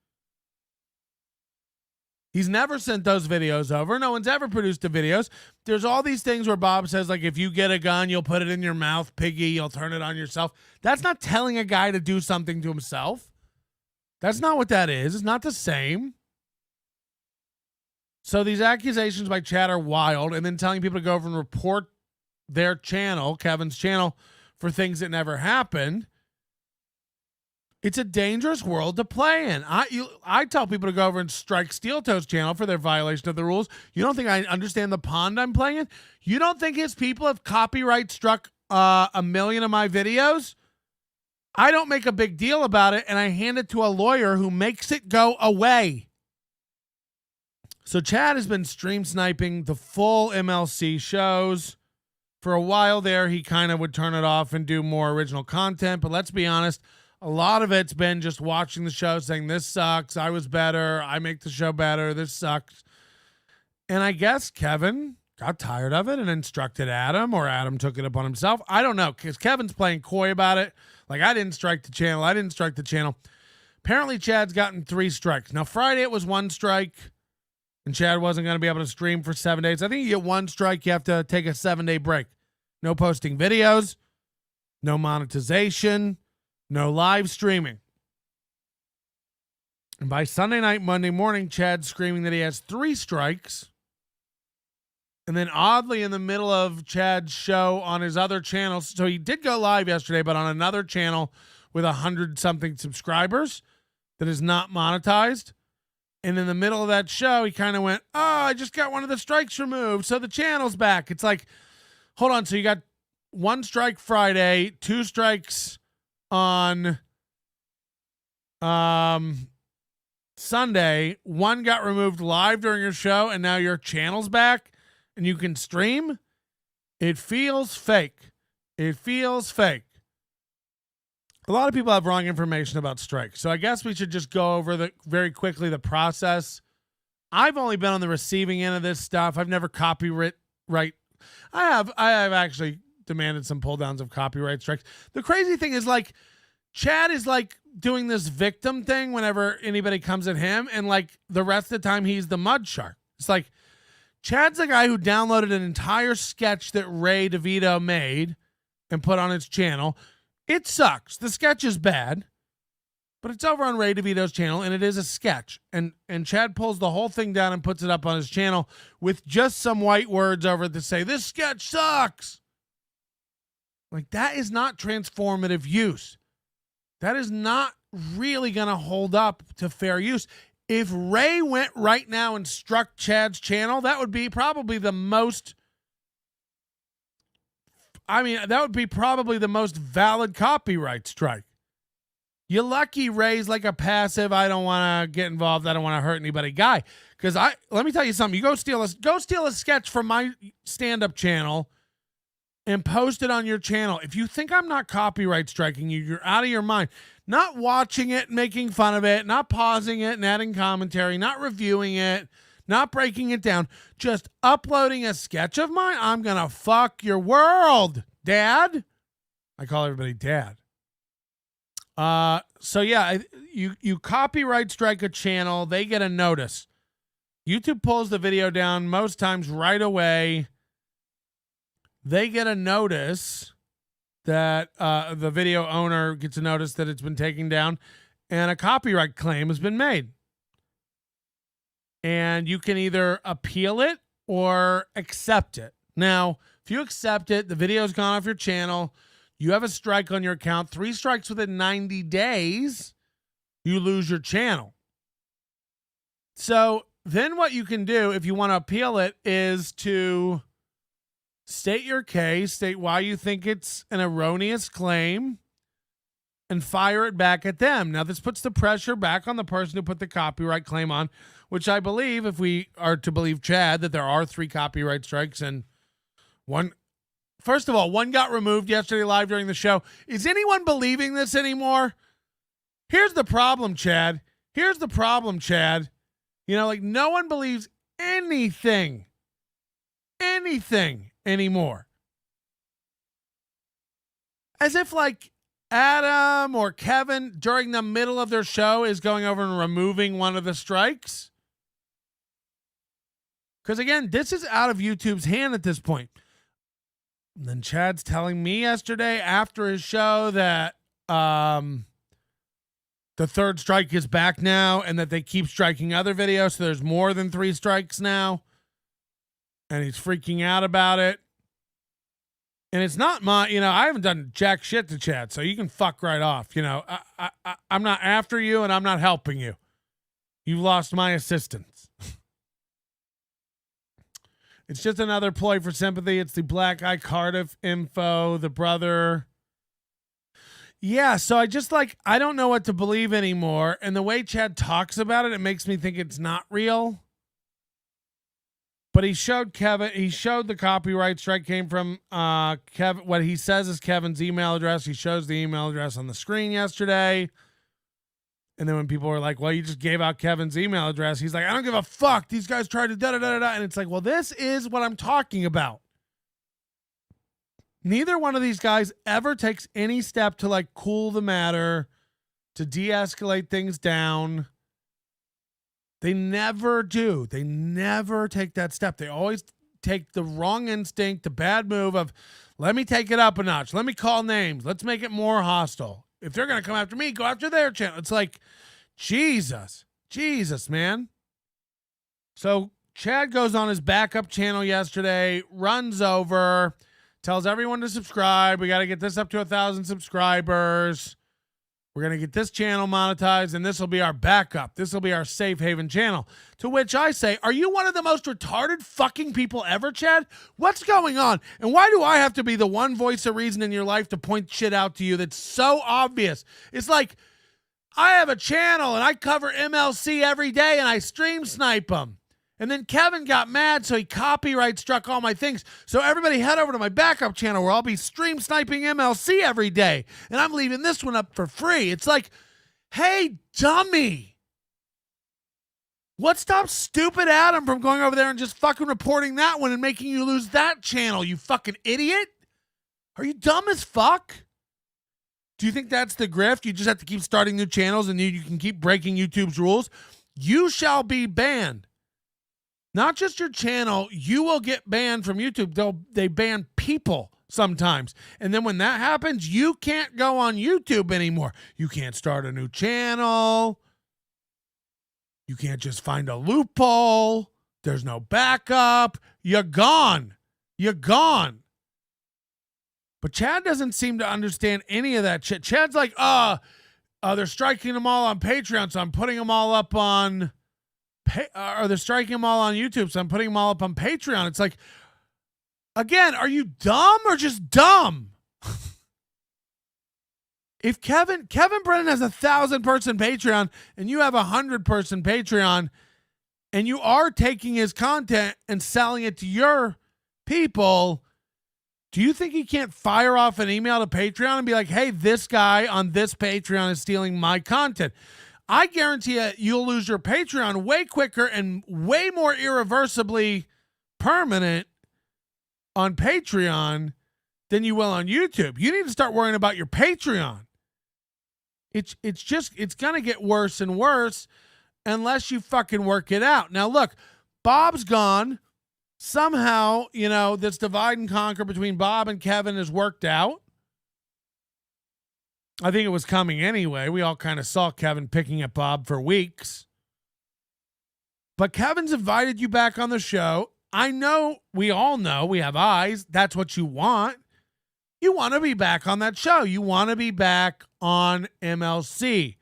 S20: He's never sent those videos over. No one's ever produced the videos. There's all these things where Bob says, like, if you get a gun, you'll put it in your mouth, piggy, you'll turn it on yourself. That's not telling a guy to do something to himself. That's not what that is. It's not the same. So these accusations by Chad are wild, and then telling people to go over and report their channel, Kevin's channel, for things that never happened. It's a dangerous world to play in. I tell people to go over and strike Steel Toe's channel for their violation of the rules. You don't think I understand the pond I'm playing in? You don't think his people have copyright struck 1 million of my videos? I don't make a big deal about it, and I hand it to a lawyer who makes it go away. So Chad has been stream sniping the full MLC shows. For a while there, he kind of would turn it off and do more original content, but let's be honest, a lot of it's been just watching the show saying, this sucks, I was better, I make the show better, this sucks. And I guess Kevin got tired of it and instructed Adam, or Adam took it upon himself. I don't know, because Kevin's playing coy about it. Like, I didn't strike the channel. Apparently, Chad's gotten 3 strikes. Now, Friday it was 1 strike, and Chad wasn't going to be able to stream for 7 days. I think you get 1 strike, you have to take a 7-day break. No posting videos, no monetization, no live streaming. And by Sunday night, Monday morning, Chad's screaming that he has 3 strikes. And then oddly, in the middle of Chad's show on his other channel, so he did go live yesterday, but on another channel with 100-something subscribers that is not monetized. And in the middle of that show, he kind of went, oh, I just got one of the strikes removed, so the channel's back. It's like, hold on, so you got 1 strike Friday, 2 strikes on Sunday, 1 got removed live during your show, and now your channel's back and you can stream. It feels fake. It feels fake. A lot of people have wrong information about strikes, so I guess we should just go over very quickly the process. I've only been on the receiving end of this stuff. I've never copyright. I have actually demanded some pull downs of copyright strikes. The crazy thing is, like, Chad is like doing this victim thing whenever anybody comes at him, and like the rest of the time he's the mud shark. It's like Chad's the guy who downloaded an entire sketch that Ray DeVito made and put on his channel. It sucks. The sketch is bad, but it's over on Ray DeVito's channel, and it is a sketch. And Chad pulls the whole thing down and puts it up on his channel with just some white words over it to say, this sketch sucks. Like, that is not transformative use. That is not really going to hold up to fair use. If Ray went right now and struck Chad's channel, that would be probably the most... that would be probably the most valid copyright strike. You're lucky Ray's like a passive, I don't want to get involved, I don't want to hurt anybody guy. Because let me tell you something. You go steal a sketch from my stand-up channel and post it on your channel. If you think I'm not copyright striking you, you're out of your mind. Not watching it, making fun of it, not pausing it and adding commentary, not reviewing it, not breaking it down, just uploading a sketch of mine. I'm going to fuck your world, Dad. I call everybody Dad. So yeah, you copyright strike a channel, they get a notice. YouTube pulls the video down most times right away. They get a notice that the video owner gets a notice that it's been taken down and a copyright claim has been made. And you can either appeal it or accept it. Now, if you accept it, the video's gone off your channel, you have a strike on your account, 3 strikes within 90 days, you lose your channel. So then what you can do if you want to appeal it is to state your case, state why you think it's an erroneous claim, and fire it back at them. Now, this puts the pressure back on the person who put the copyright claim on, which I believe, if we are to believe Chad, that there are 3 copyright strikes and one. First of all, 1 got removed yesterday live during the show. Is anyone believing this anymore? Here's the problem, Chad. Here's the problem, Chad. You know, like, no one believes anything anymore. As if like Adam or Kevin during the middle of their show is going over and removing one of the strikes. Because again, this is out of YouTube's hand at this point. And then Chad's telling me yesterday after his show that the third strike is back now and that they keep striking other videos. So there's more than 3 strikes now. And he's freaking out about it. And it's not my, I haven't done jack shit to Chad, so you can fuck right off. I'm not after you and I'm not helping you. You've lost my assistance. It's just another ploy for sympathy. It's the Black Eye Cardiff info, the brother. Yeah, so I don't know what to believe anymore. And the way Chad talks about it, it makes me think it's not real. But he showed the copyright strike came from Kevin. What he says is Kevin's email address. He shows the email address on the screen yesterday. And then when people were like, well, you just gave out Kevin's email address. He's like, I don't give a fuck. These guys tried to da-da-da-da-da. And it's like, well, this is what I'm talking about. Neither one of these guys ever takes any step to like cool the matter, to de-escalate things down. They never do. They never take that step. They always take the wrong instinct, the bad move of, let me take it up a notch. Let me call names. Let's make it more hostile. If they're going to come after me, go after their channel. It's like, Jesus, man. So Chad goes on his backup channel yesterday, runs over, tells everyone to subscribe. We got to get this up to 1,000 subscribers. We're going to get this channel monetized, and this will be our backup. This will be our safe haven channel. To which I say, are you one of the most retarded fucking people ever, Chad? What's going on? And why do I have to be the one voice of reason in your life to point shit out to you that's so obvious? It's like, I have a channel, and I cover MLC every day, and I stream snipe them. And then Kevin got mad, so he copyright struck all my things. So everybody head over to my backup channel where I'll be stream sniping MLC every day. And I'm leaving this one up for free. It's like, hey, dummy. What stops stupid Adam from going over there and just fucking reporting that one and making you lose that channel, you fucking idiot? Are you dumb as fuck? Do you think that's the grift? You just have to keep starting new channels and you can keep breaking YouTube's rules? You shall be banned. Not just your channel, you will get banned from YouTube. They ban people sometimes. And then when that happens, you can't go on YouTube anymore. You can't start a new channel. You can't just find a loophole. There's no backup. You're gone. You're gone. But Chad doesn't seem to understand any of that shit. Chad's like, they're striking them all on Patreon, so I'm putting them all up on... Or they're striking them all on YouTube, so I'm putting them all up on Patreon. It's like, again, are you dumb or just dumb? If Kevin Brennan has 1,000-person Patreon and you have 100-person Patreon and you are taking his content and selling it to your people, do you think he can't fire off an email to Patreon and be like, hey, this guy on this Patreon is stealing my content? I guarantee you'll lose your Patreon way quicker and way more irreversibly permanent on Patreon than you will on YouTube. You need to start worrying about your Patreon. It's going to get worse and worse unless you fucking work it out. Now, look, Bob's gone. Somehow, this divide and conquer between Bob and Kevin has worked out. I think it was coming anyway. We all kind of saw Kevin picking at Bob for weeks. But Kevin's invited you back on the show. I know, we all know, we have eyes. That's what you want. You want to be back on that show. You want to be back on MLC.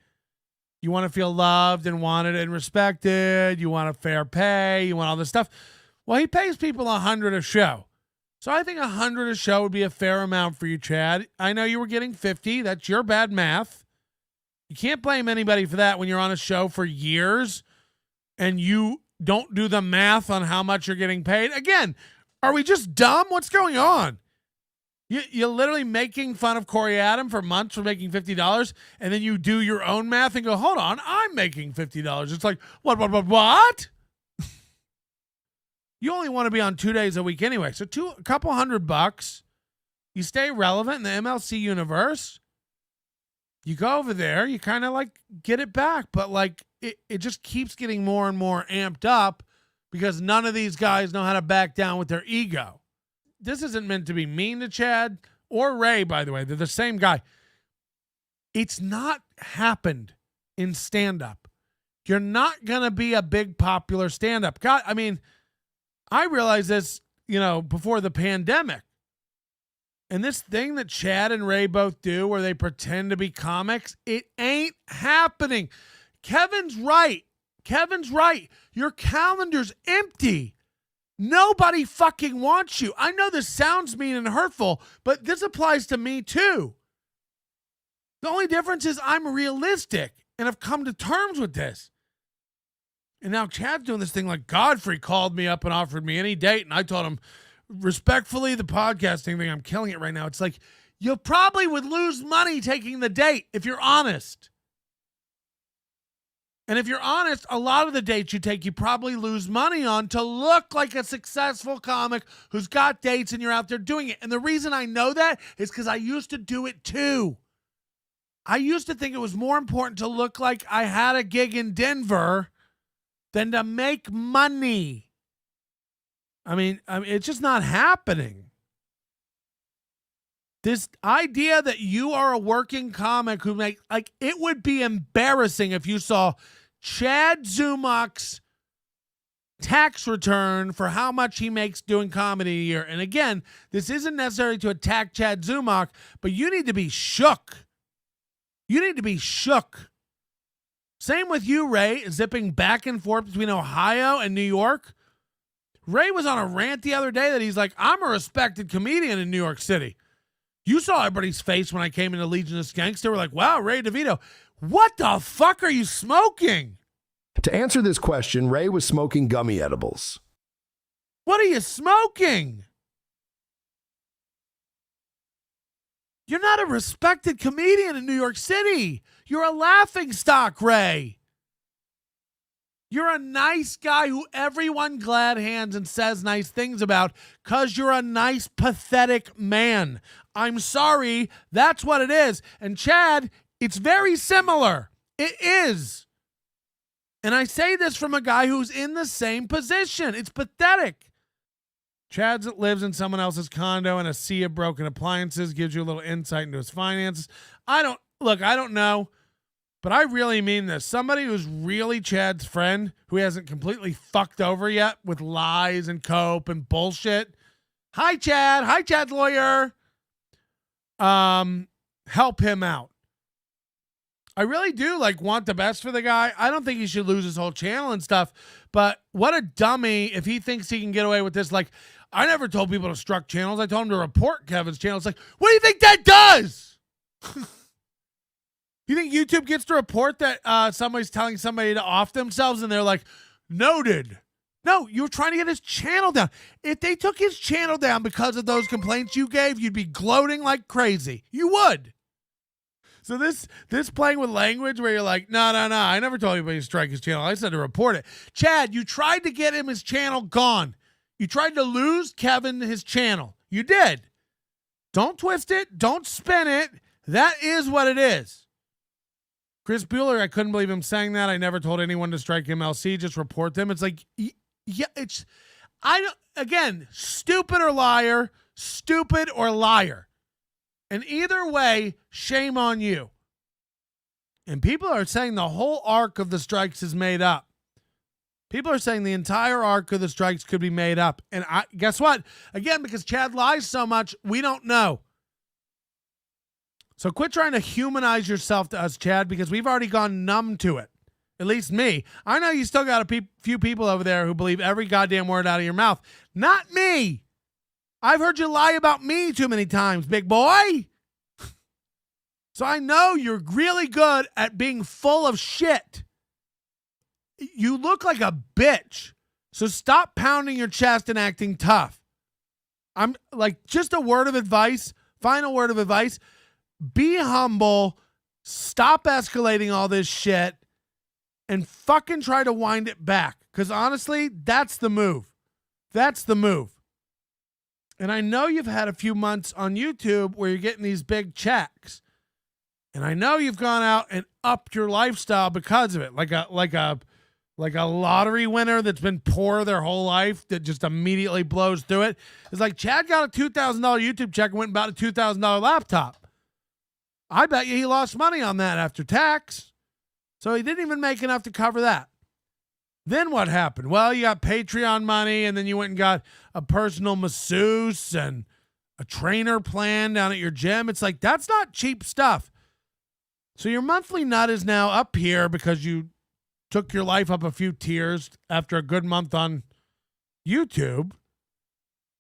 S20: You want to feel loved and wanted and respected. You want a fair pay. You want all this stuff. Well, he pays people $100 a show. So I think $100 a show would be a fair amount for you, Chad. I know you were getting 50. That's your bad math. You can't blame anybody for that when you're on a show for years and you don't do the math on how much you're getting paid. Again, are we just dumb? What's going on? You're literally making fun of Corey Adam for months for making $50, and then you do your own math and go, hold on, I'm making $50. It's like, what? You only want to be on 2 days a week anyway. So a couple $100. You stay relevant in the MLC universe. You go over there, you kind of like get it back, but like it just keeps getting more and more amped up because none of these guys know how to back down with their ego. This isn't meant to be mean to Chad or Ray, by the way. They're the same guy. It's not happened in stand-up. You're not going to be a big popular stand-up. God, I mean, I realized this, before the pandemic. And this thing that Chad and Ray both do where they pretend to be comics, it ain't happening. Kevin's right. Your calendar's empty. Nobody fucking wants you. I know this sounds mean and hurtful, but this applies to me too. The only difference is I'm realistic and have come to terms with this. And now Chad's doing this thing like Godfrey called me up and offered me any date, and I told him, respectfully, the podcasting thing, I'm killing it right now. It's like, you probably would lose money taking the date if you're honest. And if you're honest, a lot of the dates you take, you probably lose money on to look like a successful comic who's got dates and you're out there doing it. And the reason I know that is because I used to do it too. I used to think it was more important to look like I had a gig in Denver than to make money. I mean, it's just not happening. This idea that you are a working comic who it would be embarrassing if you saw Chad Zumock's tax return for how much he makes doing comedy a year. And again, this isn't necessary to attack Chad Zumock, but you need to be shook. You need to be shook. Same with you, Ray, zipping back and forth between Ohio and New York. Ray was on a rant the other day that he's like, I'm a respected comedian in New York City. You saw everybody's face when I came into Legion of Skanks. They were like, wow, Ray DeVito, what the fuck are you smoking?
S4: To answer this question, Ray was smoking gummy edibles.
S20: What are you smoking? You're not a respected comedian in New York City. You're a laughingstock, Ray. You're a nice guy who everyone glad hands and says nice things about because you're a nice, pathetic man. I'm sorry, that's what it is. And Chad, it's very similar. It is. And I say this from a guy who's in the same position. It's pathetic. Chad lives in someone else's condo and a sea of broken appliances, gives you a little insight into his finances. I don't know. But I really mean this. Somebody who's really Chad's friend, who hasn't completely fucked over yet with lies and cope and bullshit. Hi, Chad. Hi, Chad's lawyer. Help him out. I really do want the best for the guy. I don't think he should lose his whole channel and stuff. But what a dummy if he thinks he can get away with this. I never told people to struck channels. I told him to report Kevin's channel. It's like, what do you think that does? You think YouTube gets to report that somebody's telling somebody to off themselves and they're like, noted? No, you were trying to get his channel down. If they took his channel down because of those complaints you gave, you'd be gloating like crazy. You would. So this playing with language where you're like, no, I never told anybody to strike his channel. I said to report it. Chad, you tried to get him his channel gone. You tried to lose Kevin his channel. You did. Don't twist it. Don't spin it. That is what it is. Chris Bueller, I couldn't believe him saying that. I never told anyone to strike MLC. Just report them. It's like, yeah, again, stupid or liar. And either way, shame on you. And people are saying the whole arc of the strikes is made up. People are saying the entire arc of the strikes could be made up. And guess what? Again, because Chad lies so much, we don't know. So quit trying to humanize yourself to us, Chad, because we've already gone numb to it. At least me. I know you still got a few people over there who believe every goddamn word out of your mouth. Not me. I've heard you lie about me too many times, big boy. So I know you're really good at being full of shit. You look like a bitch. So stop pounding your chest and acting tough. I'm like, just a word of advice, final word of advice. Be humble, stop escalating all this shit, and fucking try to wind it back. Because honestly, that's the move. That's the move. And I know you've had a few months on YouTube where you're getting these big checks. And I know you've gone out and upped your lifestyle because of it. Like a lottery winner that's been poor their whole life that just immediately blows through it. It's like Chad got a $2,000 YouTube check and went and bought a $2,000 laptop. I bet you he lost money on that after tax. So he didn't even make enough to cover that. Then what happened? Well, you got Patreon money, and then you went and got a personal masseuse and a trainer plan down at your gym. It's like, that's not cheap stuff. So your monthly nut is now up here because you took your life up a few tiers after a good month on YouTube.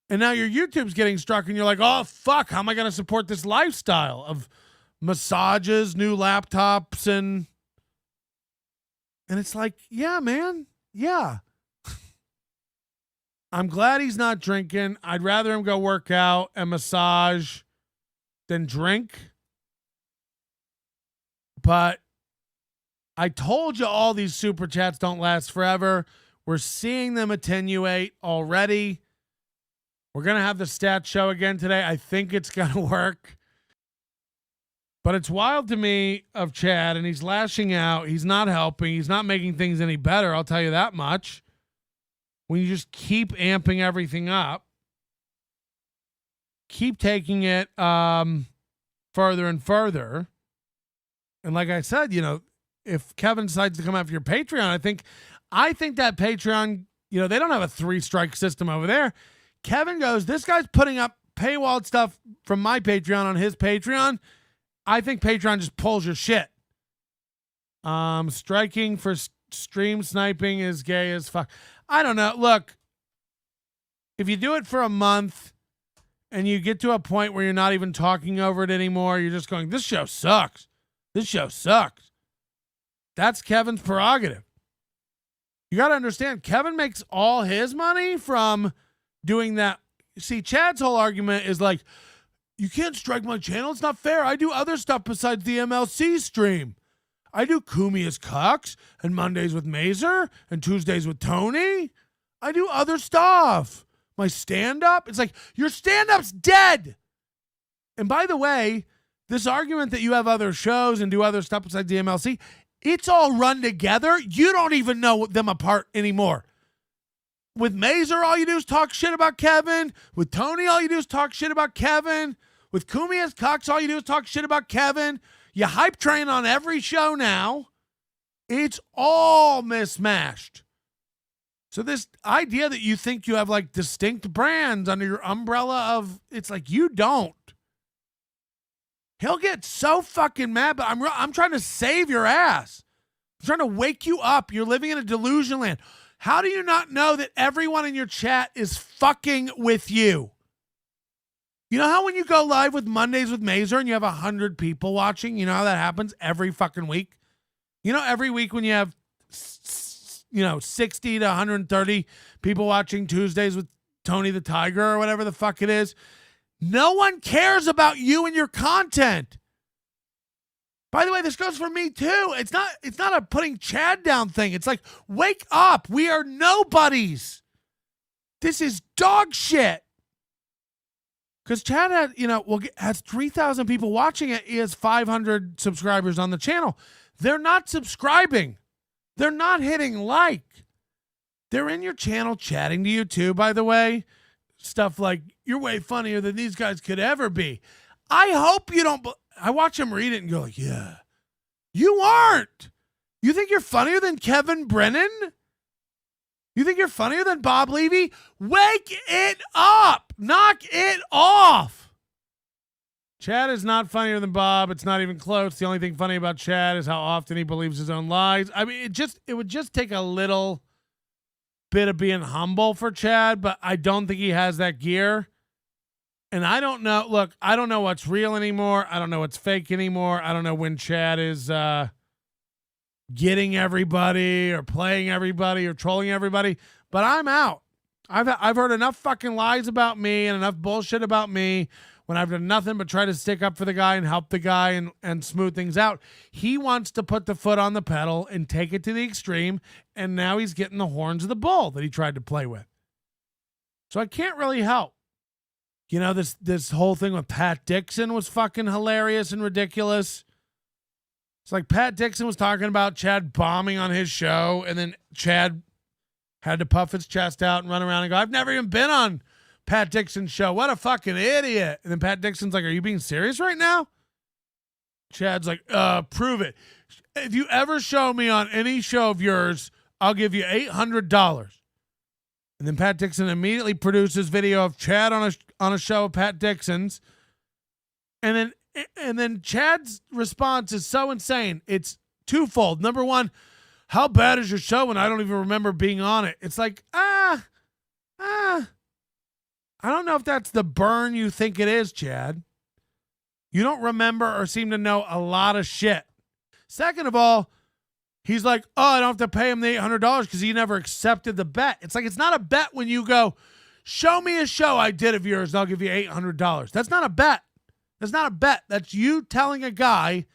S20: And now your YouTube's getting struck, and you're like, oh, fuck, how am I going to support this lifestyle of massages, new laptops, and it's like, yeah, man. Yeah. I'm glad he's not drinking. I'd rather him go work out and massage than drink. But I told you all these super chats don't last forever. We're seeing them attenuate already. We're going to have the stats show again today. I think it's going to work. But it's wild to me of Chad, and he's lashing out. He's not helping. He's not making things any better. I'll tell you that much. When you just keep amping everything up, keep taking it further and further. And like I said, you know, if Kevin decides to come after your Patreon, I think that Patreon, you know, they don't have a 3-strike system over there. Kevin goes, this guy's putting up paywalled stuff from my Patreon on his Patreon. I think Patreon just pulls your shit. Striking for stream sniping is gay as fuck. I don't know. Look, if you do it for a month and you get to a point where you're not even talking over it anymore, you're just going, this show sucks. This show sucks. That's Kevin's prerogative. You got to understand, Kevin makes all his money from doing that. See, Chad's whole argument is like, you can't strike my channel. It's not fair. I do other stuff besides the MLC stream. I do Kumia's Cucks and Mondays with Mazer and Tuesdays with Tony. I do other stuff. My stand-up. It's like, your stand-up's dead. And by the way, this argument that you have other shows and do other stuff besides the MLC, it's all run together. You don't even know them apart anymore. With Mazer, all you do is talk shit about Kevin. With Tony, all you do is talk shit about Kevin. With Kumia's Cucks, all you do is talk shit about Kevin. You hype train on every show now. It's all mismatched. So this idea that you think you have like distinct brands under your umbrella of, it's like you don't. He'll get so fucking mad, but I'm trying to save your ass. I'm trying to wake you up. You're living in a delusion land. How do you not know that everyone in your chat is fucking with you? You know how when you go live with Mondays with Mazer and you have 100 people watching, you know how that happens every fucking week? You know, every week when you have, 60 to 130 people watching Tuesdays with Tony the Tiger or whatever the fuck it is, no one cares about you and your content. By the way, this goes for me too. It's not a putting Chad down thing. It's like, wake up. We are nobodies. This is dog shit. Because Chad has 3,000 people watching it. He has 500 subscribers on the channel. They're not subscribing. They're not hitting like. They're in your channel chatting to you too, by the way. Stuff like, you're way funnier than these guys could ever be. I hope you don't. I watch him read it and go like, yeah, you aren't. You think you're funnier than Kevin Brennan? You think you're funnier than Bob Levy? Wake it up. Knock it off. Chad is not funnier than Bob. It's not even close. The only thing funny about Chad is how often he believes his own lies. I mean, it would just take a little bit of being humble for Chad, but I don't think he has that gear. And I don't know. Look, I don't know what's real anymore. I don't know what's fake anymore. I don't know when Chad is getting everybody or playing everybody or trolling everybody. But I'm out. I've heard enough fucking lies about me and enough bullshit about me when I've done nothing but try to stick up for the guy and help the guy and smooth things out. He wants to put the foot on the pedal and take it to the extreme, and now he's getting the horns of the bull that he tried to play with. So I can't really help. You know, this whole thing with Pat Dixon was fucking hilarious and ridiculous. It's like Pat Dixon was talking about Chad bombing on his show, and then Chad had to puff his chest out and run around and go, I've never even been on Pat Dixon's show. What a fucking idiot. And then Pat Dixon's like, are you being serious right now? Chad's like, prove it. If you ever show me on any show of yours, I'll give you $800. And then Pat Dixon immediately produces video of Chad on a show of Pat Dixon's. And then Chad's response is so insane. It's twofold. Number one, how bad is your show when I don't even remember being on it? It's like, I don't know if that's the burn you think it is, Chad. You don't remember or seem to know a lot of shit. Second of all, he's like, oh, I don't have to pay him the $800 because he never accepted the bet. It's like, it's not a bet when you go, show me a show I did of yours and I'll give you $800. That's not a bet. That's not a bet. That's you telling a guy,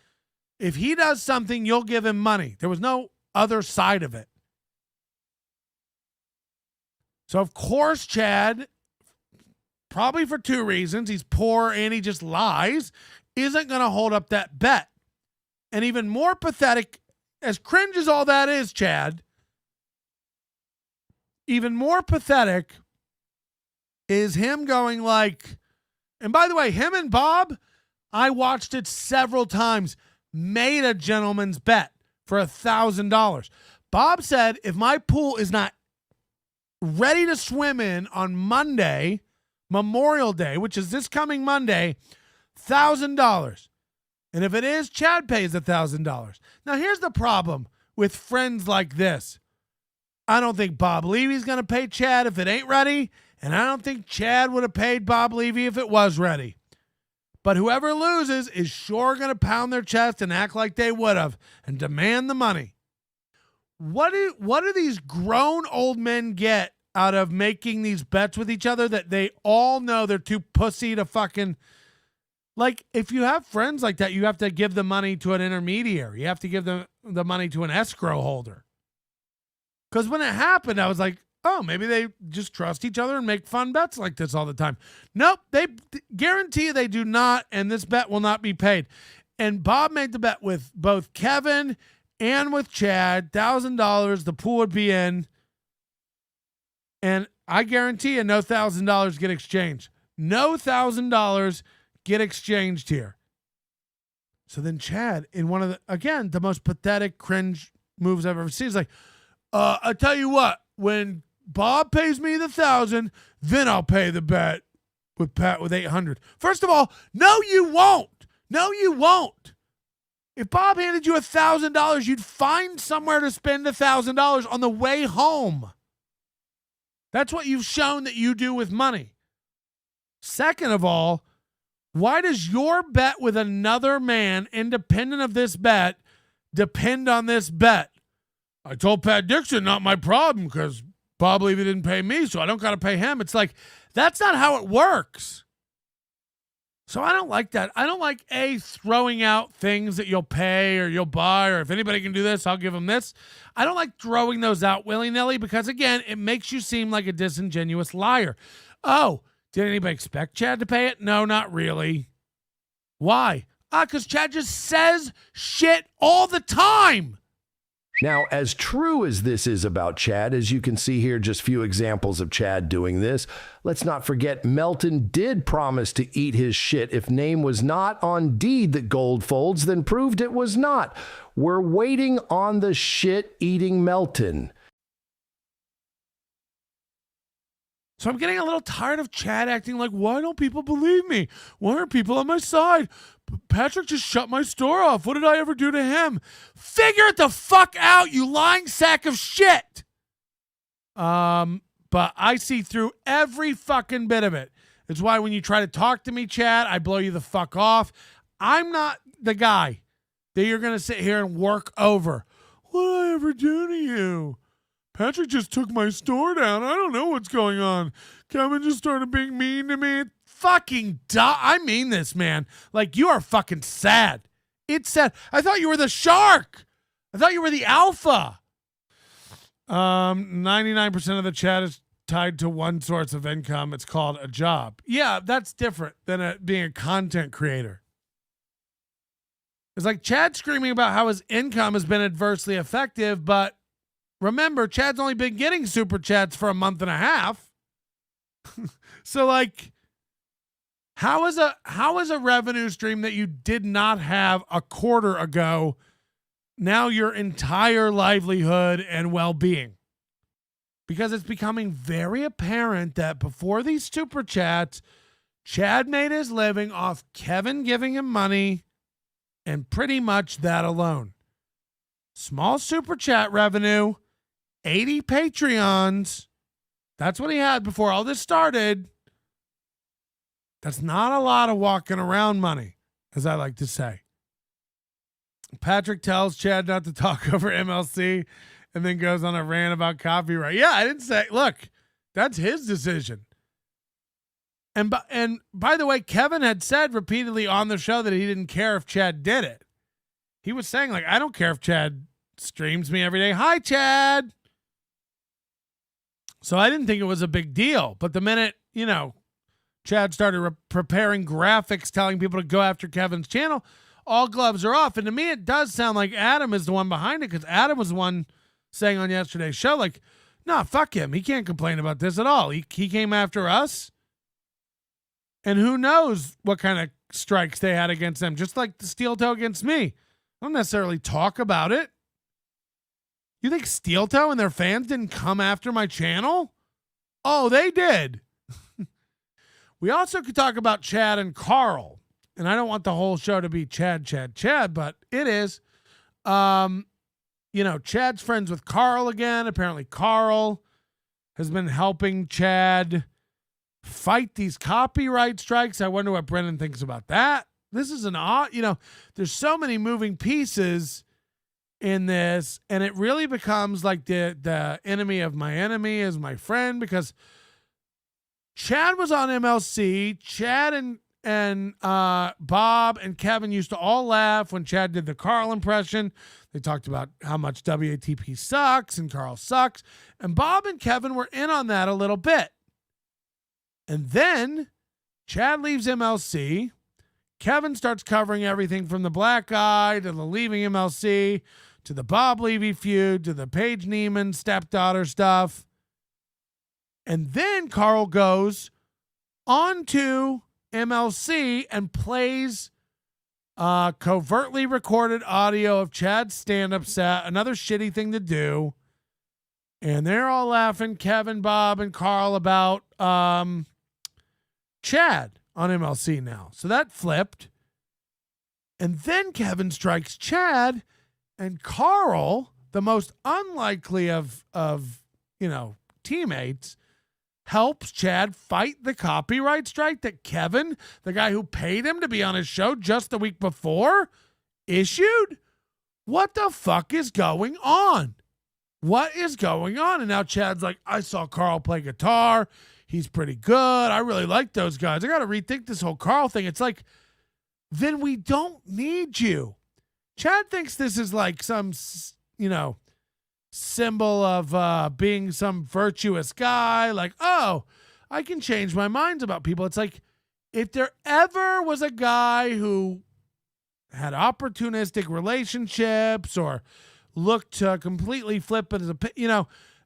S20: if he does something, you'll give him money. There was no other side of it. So, of course, Chad, probably for two reasons, he's poor and he just lies, isn't going to hold up that bet. And even more pathetic, as cringe as all that is, Chad, even more pathetic is him going like, and by the way, him and Bob, I watched it several times, made a gentleman's bet for $1,000. Bob said, if my pool is not ready to swim in on Monday, Memorial Day, which is this coming Monday, $1,000. And if it is, Chad pays $1,000. Now, here's the problem with friends like this. I don't think Bob Levy's going to pay Chad if it ain't ready, and I don't think Chad would have paid Bob Levy if it was ready. But whoever loses is sure going to pound their chest and act like they would have and demand the money. What do these grown old men get out of making these bets with each other that they all know they're too pussy to fucking... Like, if you have friends like that, you have to give the money to an intermediary. You have to give the money to an escrow holder. Because when it happened, I was like, oh, maybe they just trust each other and make fun bets like this all the time. Nope, they guarantee they do not, and this bet will not be paid. And Bob made the bet with both Kevin and with Chad, $1,000, the pool would be in. And I guarantee you no $1,000 get exchanged. No $1,000 get exchanged here. So then Chad, in one of the, again, the most pathetic cringe moves I've ever seen, is like, I tell you what, when Bob pays me the $1,000, then I'll pay the bet with Pat with $800. First of all, no, you won't. No, you won't. If Bob handed you $1,000, you'd find somewhere to spend $1,000 on the way home. That's what you've shown that you do with money. Second of all, why does your bet with another man, independent of this bet, depend on this bet? I told Pat Dixon, not my problem, because Bob Levy didn't pay me, so I don't got to pay him. It's like, that's not how it works. So I don't like that. I don't like, throwing out things that you'll pay or you'll buy, or if anybody can do this, I'll give them this. I don't like throwing those out willy-nilly because, again, it makes you seem like a disingenuous liar. Oh, did anybody expect Chad to pay it? No, not really. Why? Because Chad just says shit all the time.
S4: Now, as true as this is about Chad, as you can see here, just few examples of Chad doing this, let's not forget Melton did promise to eat his shit if name was not on deed that gold folds, then proved it was not. We're waiting on the shit-eating Melton.
S20: So I'm getting a little tired of Chad acting like, why don't people believe me? Why aren't people on my side? Patrick just shut my store off. What did I ever do to him? Figure it the fuck out, you lying sack of shit. But I see through every fucking bit of it. It's why when you try to talk to me, Chad, I blow you the fuck off. I'm not the guy that you're going to sit here and work over. What did I ever do to you? Patrick just took my store down. I don't know what's going on. Kevin just started being mean to me. Fucking I mean this, man. Like, you are fucking sad. It's sad. I thought you were the shark. I thought you were the alpha. 99% of the chat is tied to one source of income. It's called a job. Yeah, that's different than being a content creator. It's like Chad screaming about how his income has been adversely affected, but remember, Chad's only been getting super chats for a month and a half. So like, how is a revenue stream that you did not have a quarter ago now your entire livelihood and well-being? Because it's becoming very apparent that before these super chats, Chad made his living off Kevin giving him money and pretty much that alone. Small super chat revenue, 80 Patreons. That's what he had before all this started. That's not a lot of walking around money, as I like to say. Patrick tells Chad not to talk over MLC and then goes on a rant about copyright. Yeah, I didn't say, look, that's his decision. And by the way, Kevin had said repeatedly on the show that he didn't care if Chad did it. He was saying, like, I don't care if Chad streams me every day. Hi, Chad. So I didn't think it was a big deal. But the minute, Chad started preparing graphics telling people to go after Kevin's channel, all gloves are off. And to me, it does sound like Adam is the one behind it, because Adam was the one saying on yesterday's show, like, nah, fuck him. He can't complain about this at all. He came after us. And who knows what kind of strikes they had against them, just like the Steel Toe against me. I don't necessarily talk about it. You think Steel Toe and their fans didn't come after my channel? Oh, they did. We also could talk about Chad and Carl. And I don't want the whole show to be Chad, but it is. Chad's friends with Carl again. Apparently Carl has been helping Chad fight these copyright strikes. I wonder what Brendan thinks about that. This is an odd, there's so many moving pieces in this, and it really becomes like the enemy of my enemy is my friend, because Chad was on MLC. Chad and Bob and Kevin used to all laugh when Chad did the Carl impression. They talked about how much WATP sucks and Carl sucks. And Bob and Kevin were in on that a little bit. And then Chad leaves MLC. Kevin starts covering everything from the black eye to the leaving MLC to the Bob Levy feud to the Paige Neiman stepdaughter stuff. And then Carl goes on to MLC and plays covertly recorded audio of Chad's stand-up set. Another shitty thing to do. And they're all laughing, Kevin, Bob, and Carl, about Chad on MLC now. So that flipped. And then Kevin strikes Chad, and Carl, the most unlikely of teammates, helps Chad fight the copyright strike that Kevin, the guy who paid him to be on his show just the week before, issued. What the fuck is going on? What is going on? And now Chad's like, I saw Carl play guitar. He's pretty good. I really like those guys. I got to rethink this whole Carl thing. It's like, then we don't need you. Chad thinks this is like some, symbol of being some virtuous guy. Like, oh, I can change my minds about people. It's like, if there ever was a guy who had opportunistic relationships or looked to completely flip it as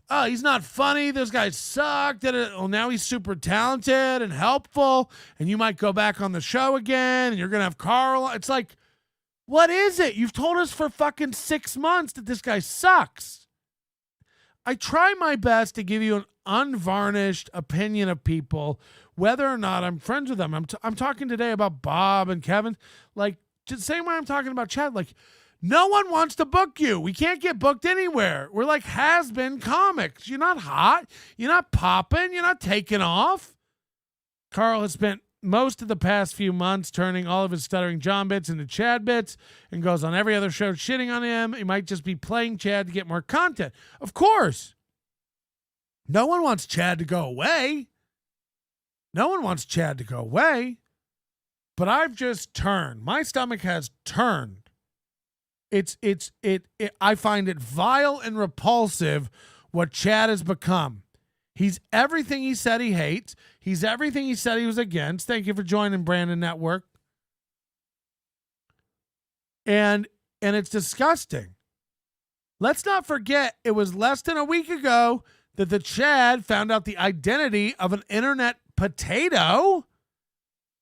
S20: oh, he's not funny. Those guys sucked. Well, now he's super talented and helpful, and you might go back on the show again, and you're going to have Carl. It's like, what is it? You've told us for fucking 6 months that this guy sucks. I try my best to give you an unvarnished opinion of people, whether or not I'm friends with them. I'm talking today about Bob and Kevin. Like, just the same way I'm talking about Chad. Like, no one wants to book you. We can't get booked anywhere. We're like has-been comics. You're not hot. You're not popping. You're not taking off. Carl has spent most of the past few months turning all of his Stuttering John bits into Chad bits and goes on every other show shitting on him. He might just be playing Chad to get more content. Of course. No one wants Chad to go away. No one wants Chad to go away. But I've just turned. My stomach has turned. I find it vile and repulsive what Chad has become. He's everything he said he hates. He's everything he said he was against. Thank you for joining Brandon Network. And it's disgusting. Let's not forget, it was less than a week ago that the Chad found out the identity of an internet potato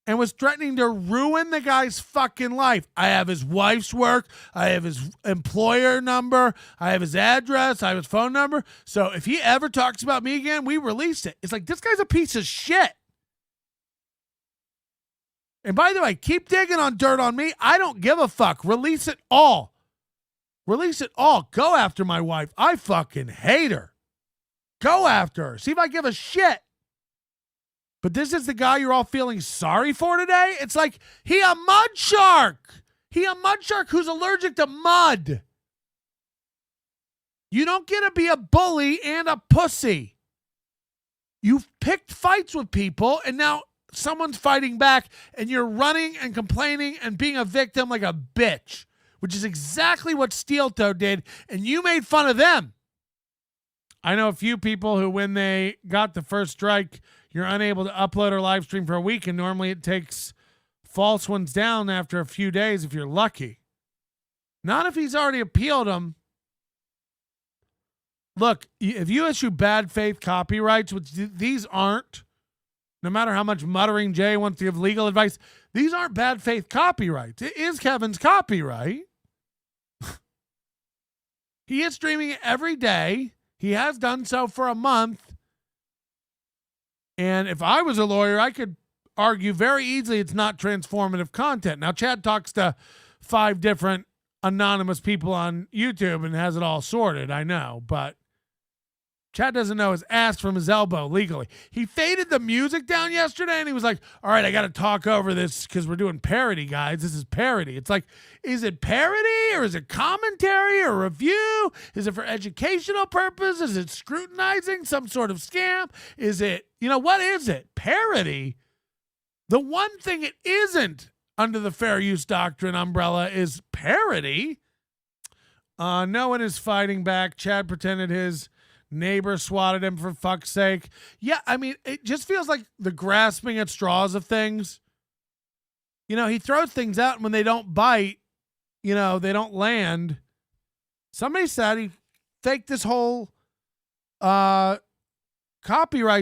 S20: and was threatening to ruin the guy's fucking life. I have his wife's work. I have his employer number. I have his address. I have his phone number. So if he ever talks about me again, we release it. It's like, this guy's a piece of shit. And by the way, keep digging on dirt on me. I don't give a fuck. Release it all. Release it all. Go after my wife. I fucking hate her. Go after her. See if I give a shit. But this is the guy you're all feeling sorry for today? It's like, he a mud shark. He a mud shark who's allergic to mud. You don't get to be a bully and a pussy. You've picked fights with people, and now someone's fighting back, and you're running and complaining and being a victim like a bitch, which is exactly what Steel Toe did, and you made fun of them. I know a few people who, when they got the first strike, you're unable to upload or live stream for a week, and normally it takes false ones down after a few days if you're lucky. Not if he's already appealed them. Look, if you issue bad faith copyrights, which these aren't, no matter how much Muttering Jay wants to give legal advice, these aren't bad faith copyrights. It is Kevin's copyright. He is streaming it every day. He has done so for a month. And if I was a lawyer, I could argue very easily it's not transformative content. Now, Chad talks to 5 different anonymous people on YouTube and has it all sorted, I know, but Chad doesn't know his ass from his elbow legally. He faded the music down yesterday, and he was like, all right, I got to talk over this because we're doing parody, guys. This is parody. It's like, is it parody or is it commentary or review? Is it for educational purpose? Is it scrutinizing some sort of scam? Is it, what is it? Parody? The one thing it isn't under the fair use doctrine umbrella is parody. No one is fighting back. Chad pretended his neighbor swatted him for fuck's sake. Yeah, I mean, it just feels like the grasping at straws of things. He throws things out, and when they don't bite, they don't land. Somebody said he faked this whole copyright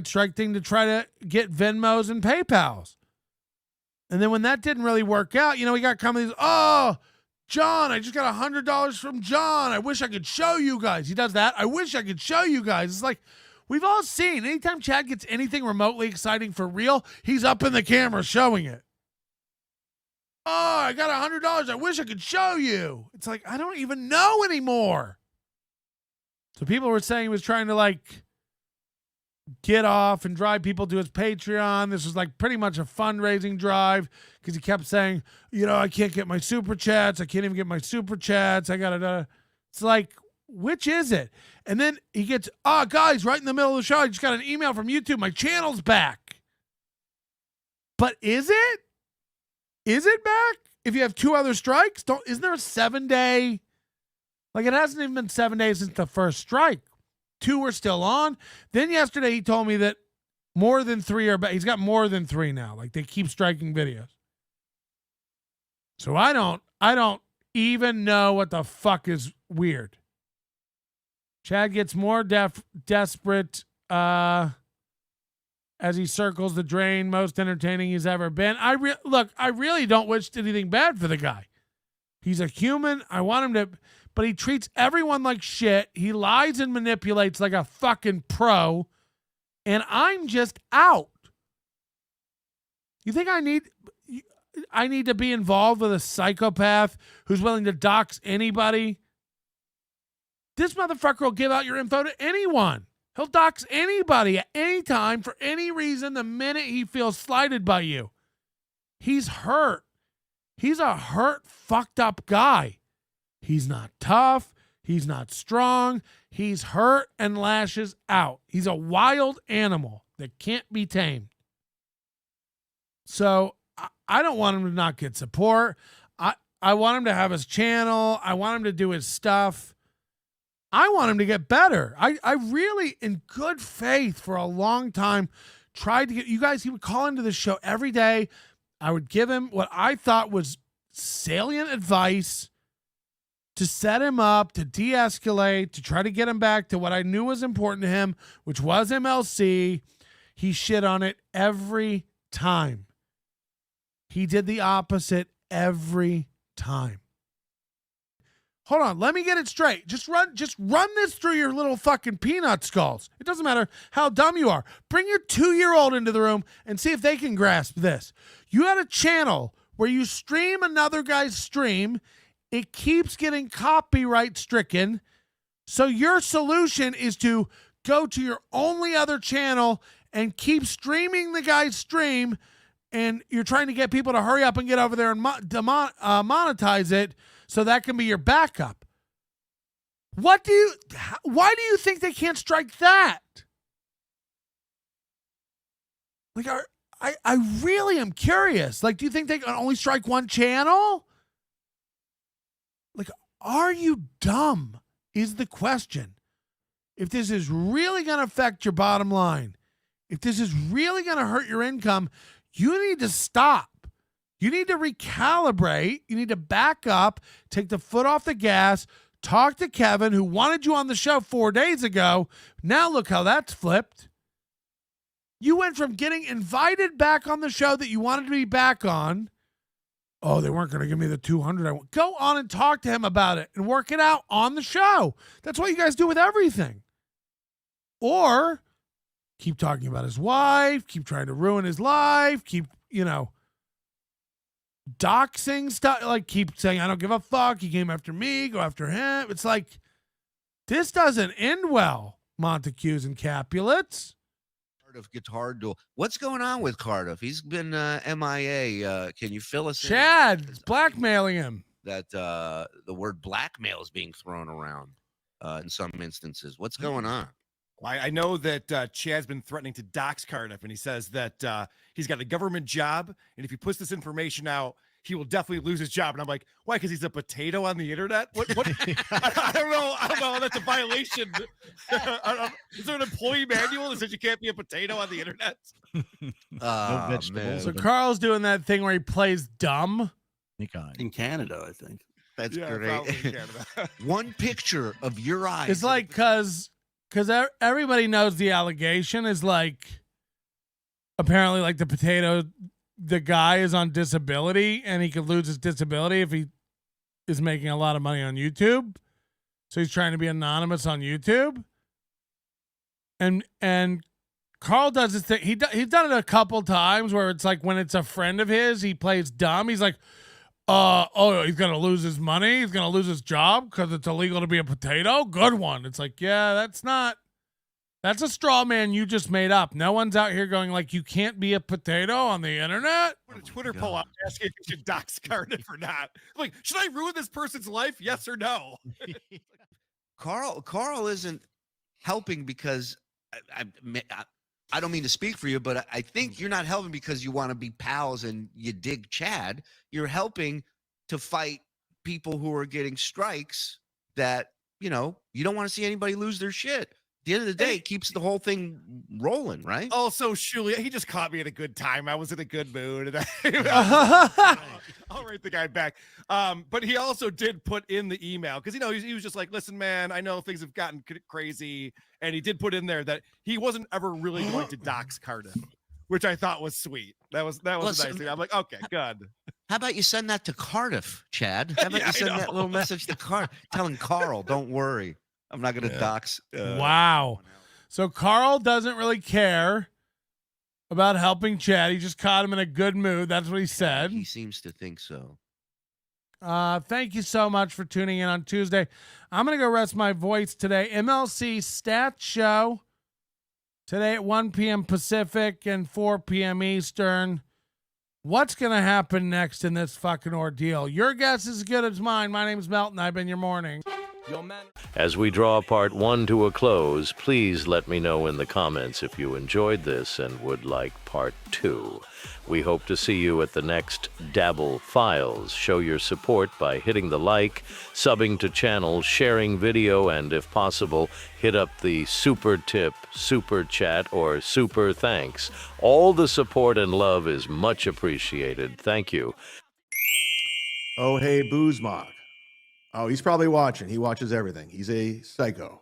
S20: strike thing to try to get Venmos and PayPals. And then when that didn't really work out, he got comments, oh, John, I just got $100 from John. I wish I could show you guys. He does that. I wish I could show you guys. It's like, we've all seen, anytime Chad gets anything remotely exciting for real, he's up in the camera showing it. Oh, I got $100. I wish I could show you. It's like, I don't even know anymore. So people were saying he was trying to get off and drive people to his Patreon. This was pretty much a fundraising drive because he kept saying, I can't get my super chats. I can't even get my super chats. I gotta. It's like, which is it? And then he gets, guys, right in the middle of the show, I just got an email from YouTube. My channel's back. But is it? Is it back? If you have 2 other strikes, isn't there a 7-day? It hasn't even been 7 days since the first strike. 2 are still on. Then yesterday he told me that more than 3 are back. He's got more than 3 now. They keep striking videos. So I don't even know what the fuck is weird. Chad gets more desperate as he circles the drain. Most entertaining he's ever been. Look, I really don't wish anything bad for the guy. He's a human. I want him to, but he treats everyone like shit. He lies and manipulates like a fucking pro. And I'm just out. You think I need to be involved with a psychopath who's willing to dox anybody? This motherfucker will give out your info to anyone. He'll dox anybody at any time for any reason the minute he feels slighted by you. He's hurt. He's a hurt, fucked up guy. He's not tough. He's not strong. He's hurt and lashes out. He's a wild animal that can't be tamed. So I don't want him to not get support. I want him to have his channel. I want him to do his stuff. I want him to get better. I really, in good faith for a long time, tried to get you guys. He would call into the show every day. I would give him what I thought was salient advice to set him up, to de-escalate, to try to get him back to what I knew was important to him, which was MLC. He shit on it every time. He did the opposite every time. Hold on, let me get it straight. Just run this through your little fucking peanut skulls. It doesn't matter how dumb you are. Bring your 2-year-old into the room and see if they can grasp this. You had a channel where you stream another guy's stream. It keeps getting copyright stricken. So your solution is to go to your only other channel and keep streaming the guy's stream. And you're trying to get people to hurry up and get over there and monetize it. So that can be your backup. Why do you think they can't strike that? Like, I really am curious. Like, do you think they can only strike one channel? Like, are you dumb is the question. If this is really going to affect your bottom line, if this is really going to hurt your income, you need to stop. You need to recalibrate. You need to back up, take the foot off the gas, talk to Kevin, who wanted you on the show 4 days ago. Now look how that's flipped. You went from getting invited back on the show that you wanted to be back on. Oh, they weren't going to give me the 200. I want. Go on and talk to him about it and work it out on the show. That's what you guys do with everything. Or keep talking about his wife, keep trying to ruin his life, keep, doxing stuff, like keep saying, I don't give a fuck. He came after me, go after him. It's like, this doesn't end well, Montagues and Capulets.
S1: Cardiff Guitar Duel. What's going on with Cardiff? He's been MIA. Can you fill us in?
S20: Chad is blackmailing him.
S1: That the word blackmail is being thrown around in some instances. What's going on?
S9: I know that Chad's been threatening to dox Cardiff, and he says that he's got a government job, and if he puts this information out, he will definitely lose his job. And I'm like, why? Because he's a potato on the internet? What? I don't know. That's a violation. Is there an employee manual that says you can't be a potato on the internet?
S1: No vegetables.
S20: So Carl's doing that thing where he plays dumb.
S2: In Canada, I think.
S1: That's
S9: Yeah,
S1: great.
S9: probably in Canada.
S1: One picture of your eyes.
S20: It's like, because everybody knows the allegation is like, apparently like the guy is on disability and he could lose his disability if he is making a lot of money on YouTube. So he's trying to be anonymous on YouTube. And Carl does this thing. He's done it a couple times where it's like when it's a friend of his, he plays dumb. He's like, he's going to lose his money. He's going to lose his job because it's illegal to be a potato. Good one. It's like, yeah, that's a straw man you just made up. No one's out here going like, you can't be a potato on the internet.
S9: Put a Twitter poll out asking if you should dox Cardiff or not. Like, should I ruin this person's life? Yes or no?
S1: Carl isn't helping because I don't mean to speak for you, but I think you're not helping because you want to be pals and you dig Chad. You're helping to fight people who are getting strikes that, you don't want to see anybody lose their shit. At the end of the day, it keeps the whole thing rolling, right?
S9: Also, Shuli, he just caught me at a good time. I was in a good mood. I'll write the guy back. But he also did put in the email because, he was just like, listen, man, I know things have gotten crazy. And he did put in there that he wasn't ever really going to dox Cardiff, which I thought was sweet. That was a nice thing. I'm like, okay, good.
S1: How about you send that to Cardiff, Chad? How about you send that little message to Carl, telling Carl, don't worry. I'm not going to dox.
S20: Wow. So Carl doesn't really care about helping Chad. He just caught him in a good mood. That's what he said.
S1: He seems to think so.
S20: Thank you so much for tuning in on Tuesday. I'm going to go rest my voice today. MLC Stats Show today at 1 p.m. Pacific and 4 p.m. Eastern. What's going to happen next in this fucking ordeal? Your guess is as good as mine. My name is Melton. I've been your morning.
S7: As we draw part 1 to a close, please let me know in the comments if you enjoyed this and would like part 2. We hope to see you at the next Dabble Files. Show your support by hitting the like, subbing to channels, sharing video, and if possible, hit up the super tip, super chat, or super thanks. All the support and love is much appreciated. Thank you.
S8: Oh, hey, Boozemock. Oh, he's probably watching. He watches everything. He's a psycho.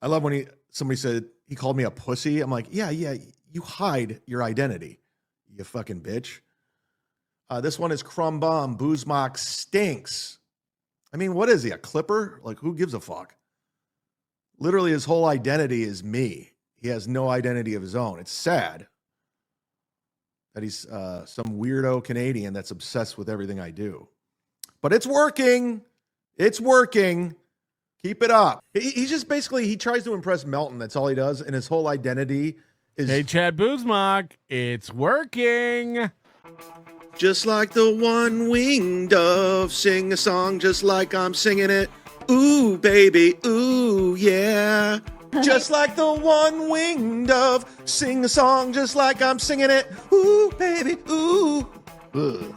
S8: I love when somebody said he called me a pussy. I'm like, yeah, you hide your identity, you fucking bitch. This one is Crumb Bomb. Boozemock stinks. I mean, what is he, a clipper? Like, who gives a fuck? Literally, his whole identity is me. He has no identity of his own. It's sad that he's some weirdo Canadian that's obsessed with everything I do. But it's working. It's working. Keep it up. He's just basically, he tries to impress Melton. That's all he does. And his whole identity is...
S20: Hey, Chad Boozemock, it's working.
S8: Just like the one-winged dove, sing a song just like I'm singing it. Ooh, baby, ooh, yeah. Just like the one-winged dove, sing a song just like I'm singing it. Ooh, baby, ooh. Ugh.